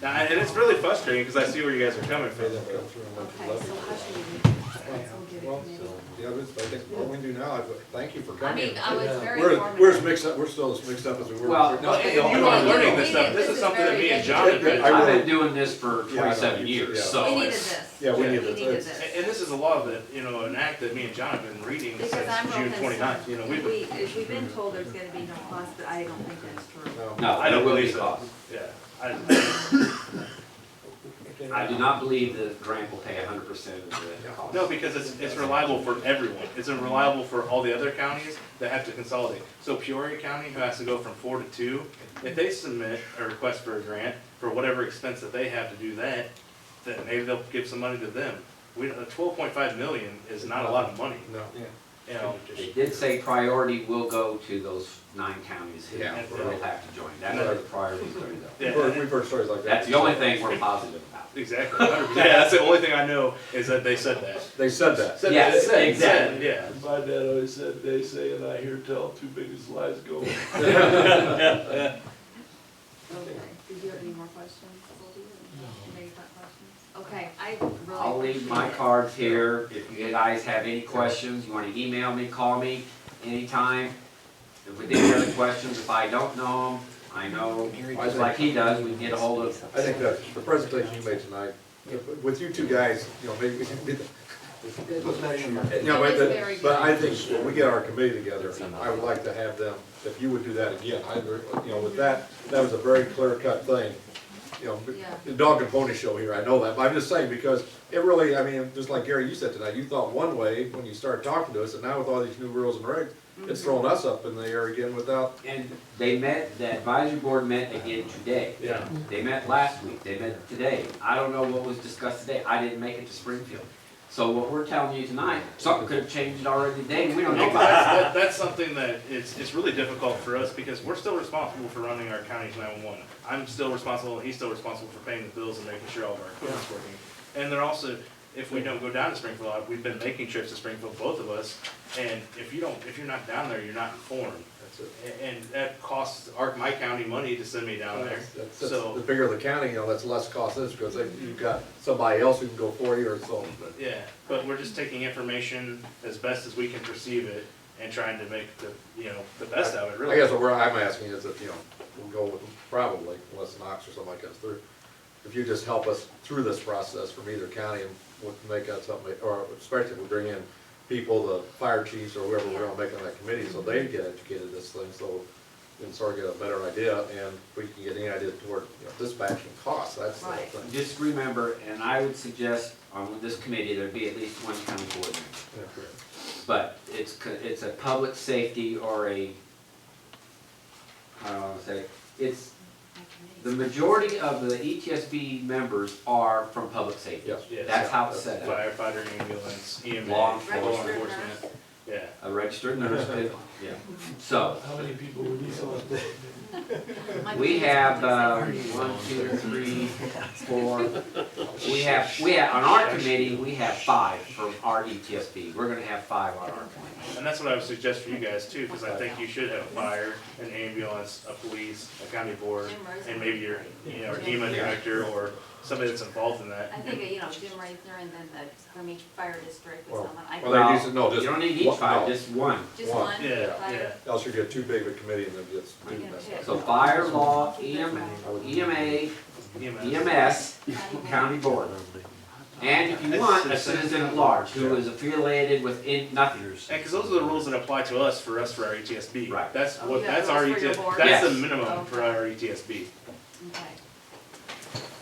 And it's really frustrating, because I see where you guys are coming from. Okay, so how should we do this? We'll get it Well, committee. yeah, I think what we do now, thank you for I coming. mean, I was very We're informative. as mixed up, we're still as mixed up as we were. Well, No, and you are learning this stuff, this is something that me and John have been. I've been doing this for Yeah, I know, 27 you- years, yeah. so We needed it's. this. Yeah, we Yeah. need We needed this. this. And this is a law that, you know, an act that me and John have been reading since Because I'm real June concerned. 29th, you know, We've been told there's gonna be no cost, but I don't think that's true. No. No, I don't there will believe be so. cost. Yeah, I do not believe that Grant will pay 100% of the cost. no, because it's reliable for everyone, it's reliable for all the other counties that have to consolidate. So Peoria County, who has to go from 4 to 2, if they submit a request for a grant for whatever expense that they have to do that, then maybe they'll give some money to them. $12.5 million is not a lot of money, No. you know. They did say priority will go to those 9 counties who Yeah. will have to join. That's where the priority is going to go. Yeah, We've heard stories like that. That's the only thing we're positive about. exactly. Yeah, that's the only thing I know is that they said that. They said that. Yes, Said, exactly. yeah. My dad always said, they say, and I hear tell, too big as lies go. Okay, did you have any more questions? Maybe you got questions? Okay, I really. I'll leave my appreciate it. cards here. If you guys have any questions, you want to email me, call me anytime. If we didn't have any questions, if I don't know them, I know, just like he does, we can get a hold of. I think that the presentation you made tonight, with you two guys, maybe we can be the. It was very good. But I think when we get our committee together, I would like to have them, if you would do that again, with that was a very clear-cut thing. Yeah. The dog and pony show here, I know that, but I'm just saying, because it really, just like Gary, you said tonight, you thought one way when you started talking to us, and now with all these new rules and regs, it's throwing us up in the air again without. And they met, the advisory board met again today. Yeah. They met last week, they met today. I don't know what was discussed today, I didn't make it to Springfield. So what we're telling you tonight, something could have changed already today, we don't know about that. That's something that it's really difficult for us because we're still responsible for running our county's 911. I'm still responsible, and he's still responsible for paying the bills and making sure all of our equipment's working. And they're also, if we don't go down to Springfield, we've been making trips to Springfield, both of us, and if you're not down there, you're not informed. And that costs my county money to send me down there, so. The bigger the county, that's less cost is, because you've got somebody else who can go for you or so. Yeah, but we're just taking information as best as we can perceive it and trying to make the best out of it, really. I guess what I'm asking is that, we'll go with probably, unless Knox or somebody comes through. If you just help us through this process from either county and we'll make that something, or especially if we bring in people, the fire chiefs or whoever we're gonna make on that committee, so they get educated this thing, so we can sort of get a better idea, and we can get any idea toward, dispatching costs, that's the whole Right. thing. Just remember, and I would suggest on this committee, there'd be at least one county board member. Yeah, correct. But it's a public safety or a, I don't want to say, it's The majority of the ETSB members are from public safety. Yes. Yeah, That's so how it's set up. Firefighter, ambulance, EMA, Law law enforcement. enforcement, yeah. A registered nurse, yeah. So, How many people would you select? we have, 1, 2, 3, 4. We have, on our committee, we have 5 from our ETSB. We're gonna have 5 on our committee. And that's what I would suggest for you guys too, because I think you should have a fire, an ambulance, a police, a county board, and maybe your, or HEMA director, or somebody that's involved in that. I think, Jim Reitner and then from each fire district with Well, someone. I well, think- they usually, no, just. You don't need each one- 5, no. just one. Just one. one? Yeah, fire? yeah. Else you get too big of a committee and then it's too I'm gonna messed pick. up. So fire, law, EMA, EMS, county board. And if you want, a citizen at large who is affiliated with nothing. And because those are the rules that apply to us for our ETSB. Right. That's Oh, what, yeah, that's our rules for your ETSB, board? that's the Yes. minimum for our ETSB. Okay.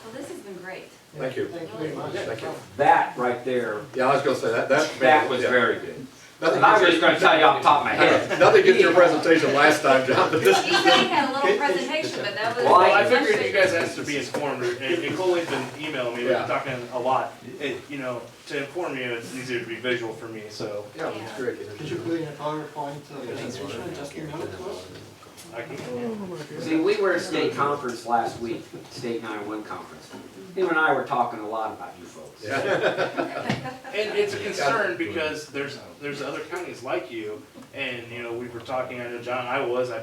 Well, this has been great. Thank you. Thank you very much. Thank you. That right there, Yeah, I was gonna say that. that was yeah. very good. Nothing And I was gets just gonna tell you off the top of my head. Nothing gets your presentation last time, John, but this. He said he had a little presentation, but that was. Well, Well, I much figured you bigger. guys asked to be informed, and Cole's been emailing me, we've Yeah. been talking a lot. To inform you, it's easier to be visual for me, so Yeah, it's great. Could you put in a PowerPoint presentation and just email it to us? I can. See, we were at state conference last week, state 911 conference. Him and I were talking a lot about you folks. Yeah. And it's a concern because there's other counties like you, and, we were talking, I know John, I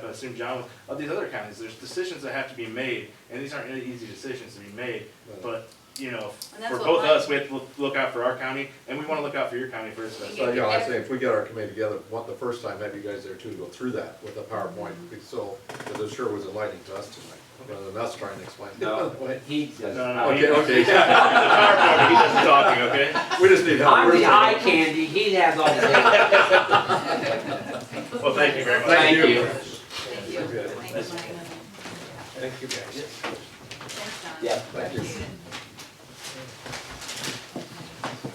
assume John was, of these other counties, there's decisions that have to be made, and these aren't really easy decisions to be made, but, that's for what both my- of us, we have to look out for our county, and we wanna look out for your county first. So, I say if we get our committee together, the first time, have you guys there too, to go through that with a PowerPoint, so, because it sure was enlightening to us tonight, rather than us trying to explain it the No, other way. he does. No, Okay, okay. The PowerPoint, he does the talking, okay? We just need help. I'm We're the just- eye candy, he has all the data. Well, thank you very much. Thank you. Thank you. Good. Thanks, Mike. Thank you, guys. Thanks, John. Yeah, thank you.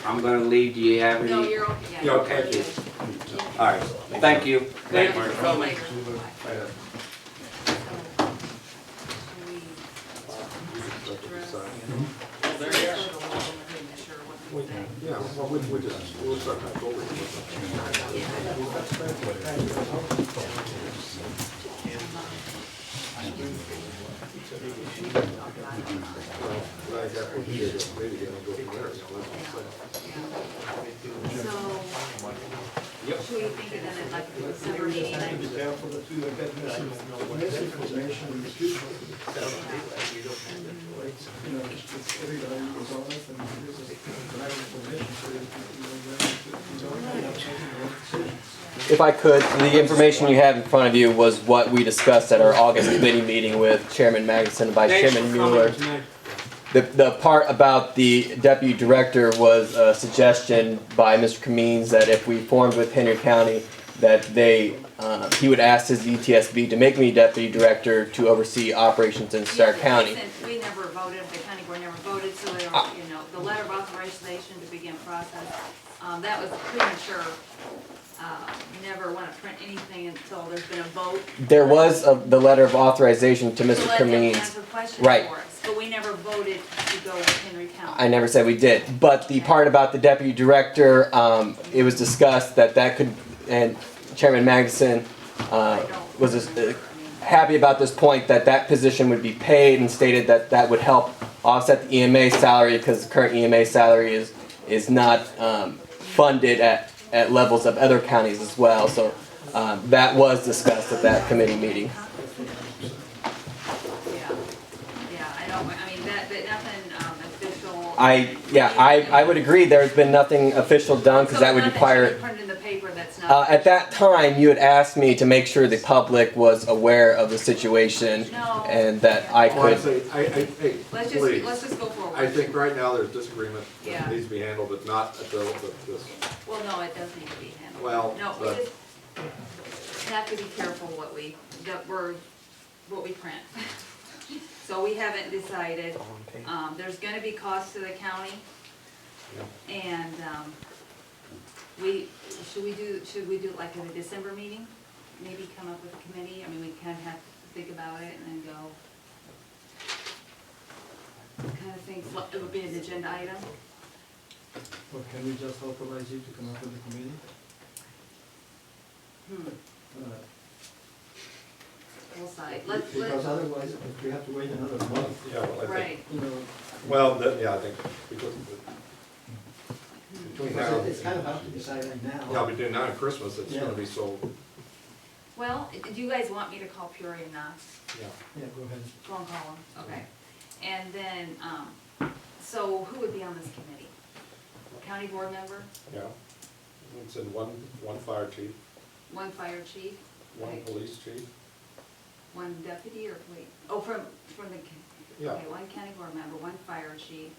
I'm gonna leave, do you have any? No, you're okay. Yeah, Okay. thank you. All right, thank you. Thank you for coming. Later. Yeah. Yeah, well, we'll start back over. Well, I got what you did, maybe you're gonna go from there, that's what I'm saying. Should we think of them at like the December meeting? Be careful that you don't get misinformation in the future. Just everybody was honest and this is the right information, so you don't have to make the wrong decisions. If I could, the information you have in front of you was what we discussed at our August committee meeting with Chairman Magnuson and Vice Thanks Chairman for coming Mueller. tonight. The part about the deputy director was a suggestion by Mr. Kameen that if we formed with Henry County, that he would ask his ETSB to make me deputy director to oversee operations in Stark County. We never voted, the county board never voted, so they don't, the letter of authorization to begin process, that was premature. Never want to print anything until there's been a vote. There was the letter of authorization to Mr. To let them Kameen. answer questions Right. for us, but we never voted to go with Henry County. I never said we did, but the part about the deputy director, it was discussed that could, and Chairman Magnuson was happy about this point, that position would be paid and stated that would help offset the EMA salary, because the current EMA salary is not funded at levels of other counties as well, so that was discussed at that committee meeting. I would agree, there's been nothing official done, because that would require. Printed in the paper that's not. At that time, you had asked me to make sure the public was aware of the situation, No. and that I Well, I'd could. say, hey, Let's please. just go forward. I think right now there's disagreement Yeah. that needs to be handled, but not at this. Well, no, it does need to be handled. Well, No, we but- just have to be careful what we print. So we haven't decided, there's gonna be costs to the county. And, should we do like in a December meeting? Maybe come up with a committee, I mean, we kind of have to think about it and then go. kind of things, it would be an agenda item. Or can we just authorize you to come up with the committee? We'll decide. Let's, Because otherwise, if we have to wait another month, Yeah, well, I think, right. you know, well, yeah, I think, because between now, because it's kind of hard to decide right now. yeah, between now and Christmas, it's gonna Yeah. be so, Well, do you guys want me to call Peoria and Knox? yeah. Yeah, go ahead. Go and call them, okay. And then, so who would be on this committee? County board member, Yeah. It's in one fire chief, one fire chief, one okay, police chief, one deputy, or wait, oh, from the, Yeah. okay, one county board member, one fire chief.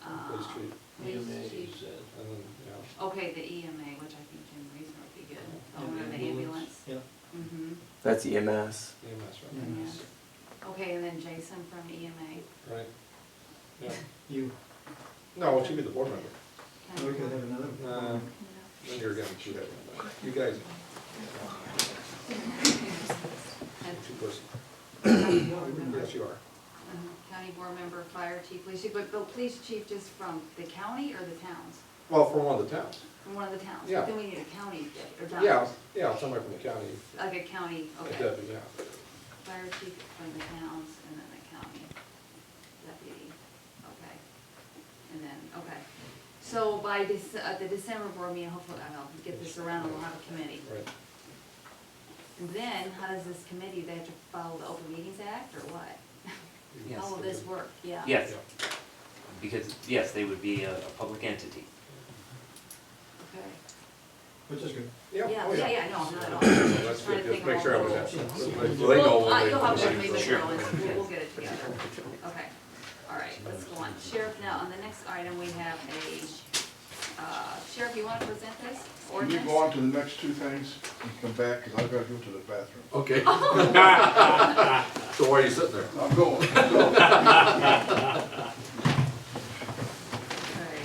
police chief, Police chief. and then, yeah. Okay, the EMA, which I think Jim Reason would be good. Oh, Yeah, and the ambulance. Yeah. Mm-hmm, That's EMS. EMS, yeah. right? Okay, and then Jason from EMA. Right. Yeah. You, No, it should be the board member. County we could board. have another. Uh, Then you're gonna shoot it. You guys, And two person. county board member. Yes, you are. County board member, fire chief, police chief, but the police chief just from the county or the towns? Well, from one of the towns. From one of the towns? Yeah. But then we need a county, or down? Yeah, yeah, somebody from the county, Like a county, a okay. deputy, yeah. Fire chief from the towns and then the county deputy, okay. And then, okay. So by the December board meeting, hopefully I'll get this around and we'll have a committee. Right. And then, how does this committee, they have to follow the Open Meetings Act or what? Yes. How will this work? Yeah? Yes, because, yes, they would be a public entity. Okay. Which is good. Yeah, oh, yeah, no, not at all. That's Trying to good, think just make of sure I all was the at. rules. So they know Well, when you'll have they. to meet with Sure. Bill and we'll get it together. Okay, all right, let's go on. Sheriff, now, on the next item, we have Sheriff, you want to present this Can you ordinance? go on to the next two things and come back, because I've got to go to the bathroom. Okay. So why are you sitting there? I'm going. Okay,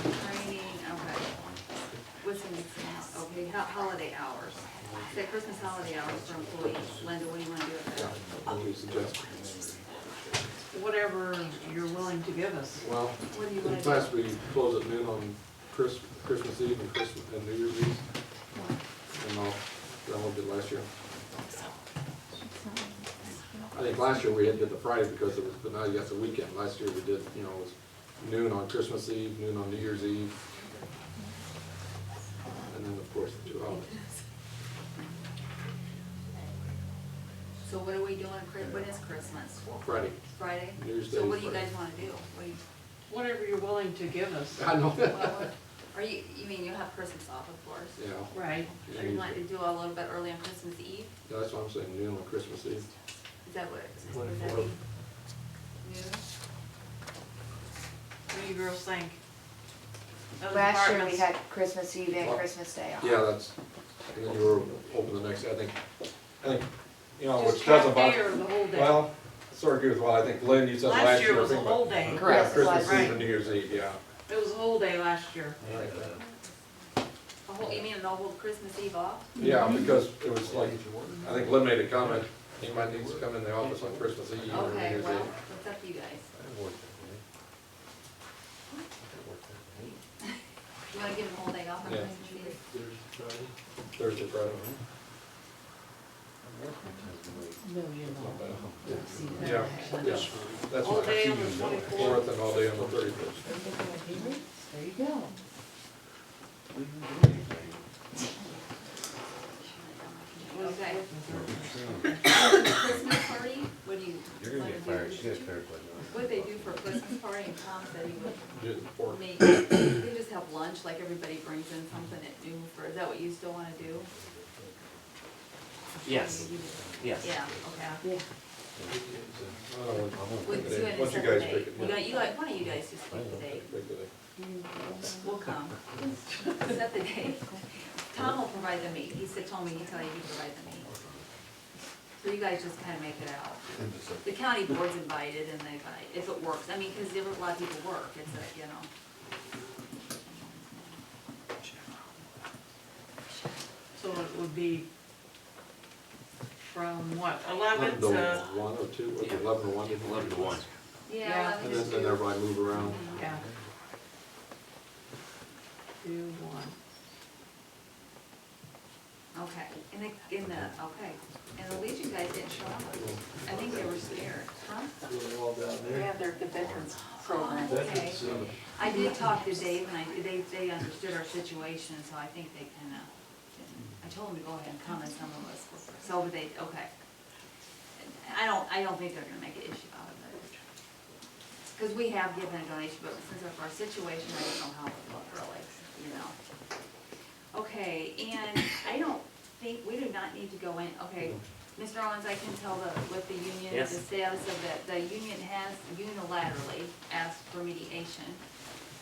training, okay. What's in this now? Okay, holiday hours. Say Christmas holiday hours for employees. Linda, what do you want to do with that? What do you suggest? Whatever you're willing to give us. Well, What do you in want the to past, do? we close at noon on Christmas Eve and New Year's Eve. And that one did last year. I think last year we had did the Friday because it was, but now you got the weekend. Last year we did, it was noon on Christmas Eve, noon on New Year's Eve. And then, of course, the 2 holidays. So what are we doing, when is Christmas? Friday. Friday? New Year's So Day what is do you Friday. guys want to do? What do you, Whatever you're willing to give us. I know. are you mean you have Christmas off, of course? Yeah. Right. So you want to do a little bit early on Christmas Eve? Yeah, that's what I'm saying, noon on Christmas Eve. Is that what would that be? Noon? What do you girls think? Those Last year we apartments. had Christmas Eve and Well, Christmas Day off. Yeah, that's, and then you were open the next day, I think, Just which doesn't half day bother. or the whole day? Well, sort of agree with what I think Lynn, you said last year. Last year was I a think, whole but- day. Yeah, Correct. Christmas Right. Eve and New Year's Eve, yeah. It was a whole day last year. You mean the whole Christmas Eve off? Yeah, because it was like, I think Lynn made a comment, he might need to come in the office on Christmas Eve or New Okay, Year's well, Eve. it's up to you guys. You wanna give them a whole day off on Yeah. Christmas Eve? Thursday, Friday. No, you're not. Yeah, yeah, that's All what I day see. on the 24th. 4th and all day on the 31st. There you go. Okay. Christmas party, what do you You're gonna wanna get do? fired, she got fired by What'd they do for Christmas party, and Tom said he would Do the pork. make, they just have lunch, like everybody brings in something at noon for, is that what you still wanna do? Yes, yes. Yeah, okay. What's you gonna Once you set guys the pick date? it. You got, why don't you guys just pick the date? Pick the date. We'll come. Set the date. Tom will provide the meat. He told me, he tell you he provide the meat. So you guys just kinda make it out. The county board's invited and they, if it works, I mean, cause a lot of people work, it's a, So it would be from what, 11 11 to to, 1 or 2, was it Yeah. 11 to 1? 11 to 1. Yeah, And then everybody move around. Yeah. 2, 1. Okay, and the Legion guys didn't show up. I think they were scared, huh? They have their veterans program. Okay. I did talk to Dave, and they understood our situation, so I think they kinda, I told them to go ahead and come, and some of us, so they, okay. I don't think they're gonna make an issue out of it. Cause we have given a donation, but since of our situation, I don't know how it would look really, you know. Okay, and I don't think, we do not need to go in, okay, Mr. Owens, I can tell with the union, Yes. the status of it, the union has unilaterally asked for mediation,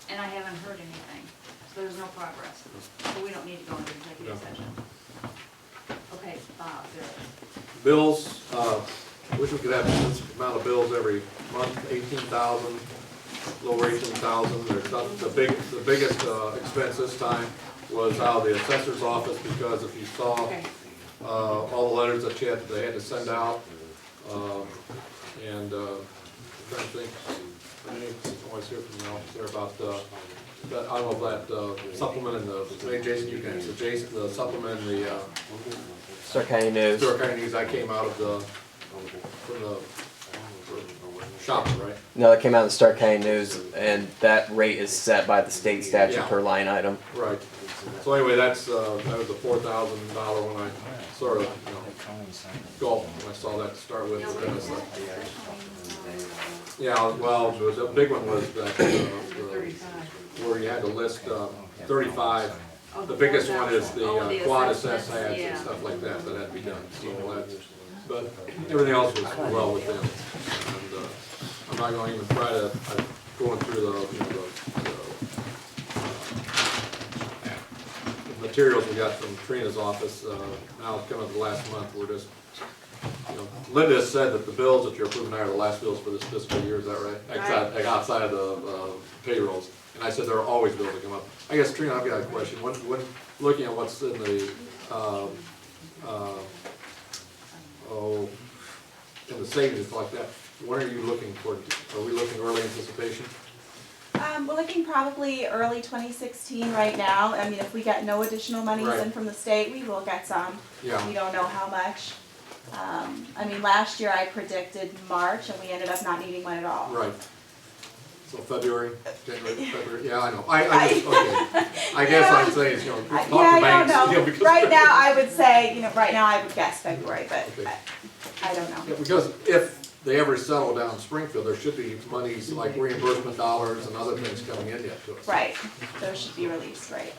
and I haven't heard anything, so there's no progress, so we don't need to go into executive session. Okay, Bob, Bills, wish we could have this amount of bills every month, 18,000, lower 18,000. The biggest expense this time was out of the assessor's office, because if you saw all the letters that they had to send out, and I'm trying to think, I always hear from the officer about that, I don't know if that supplement in the, maybe Jason, you can answer, Jason, the supplement in the Stark County News. Stark County News, that came out of from the shop, right? No, it came out in the Stark County News, and that rate is set by the state statute Yeah. per line item. Right. So anyway, that was a $4,000 when I sort of, gulped when I saw that to start with. And then it's like, yeah, well, the big one was that, where you had to list 35. The biggest one is the quad assess ads and stuff like that had to be done. So that's, but everything else was well within. And I'm not going to even try to, I'm going through the materials we got from Trina's office. Now it's coming up the last month. We're just, Linda has said that the bills that you're approving are the last bills for this fiscal year. Is that right? Outside of the payrolls. And I said there are always bills that come up. I guess, Trina, I've got a question. When looking at what's in the, in the savings like that, when are you looking for, are we looking early anticipation? We're looking probably early 2016 right now. I mean, if we get no additional monies in from the state, we will get some. Yeah. We don't know how much. I mean, last year I predicted March, and we ended up not needing one at all. Right. So February, yeah, I know. I just, okay. I guess I'd say is, talk to banks. I don't know. Because right now, I would say, right now I would guess February, but okay. I don't know. Yeah, because if they ever settle down in Springfield, there should be monies like reimbursement dollars and other things coming in yet to us. Right. Those should be released, right.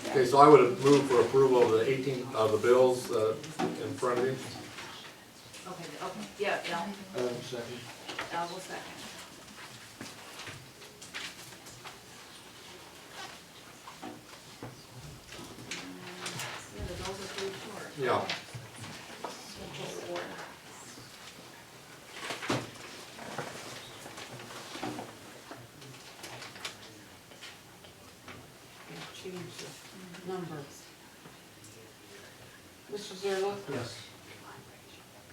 Yeah. Okay, so I would have moved for approval of the 18 of the bills in front of you. okay, yeah, Second. Al will second. The bills are pretty short. Yeah. Change the numbers. Mr. Zerlo? Yes.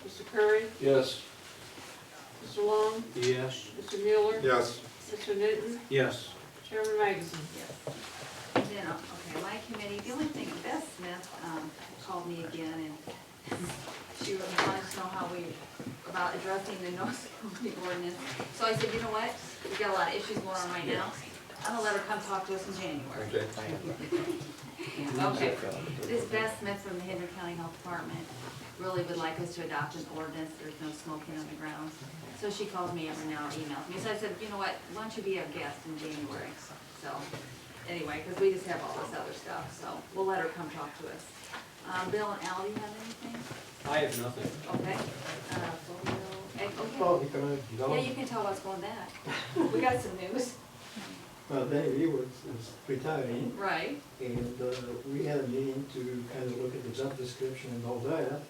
Mr. Curry? Yes. Mr. Long? Yes. Mr. Mueller? Yes. Mr. Newton? Yes. Chairman Magazine? Yes. And then, okay, my committee, the only thing, Beth Smith called me again, and she really wanted to know how about addressing the no smoking ordinance. So I said, you know what, we've got a lot of issues going on right now. I'm gonna let her come talk to us in January. Okay. Okay, this Beth Smith from the Hendry County Health Department really would like us to adopt an ordinance, there's no smoking on the grounds. So she calls me every now and emails me, so I said, you know what, why don't you be a guest in January? So, anyway, because we just have all this other stuff, so we'll let her come talk to us. Bill and Al, do you have anything? I have nothing. Okay. Well, can I go? Yeah, you can tell what's going back. We got some news. Well, Danny was retiring. Right. And we had a meeting to kind of look at the job description and all that.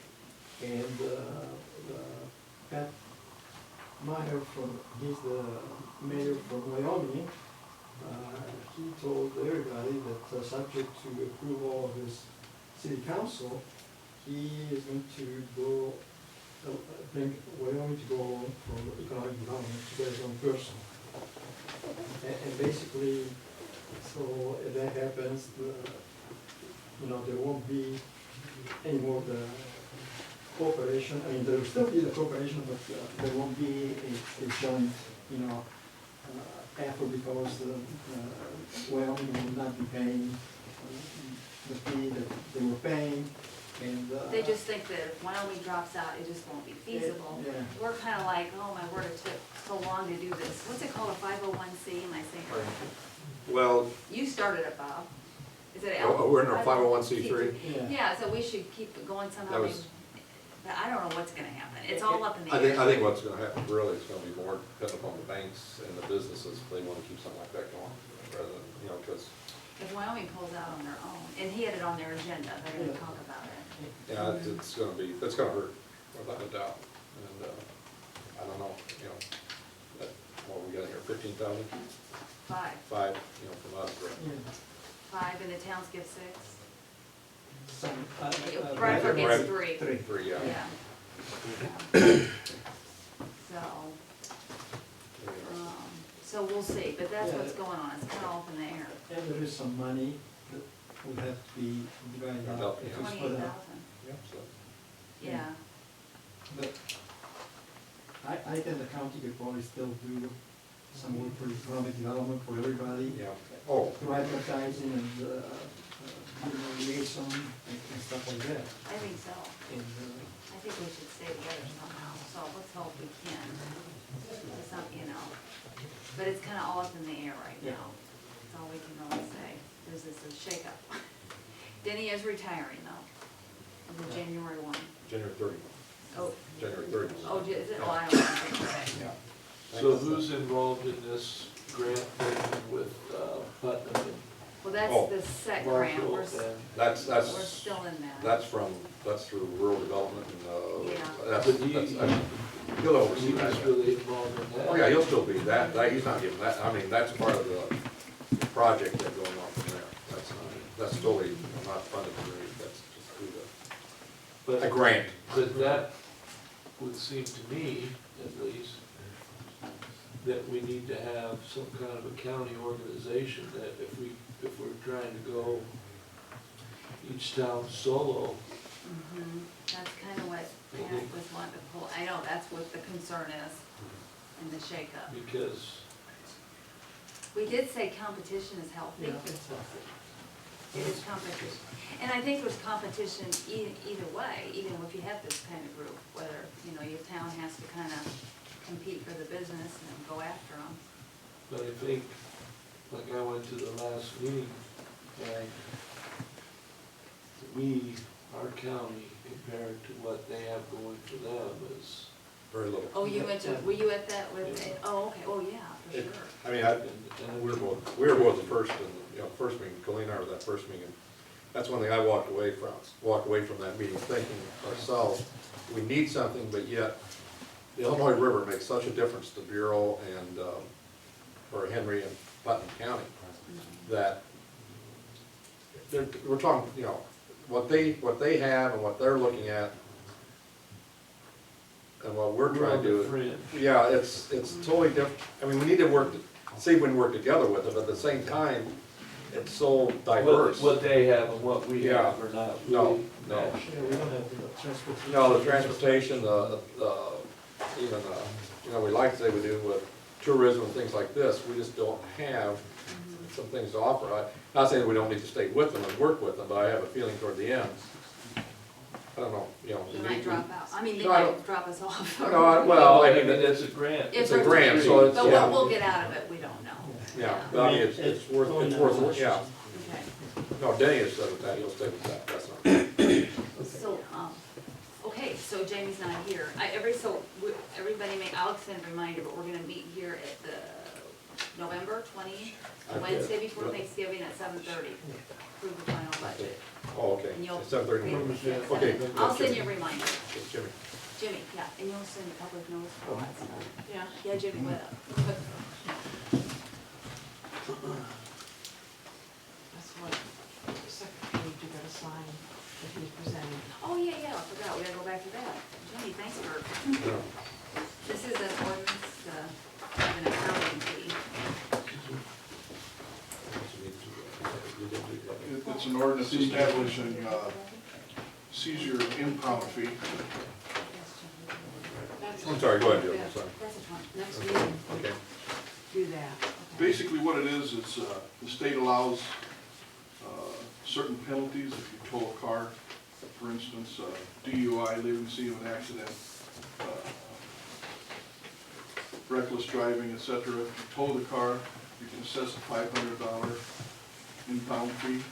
And Pat Meyer he's the mayor from Wyoming. He told everybody that subject to approval of his city council, he is going to go bring Wyoming to go from economic development to their own person. And basically, so if that happens, there won't be any more the cooperation. I mean, there will still be the cooperation, but there won't be a joint, effort because Wyoming will not be paying the fee that they were paying. And, They just think that if Wyoming drops out, it just won't be feasible. Yeah. We're kind of like, oh my word, it took so long to do this. What's it called, a 501c, am I saying it right? Well, You started it, Bob. Is it? we're in our 501c3. Yeah, so we should keep it going somehow. That was- But I don't know what's gonna happen. It's all up in the I air. think what's gonna happen really is gonna be more dependent upon the banks and the businesses, if they wanna keep something like that going, rather than, because, If Wyoming pulls out on their own, and he had it on their agenda, they're gonna talk about it. yeah, it's gonna hurt, without a doubt. And, I don't know, what we got here, 15,000? 5, 5, from us, right? 5, and the towns give 6. Some, Bradford gets Bradford- 3. 3, yeah. Yeah. So we'll see, but that's what's going on, it's kind of up in the air. and there is some money that will have to be divided up. At least for 28,000, Yep, so. yeah. But I think the county could probably still do some work for economic development for everybody. Yeah. Oh. Through advertising and, liaison and stuff like that. I think so. And, I think we should stay together somehow, so let's hope we can. Some, but it's kind of all up in the air right now. That's all we can really say. There's this shakeup. Denny is retiring though, of the January 1. January 30. Oh. January 30. Oh, is it? Oh, I don't know. Yeah. So who's involved in this grant thing with Putnam and Well, that's Oh. the SEC grant. Marshall We're, and? we're still in that. That's through rural development and, Yeah. that's, he'll oversee He that. was really involved in that? Oh, yeah, he'll still be, he's not giving that, that's part of the project that's going on from there. That's totally not funded through, that's just through But- a grant. But that would seem to me, at least, that we need to have some kind of a county organization that if we're trying to go each town solo, That's kind of what Pat was wanting to pull. I know, that's what the concern is in the shakeup. because We did say competition is healthy. It is competition. And I think there's competition either way, even if you have this kind of group, whether, your town has to kind of compete for the business and go after them. but I think, like I went to the last meeting, and our county, compared to what they have going for them, is Very little. Oh, were you at that with, oh, okay, oh, yeah, for It- sure. I mean, we were both the first, and, first meeting, Colleen and I were that first meeting, and that's one thing I walked away from that meeting thinking ourselves, we need something, but yet, the Illinois River makes such a difference to Bureau and, or Henry and Putnam County, that we're talking, what they have and what they're looking at, and what we're trying to do. on the fringe. Yeah, it's totally different. I mean, we need to see if we can work together with it, but at the same time, it's so diverse. What they have and what we Yeah. have are not No, really no. matched. we don't have the transportation. No, the transportation, even, we like to say we do with tourism and things like this, we just don't have some things to offer. Not saying we don't need to stay with them and work with them, but I have a feeling toward the end, I don't know, You might drop out. I mean, they No, I might don't- drop us off. well, I mean, It's a grant. it's a grant, so it's, But yeah. what we'll get out of it, we don't know. Yeah, but I mean, it's worth, yeah. Okay. No, Denny has said with that, he'll stay with that, that's not. So, okay, so Jamie's not here. Everybody I'll send a reminder, but we're gonna meet here at the November 20th, Wednesday before Thanksgiving at 7:30. Approve the final budget. Oh, okay, And you'll- 7:30. Yeah, Okay. I'll send you a reminder. It's Jimmy. Jimmy, yeah, and you'll send a public notice for all that stuff. Yeah. Yeah, Jimmy, what up? That's what, the second page you gotta sign that he's presenting. Oh, yeah, I forgot, we gotta go back to that. Jimmy, thanks for It's an ordinance establishing seizure and impound fee. I'm sorry, go ahead, Joe, I'm sorry. Next meeting, Okay. do that. Basically what it is, the state allows certain penalties if you tow a car. For instance, DUI, leaving the scene of an accident, reckless driving, etc. If you tow the car, you can assess a $500 impound fee,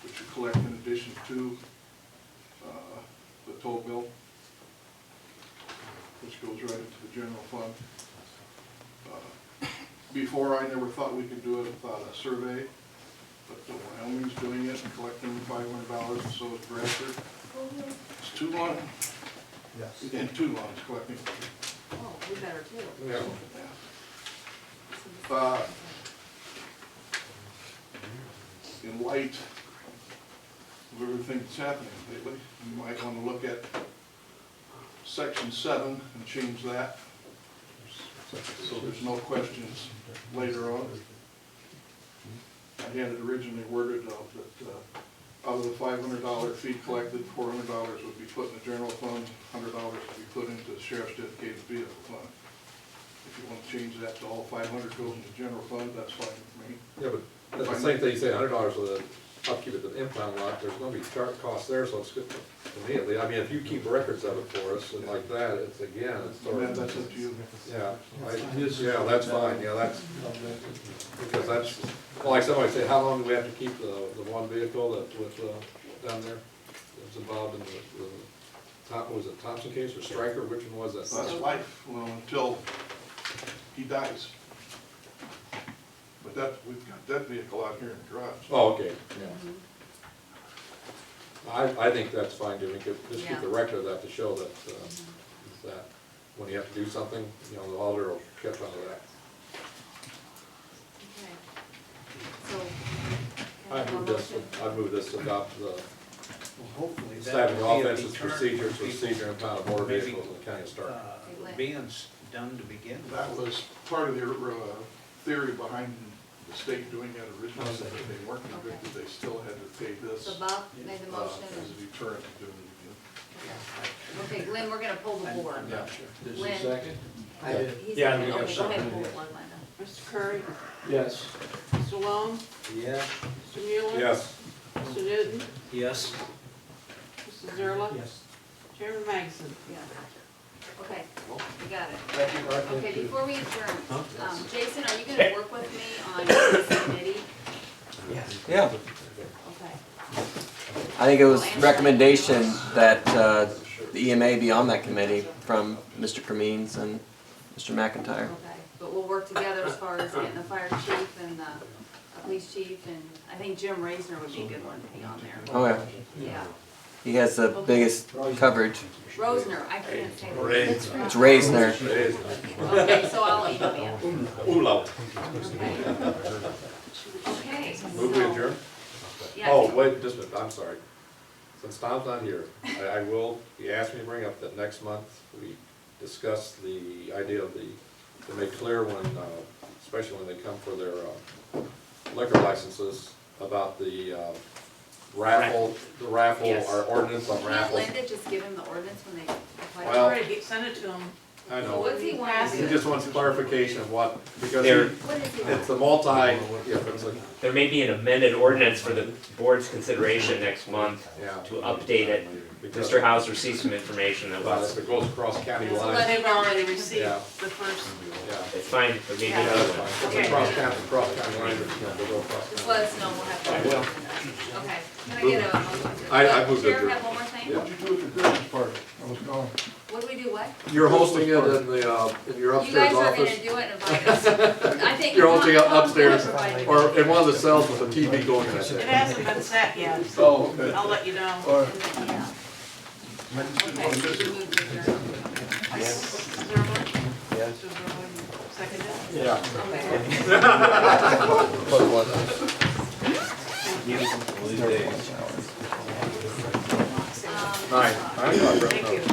which you collect in addition to the tow bill, which goes right into the general fund. Before, I never thought we could do it without a survey, but Wyoming's doing it and collecting $500, and so is Bradford. It's too long. Yes. And too long, it's collecting. Oh, we better too. Yeah. In light of everything that's happening lately, you might want to look at section 7 and change that, so there's no questions later on. I had it originally worded that out of the $500 fee collected, $400 would be put in the general fund, $100 would be put into the sheriff's dedicated vehicle fund. If you want to change that to all 500 goes in the general fund, that's fine with me. Yeah, but that's the same thing, you say $100 for the upkeep of the impound lot, there's gonna be chart costs there, so it's good to me at least. I mean, if you keep records of it for us and like that, it's again, it's sort of. That's up to you. Yeah, yeah, that's fine, yeah, that's, because that's, well, like somebody said, how long do we have to keep the one vehicle that was down there? That was involved in the was it Thompson case or Stryker, which one was that? That's life, well, until he dies. But that, we've got that vehicle out here in the garage. Oh, okay, yeah. I think that's fine, Jimmy, just keep the record of that to show that, that when you have to do something, you know, the auditor will catch on to that. Okay. So, I move this to adopt the Hopefully that stabbing will be a offenses, deterrent procedures, for people, seizure and impound of motor maybe, vehicles in the county of Stark. being done to begin with. That was part of their theory behind the state doing that originally, that if they weren't convicted, they still had to pay this. So Bob made the motion. As a deterrent to doing it again. Okay, Glenn, we're gonna pull the board. Yeah, sure. Glenn? second? I did. Okay, go ahead and pull it, Linda. Mr. Curry? Yes. Mr. Long? Yeah. Mr. Mueller? Yes. Mr. Newton? Yes. Mrs. Zerla? Yes. Chairman Magson? Yeah. Okay, we got it. Thank you, Mark. Okay, before we adjourn, Jason, are you gonna work with me on this committee? Yeah. Okay. I think it was recommendation that the EMA be on that committee from Mr. Cremines and Mr. McIntyre. Okay, but we'll work together as far as getting the fire chief and the police chief, and I think Jim Raisner would be a good one to be on there. Oh, yeah. Yeah. He has the biggest coverage. Rosner, I couldn't say that. It's Raisner. Okay, so I'll email you. Umlaut. Okay, Move we adjourn? Yeah. Oh, wait, just a minute, I'm sorry. Since Tom's not here, I will, he asked me to bring up that next month, we discuss the idea of to make clear when, especially when they come for their liquor licenses, about the raffle, Yes. our ordinance on Can't raffles. Linda just give him the ordinance when they apply? Well- Already send it to him. I So know. what does he want to He do? just wants clarification of what, because There- What is he it's want? a multi, yeah, it's a, There may be an amended ordinance for the board's consideration next month yeah. to update it. Mr. House received some information that But was, if it goes across county So lines, let They've already received Yeah. the first. yeah. it's fine, but maybe Yeah. another That's one. fine. If Okay. it's cross county lines, it's gonna go across. Just let us know, we'll have to. I will. Okay, can I get a motion? I moved it. Sheriff, have one more thing? Yeah. What'd you do with the Christmas party? I was gone. What do we do, what? You're hosting it in the, in your You upstairs guys are office? gonna do it and invite us. I think. You're hosting it upstairs, Everybody. or in one of the cells with a TV going in It it. hasn't been set yet. Oh, okay. I'll let you know. All right. Yeah. I just didn't Okay, want to so miss we it. move to adjourn. Mrs. Zerla? Yes. Mr. Zerla, seconded? Yeah. Okay. Nine. Um, I'm not- Thank you.